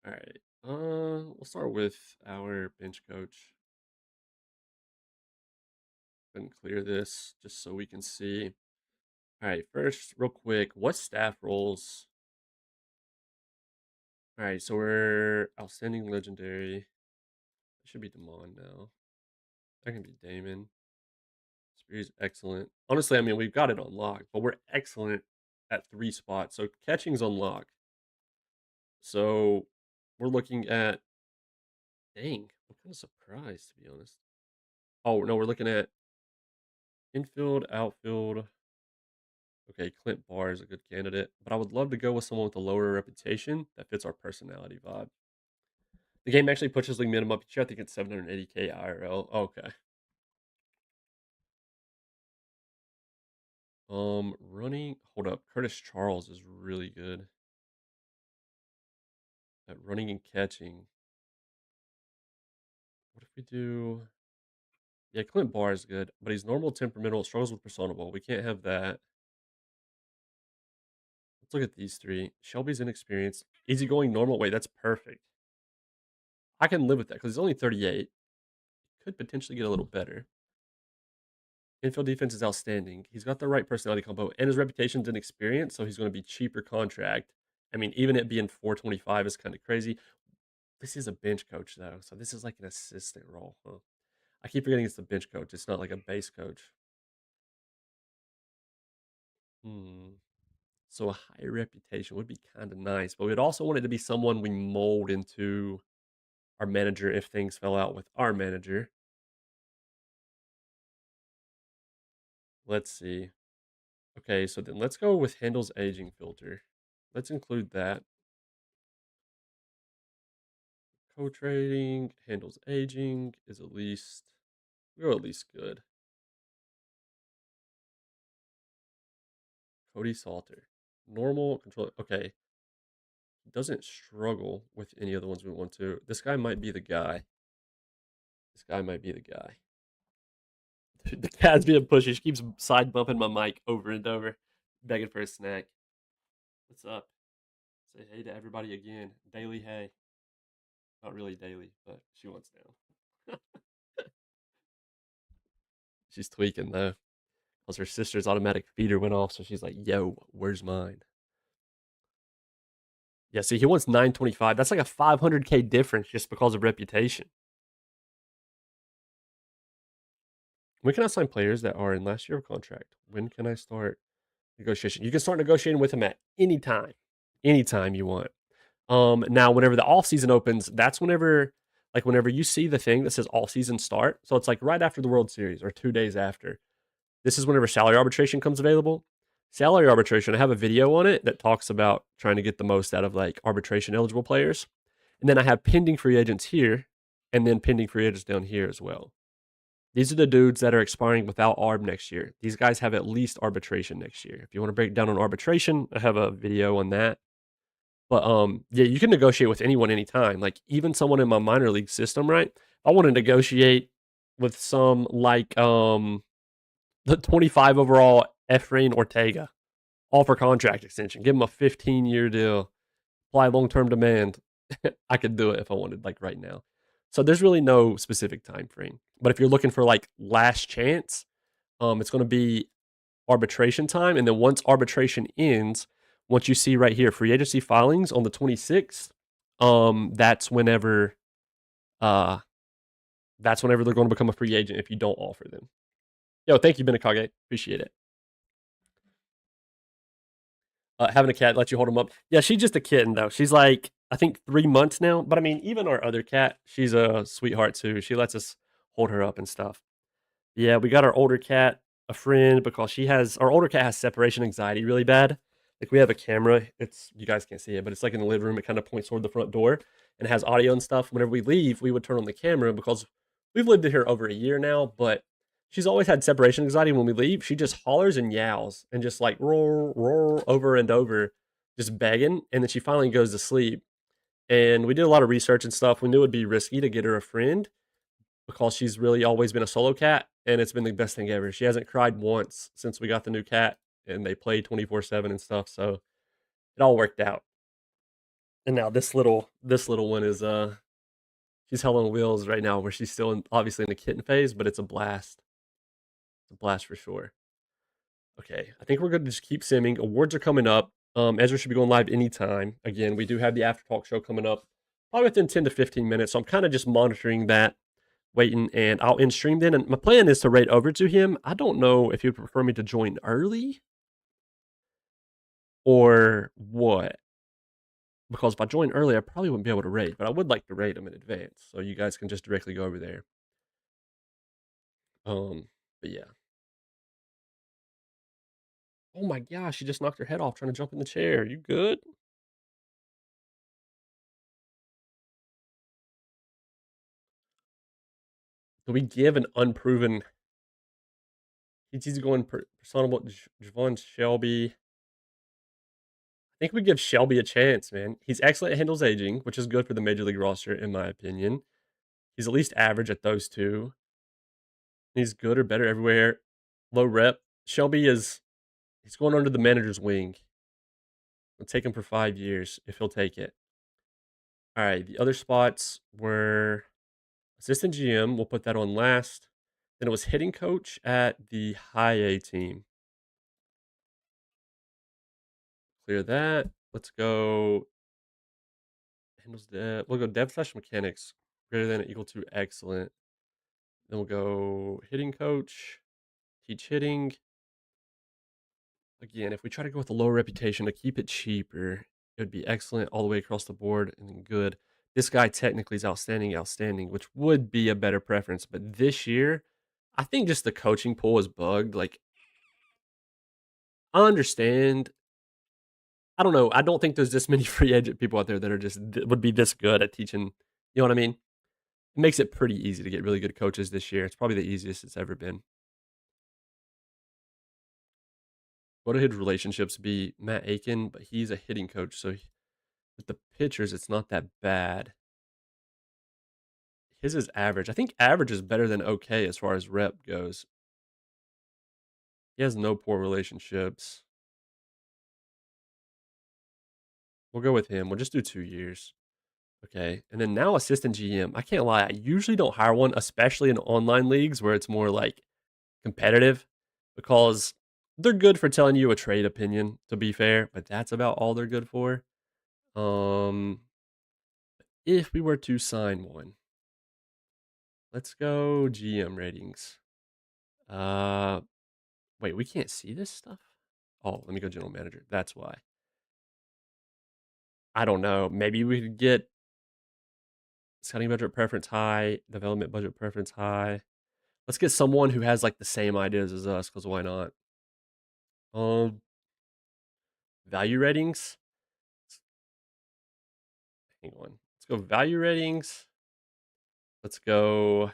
All right. We'll start with our bench coach. And clear this just so we can see. All right, first, real quick, what staff roles? All right, so we're outstanding legendary. It should be Damon now. That can be Damon. Spears excellent. Honestly, I mean, we've got it on lock, but we're excellent at 3 spots. So catching's on lock. So we're looking at dang, I'm kind of surprised to be honest. Oh no, we're looking at infield, outfield. Okay, Clint Barr is a good candidate, but I would love to go with someone with a lower reputation that fits our personality vibe. The game actually pushes league minimum up each year. I think it's 780K IRL. Okay. Running. Hold up. Curtis Charles is really good at running and catching. What if we do? Yeah, Clint Barr is good, but he's normal, temperamental, struggles with personable. We can't have that. Let's look at these three. Shelby's inexperienced, easygoing, normal. Wait, that's perfect. I can live with that because he's only 38. Could potentially get a little better. Infield defense is outstanding. He's got the right personality combo, and his reputation's inexperienced, so he's going to be cheaper contract. I mean, even it being 425 is kind of crazy. This is a bench coach though, so this is like an assistant role. Huh? I keep forgetting it's the bench coach. It's not like a base coach. Hmm. So a high reputation would be kind of nice, but we'd also want it to be someone we mold into our manager if things fell out with our manager. Let's see. Okay, so then let's go with handles aging filter. Let's include that. Co-trading, handles aging is at least, we'll go at least good. Cody Salter. Normal control. Okay. Doesn't struggle with any of the ones we want to. This guy might be the guy. This guy might be the guy. Dude, the cat's being pushy. She keeps side bumping my mic over and over, begging for a snack. What's up? Say hey to everybody again. Daily hey. Not really daily, but she wants down. She's tweaking though. Because her sister's automatic feeder went off, so she's like, yo, where's mine? Yeah, see, he wants 925. That's like a 500K difference just because of reputation. When can I sign players that are in last year of contract? When can I start negotiation? You can start negotiating with them at any time you want. Now, whenever the off season opens, that's whenever, like, whenever you see the thing that says all season start. So it's like right after the World Series or 2 days after. This is whenever salary arbitration comes available. Salary arbitration, I have a video on it that talks about trying to get the most out of like arbitration eligible players. And then I have pending free agents here and then pending free agents down here as well. These are the dudes that are expiring without ARB next year. These guys have at least arbitration next year. If you want to break down on arbitration, I have a video on that. But yeah, you can negotiate with anyone anytime. Like even someone in my minor league system, right? I want to negotiate with some like the 25 overall Efrain Ortega, all for contract extension. Give him a 15-year deal, apply long-term demand. I could do it if I wanted, like right now. So there's really no specific time frame. But if you're looking for like last chance, it's going to be arbitration time, and then once arbitration ends, once you see right here free agency filings on the 26th, that's whenever they're going to become a free agent if you don't offer them. Yo, thank you, Benakage. Appreciate it. Having a cat lets you hold them up. Yeah, she's just a kitten though. She's like I think 3 months now. But I mean, even our other cat, she's a sweetheart too. She lets us hold her up and stuff. Yeah, we got our older cat a friend because our older cat has separation anxiety really bad. Like we have a camera. It's you guys can't see it, but it's like in the living room. It kind of points toward the front door and it has audio and stuff. Whenever we leave, we would turn on the camera because we've lived here over a year now, but she's always had separation anxiety. When we leave, she just hollers and yowls and just like roar, roar over and over, just begging. And then she finally goes to sleep. And we did a lot of research and stuff. We knew it would be risky to get her a friend because she's really always been a solo cat, and it's been the best thing ever. She hasn't cried once since we got the new cat, and they play 24/7 and stuff. So it all worked out. And now this little one is she's hell on wheels right now, where she's still obviously in the kitten phase, but it's a blast. It's a blast for sure. Okay, I think we're going to just keep simming. Awards are coming up. Ezra should be going live anytime. Again, we do have the After Talk show coming up probably within 10 to 15 minutes. So I'm kind of just monitoring that, waiting, and I'll end stream then. And my plan is to raid over to him. I don't know if he would prefer me to join early or what. Because if I join early, I probably wouldn't be able to raid, but I would like to raid him in advance, so you guys can just directly go over there. But yeah. Oh my gosh, she just knocked her head off trying to jump in the chair. You good? Do we give an unproven? He's going personable Javon Shelby. I think we give Shelby a chance, man. He's excellent at handles aging, which is good for the major league roster, in my opinion. He's at least average at those two. He's good or better everywhere. Low rep. Shelby is he's going under the manager's wing. We'll take him for 5 years if he'll take it. All right. The other spots were assistant GM. We'll put that on last. Then it was hitting coach at the high A team. Clear that. Let's go. Handles dev. We'll go dev slash mechanics greater than or equal to excellent. Then we'll go hitting coach, teach hitting. Again, if we try to go with a lower reputation to keep it cheaper, it would be excellent all the way across the board and then good. This guy technically is outstanding, which would be a better preference. But this year, I think just the coaching pool is bugged. Like, I understand. I don't know. I don't think there's this many free agent people out there that are just would be this good at teaching. You know what I mean? It makes it pretty easy to get really good coaches this year. It's probably the easiest it's ever been. What would his relationships be? Matt Aiken, but he's a hitting coach, so with the pitchers, it's not that bad. His is average. I think average is better than okay as far as rep goes. He has no poor relationships. We'll go with him. We'll just do 2 years. Okay. And then now assistant GM. I can't lie. I usually don't hire one, especially in online leagues where it's more like competitive, because they're good for telling you a trade opinion, to be fair, but that's about all they're good for. Um, if we were to sign one, let's go GM ratings. Uh, wait, we can't see this stuff? Oh, let me go general manager. That's why. I don't know. Maybe we could get scouting budget preference high, development budget preference high. Let's get someone who has like the same ideas as us, because why not? Um, value ratings. Hang on. Let's go value ratings. Let's go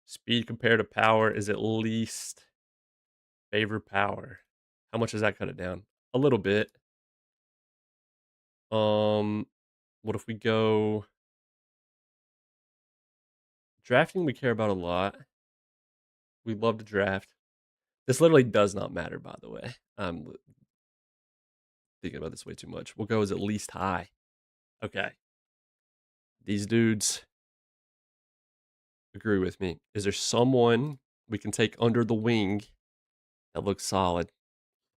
speed compared to power is at least favor power. How much does that cut it down? A little bit. Um, what if we go drafting? We care about a lot. We love to draft. This literally does not matter, by the way. I'm thinking about this way too much. We'll go as at least high. Okay. These dudes agree with me. Is there someone we can take under the wing that looks solid?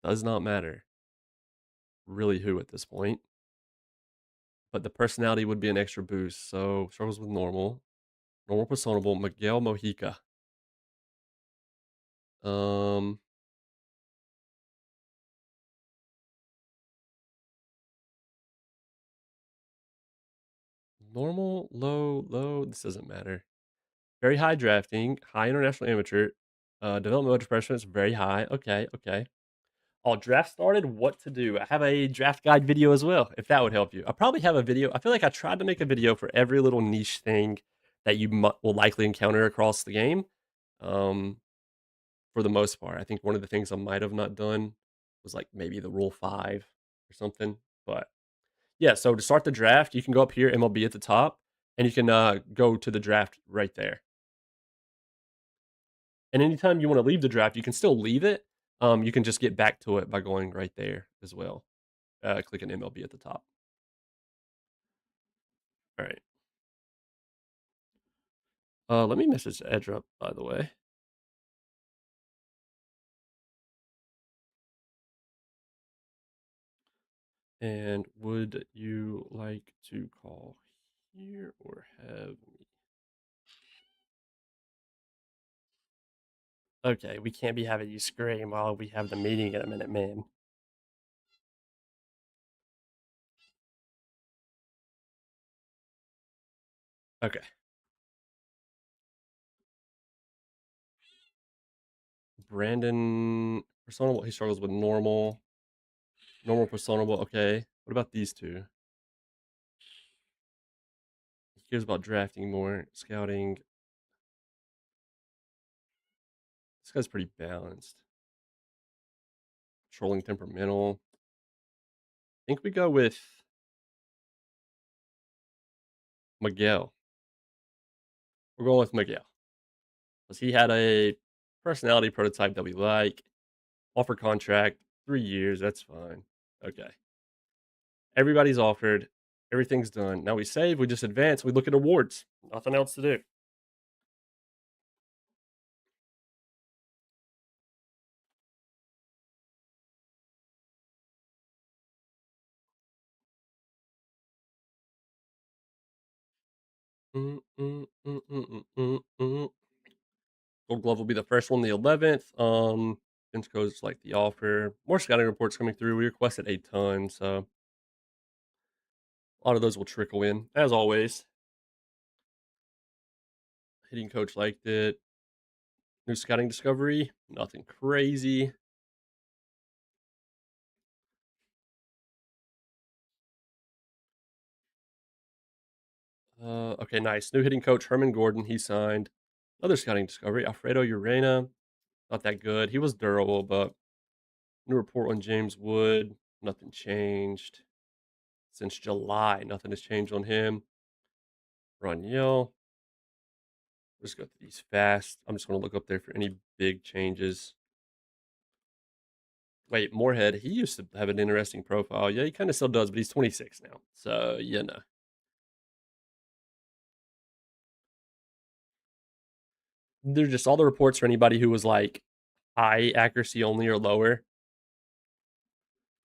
Does not matter really who at this point. But the personality would be an extra boost. So struggles with normal. Normal personable. Miguel Mojica. Um normal, low, low. This doesn't matter. Very high drafting, high international amateur. Development motor preference, very high. Okay, okay. Oh, draft started. What to do? I have a draft guide video as well, if that would help you. I probably have a video. I feel like I tried to make a video for every little niche thing that you will likely encounter across the game. Um, for the most part, I think one of the things I might have not done was like maybe the rule 5 or something. But yeah, so to start the draft, you can go up here, MLB at the top, and you can go to the draft right there. And anytime you want to leave the draft, you can still leave it. You can just get back to it by going right there as well. Clicking MLB at the top. All right. Let me message Edrup, by the way. And would you like to call here or have me? Okay, we can't be having you scream while we have the meeting in a minute, man. Okay. Brandon, personable, he struggles with normal. Normal, personable, okay. What about these two? He cares about drafting more, scouting. This guy's pretty balanced. Trolling, temperamental. I think we go with Miguel. We're going with Miguel. Because he had a personality prototype that we like. Offer contract, 3 years, that's fine. Okay. Everybody's offered. Everything's done. Now we save, we just advance, we look at awards. Nothing else to do. Gold Glove will be the first one, the 11th. Bench codes like the offer. More scouting reports coming through. We requested a ton, so a lot of those will trickle in, as always. Hitting coach liked it. New scouting discovery. Nothing crazy. Okay, nice. New hitting coach Herman Gordon. He signed. Another scouting discovery. Alfredo Urena. Not that good. He was durable, but new report on James Wood. Nothing changed since July. Nothing has changed on him. Roniel. Let's go through these fast. I'm just going to look up there for any big changes. Wait, Moorhead. He used to have an interesting profile. Yeah, he kind of still does, but he's 26 now. So, you know. They're just all the reports for anybody who was like eye accuracy only or lower.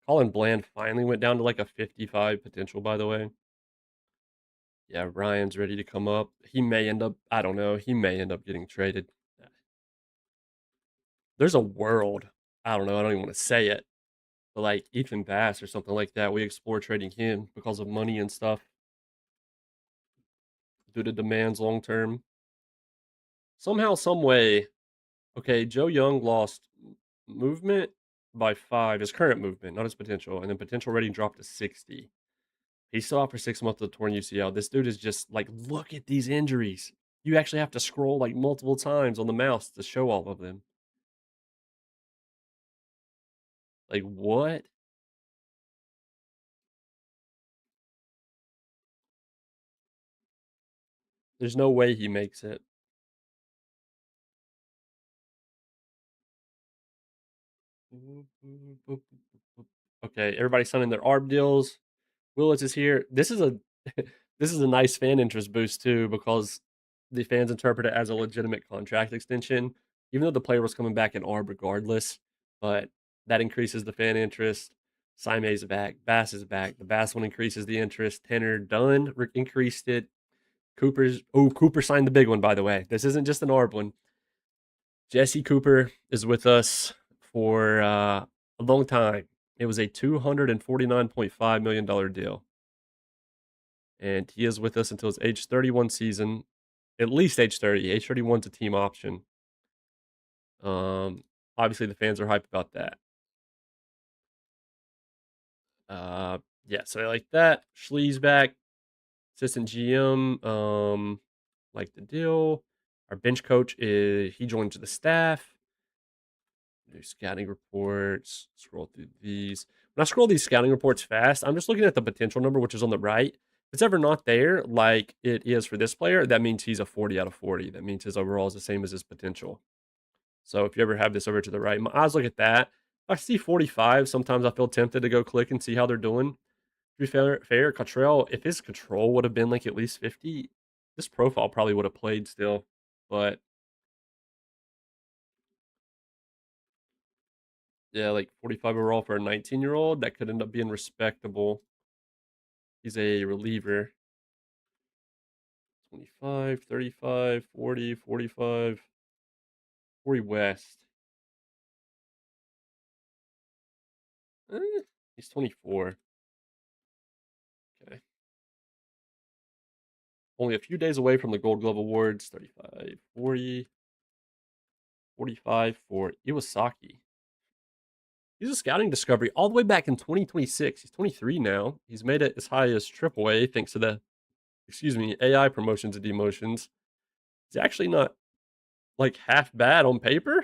Colin Bland finally went down to like a 55 potential, by the way. Yeah, Ryan's ready to come up. He may end up, I don't know, he may end up getting traded. There's a world, I don't know, I don't even want to say it, but like Ethan Bass or something like that, we explore trading him because of money and stuff due to demands long term. Somehow, some way, okay, Joe Young lost movement by 5, his current movement, not his potential, and then potential rating dropped to 60. He's still out for 6 months with a torn UCL. This dude is just like, look at these injuries. You actually have to scroll like multiple times on the mouse to show all of them. Like, what? There's no way he makes it. Okay, everybody signing their ARB deals. Willis is here. This is a this is a nice fan interest boost too, because the fans interpret it as a legitimate contract extension, even though the player was coming back in ARB regardless. But that increases the fan interest. Saime is back. Bass is back. The Bass one increases the interest. Tanner Dunn increased it. Cooper signed the big one, by the way. This isn't just an ARB one. Jesse Cooper is with us for a long time. It was a $249.5 million deal. And he is with us until his age 31 season, at least age 30. Age 31 is a team option. Obviously, the fans are hyped about that. Yeah, so I like that. Schlee's back, assistant GM. Like the deal. Our bench coach is he joins the staff. New scouting reports. Scroll through these. When I scroll these scouting reports fast, I'm just looking at the potential number, which is on the right. If it's ever not there, like it is for this player, that means he's a 40 out of 40. That means his overall is the same as his potential. So if you ever have this over to the right, my eyes look at that. If I see 45, sometimes I feel tempted to go click and see how they're doing. To be fair, Cottrell, if his control would have been like at least 50, this profile probably would have played still. But Yeah, like 45 overall for a 19-year-old. That could end up being respectable. He's a reliever. 25, 35, 40, 45. Corey West. He's 24. Okay. Only a few days away from the Gold Glove Awards. 35, 40, 45 for Iwasaki. He's a scouting discovery all the way back in 2026. He's 23 now. He's made it as high as AAA thanks to the, AI promotions and demotions. He's actually not like half bad on paper.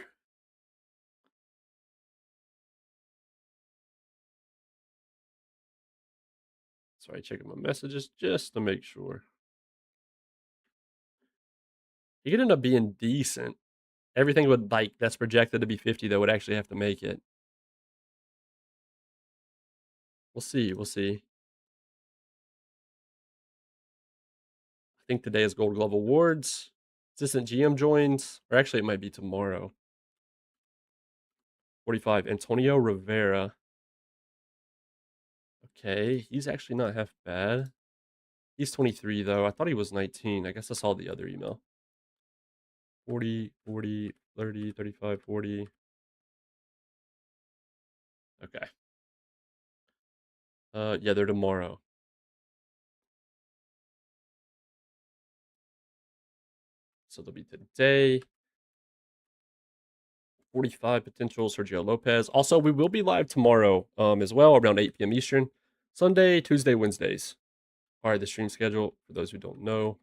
Sorry, checking my messages just to make sure. He could end up being decent. Everything would like that's projected to be 50 though would actually have to make it. We'll see. We'll see. I think today is Gold Glove Awards. Assistant GM joins, or actually it might be tomorrow. 45. Antonio Rivera. Okay, he's actually not half bad. He's 23 though. I thought he was 19. I guess I saw the other email. 40, 40, 30, 35, 40. Okay. Yeah, they're tomorrow. So they'll be today. 45 potential Sergio Lopez. Also, we will be live tomorrow as well around 8 p.m. Eastern. Sunday, Tuesday, Wednesdays are the stream schedule for those who don't know.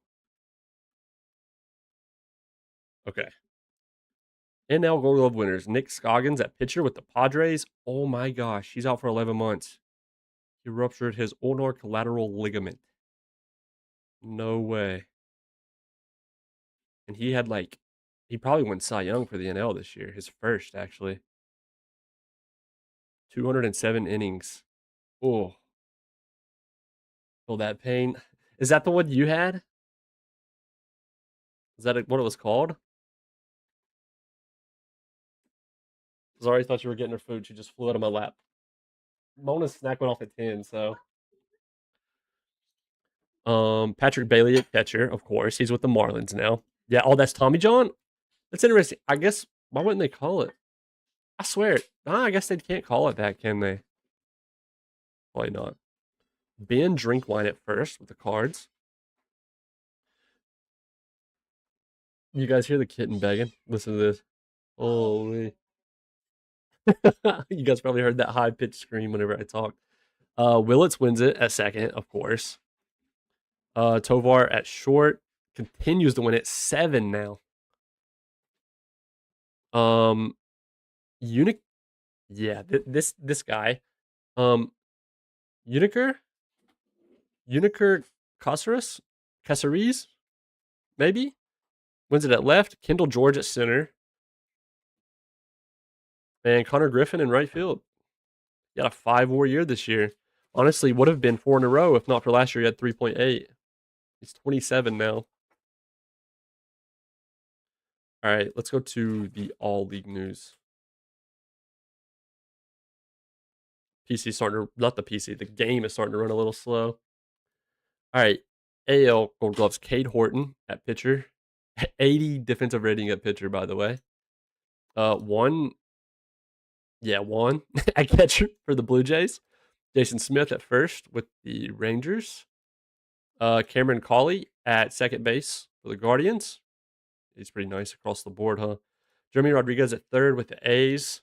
Okay. NL Gold Glove winners. Nick Scoggins at pitcher with the Padres. Oh my gosh, he's out for 11 months. He ruptured his ulnar collateral ligament. No way. And he had like, he probably went Cy Young for the NL this year. His first, actually. 207 innings. Oh, feel that pain. Is that the one you had? Is that what it was called? Sorry, I thought you were getting her food. She just flew out of my lap. Mona's snack went off at 10, so. Patrick Bailey at catcher, of course. He's with the Marlins now. Yeah, oh, that's Tommy John? That's interesting. I guess, why wouldn't they call it? I swear. I guess they can't call it that, can they? Probably not. Ben Drinkwine at first with the Cards. You guys hear the kitten begging? Listen to this. Holy. You guys probably heard that high pitched scream whenever I talk. Willits wins it at second, of course. Tovar at short continues to win it 7 now. Unic, yeah, this guy, Uniker Caceres, maybe wins it at left. Kendall George at center, and Connor Griffin in right field. He had a 5 WAR year this year. Honestly, would have been 4 in a row if not for last year. He had 3.8. He's 27 now. All right, let's go to the all league news. PC starting to, not the PC, the game is starting to run a little slow. All right, AL Gold Gloves, Cade Horton at pitcher. 80 defensive rating at pitcher, by the way. One at catcher for the Blue Jays. Jason Smith at first with the Rangers. Cameron Cawley at second base for the Guardians. He's pretty nice across the board, huh? Jeremy Rodriguez at third with the A's.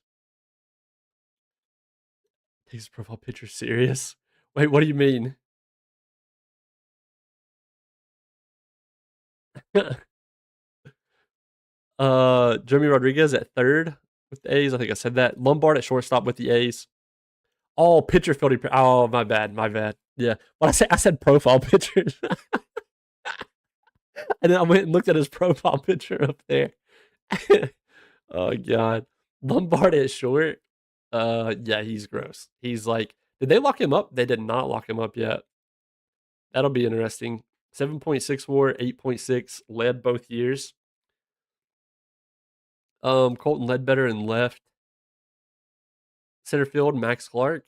Takes his profile picture serious. Wait, what do you mean? Jeremy Rodriguez at third with the A's. I think I said that. Lombard at shortstop with the A's. Oh, pitcher fielding. Oh, my bad. Yeah, but I said profile pictures, and then I went and looked at his profile picture up there. Oh god, Lombard at short. Yeah, he's gross. He's like, did they lock him up? They did not lock him up yet. That'll be interesting. 7.6 WAR, 8.6 led both years. Colton Ledbetter in left. Center field, Max Clark.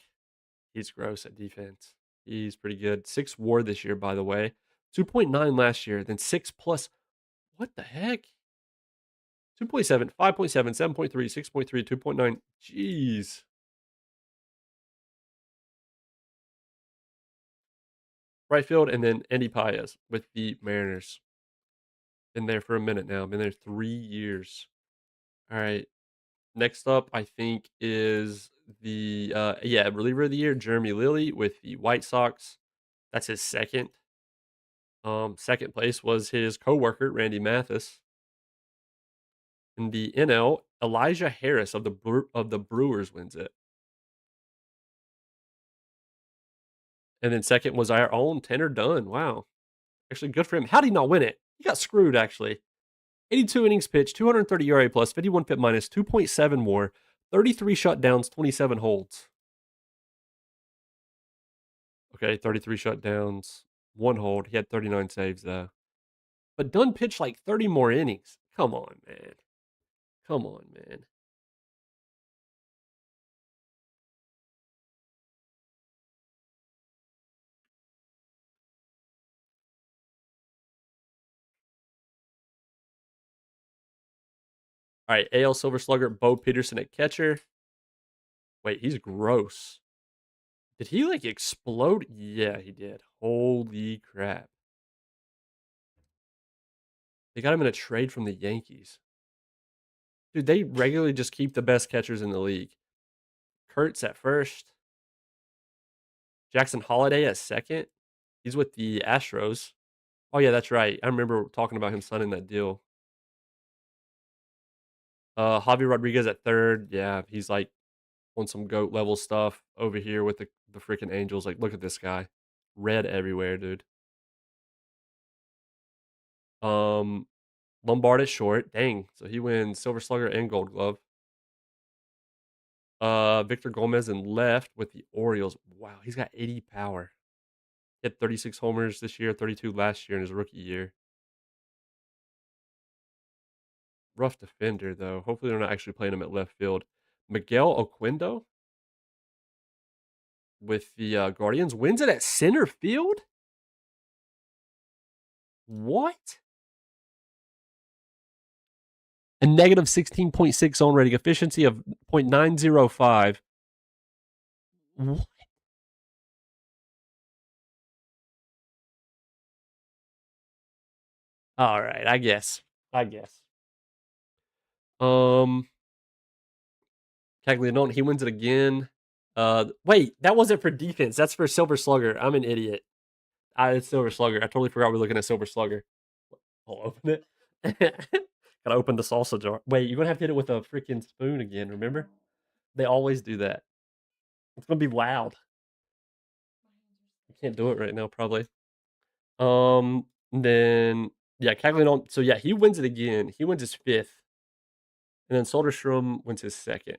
He's gross at defense. He's pretty good. 6 WAR this year, by the way. 2.9 last year, then 6 plus. What the heck? 2.7, 5.7, 7.3, 6.3, 2.9. Jeez. Right field, and then Andy Paez with the Mariners. Been there for a minute now. Been there 3 years. All right. Next up, I think is the reliever of the year, Jeremy Lilly with the White Sox. That's his second. Second place was his coworker, Randy Mathis. In the NL, Elijah Harris of the Brewers wins it. And then second was our own Tanner Dunn. Wow. Actually, good for him. How did he not win it? He got screwed, actually. 82 innings pitched, 230 ERA plus, 51 FIP minus, 2.7 WAR, 33 shutdowns, 27 holds. Okay, 33 shutdowns, 1 hold. He had 39 saves, though. But Dunn pitched like 30 more innings. Come on, man. Come on, man. All right, AL Silver Slugger, Bo Peterson at catcher. Wait, he's gross. Did he like explode? Yeah, he did. Holy crap. They got him in a trade from the Yankees. Dude, they regularly just keep the best catchers in the league. Kurtz at first. Jackson Holiday at second. He's with the Astros. Oh, yeah, that's right. I remember talking about him signing that deal. Javi Rodriguez at third. Yeah, he's like on some GOAT level stuff over here with the freaking Angels. Like, look at this guy. Red everywhere, dude. Lombard at short. Dang. So he wins Silver Slugger and Gold Glove. Victor Gomez in left with the Orioles. Wow, he's got 80 power. He had 36 homers this year, 32 last year in his rookie year. Rough defender, though. Hopefully they're not actually playing him at left field. Miguel Oquendo with the Guardians wins it at center field? What? A negative 16.6 zone rating, efficiency of .905. What? All right, I guess. Caglianone, he wins it again. Wait, that wasn't for defense. That's for Silver Slugger. I'm an idiot. It's Silver Slugger. I totally forgot we're looking at Silver Slugger. I'll open it. Gotta open the salsa jar. Wait, you're gonna have to hit it with a freaking spoon again, remember? They always do that. It's gonna be loud. I can't do it right now, probably. Then yeah, Caglianone. So yeah, he wins it again. He wins his fifth. And then Soderstrom wins his second.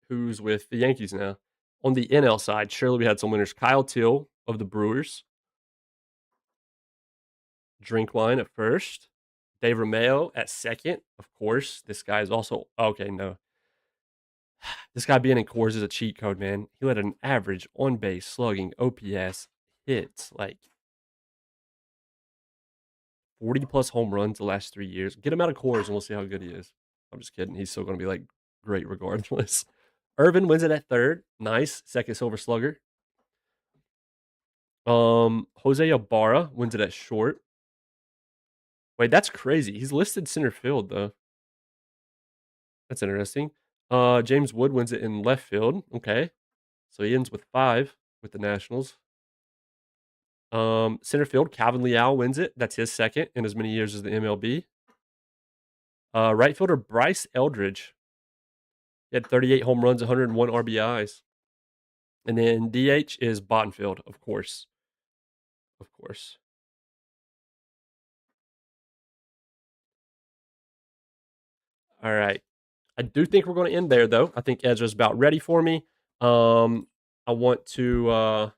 Who's with the Yankees now. On the NL side, surely we had some winners. Kyle Till of the Brewers. Drinkwine at first. Dave Romeo at second. Of course, this guy is also okay. No, this guy being in Coors is a cheat code, man. He led an average on base, slugging, OPS, hits, like 40 plus home runs the last 3 years. Get him out of Coors and we'll see how good he is. I'm just kidding. He's still going to be like great regardless. Irvin wins it at third. Nice. Second Silver Slugger. Jose Ibarra wins it at short. Wait, that's crazy. He's listed center field though. That's interesting. James Wood wins it in left field. Okay. So he ends with 5 with the Nationals. Center field, Calvin Leal wins it. That's his second in as many years as the MLB. Right fielder, Bryce Eldridge. He had 38 home runs, 101 RBIs. And then DH is Bottenfield, of course. Of course. All right. I do think we're going to end there, though. I think Ezra's about ready for me. I want to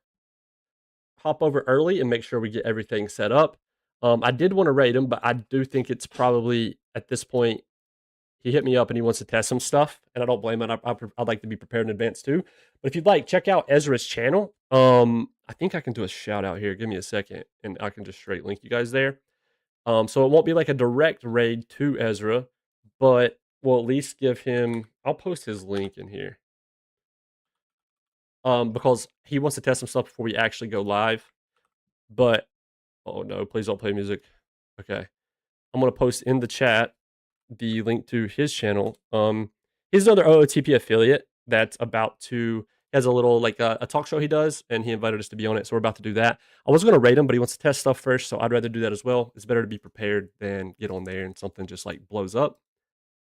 hop over early and make sure we get everything set up. I did want to rate him, but I do think it's probably at this point he hit me up and he wants to test some stuff, and I don't blame it. I'd like to be prepared in advance too. But if you'd like, check out Ezra's channel. I think I can do a shout out here. Give me a second, and I can just straight link you guys there. So it won't be like a direct raid to Ezra, but we'll at least give him. I'll post his link in here. Because he wants to test some stuff before we actually go live. But oh no, please don't play music. Okay, I'm gonna post in the chat the link to his channel. He's another OOTP affiliate that's about to has a little like a talk show he does, and he invited us to be on it. So we're about to do that. I was gonna rate him, but he wants to test stuff first, so I'd rather do that as well. It's better to be prepared than get on there and something just like blows up.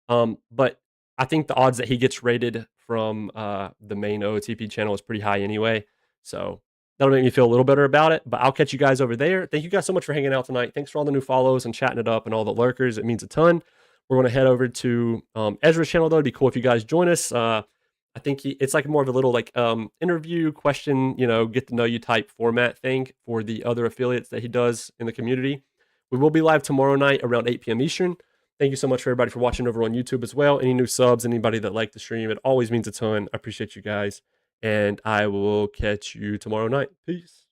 But I think the odds that he gets rated from the main OOTP channel is pretty high anyway. So that'll make me feel a little better about it. But I'll catch you guys over there. Thank you guys so much for hanging out tonight. Thanks for all the new follows and chatting it up and all the lurkers. It means a ton. We're going to head over to Ezra's channel, though. It'd be cool if you guys join us. I think it's like more of a little like interview question, get to know you type format thing for the other affiliates that he does in the community. We will be live tomorrow night around 8 p.m. Eastern. Thank you so much for everybody for watching over on YouTube as well. Any new subs, anybody that liked the stream, it always means a ton. I appreciate you guys. And I will catch you tomorrow night. Peace.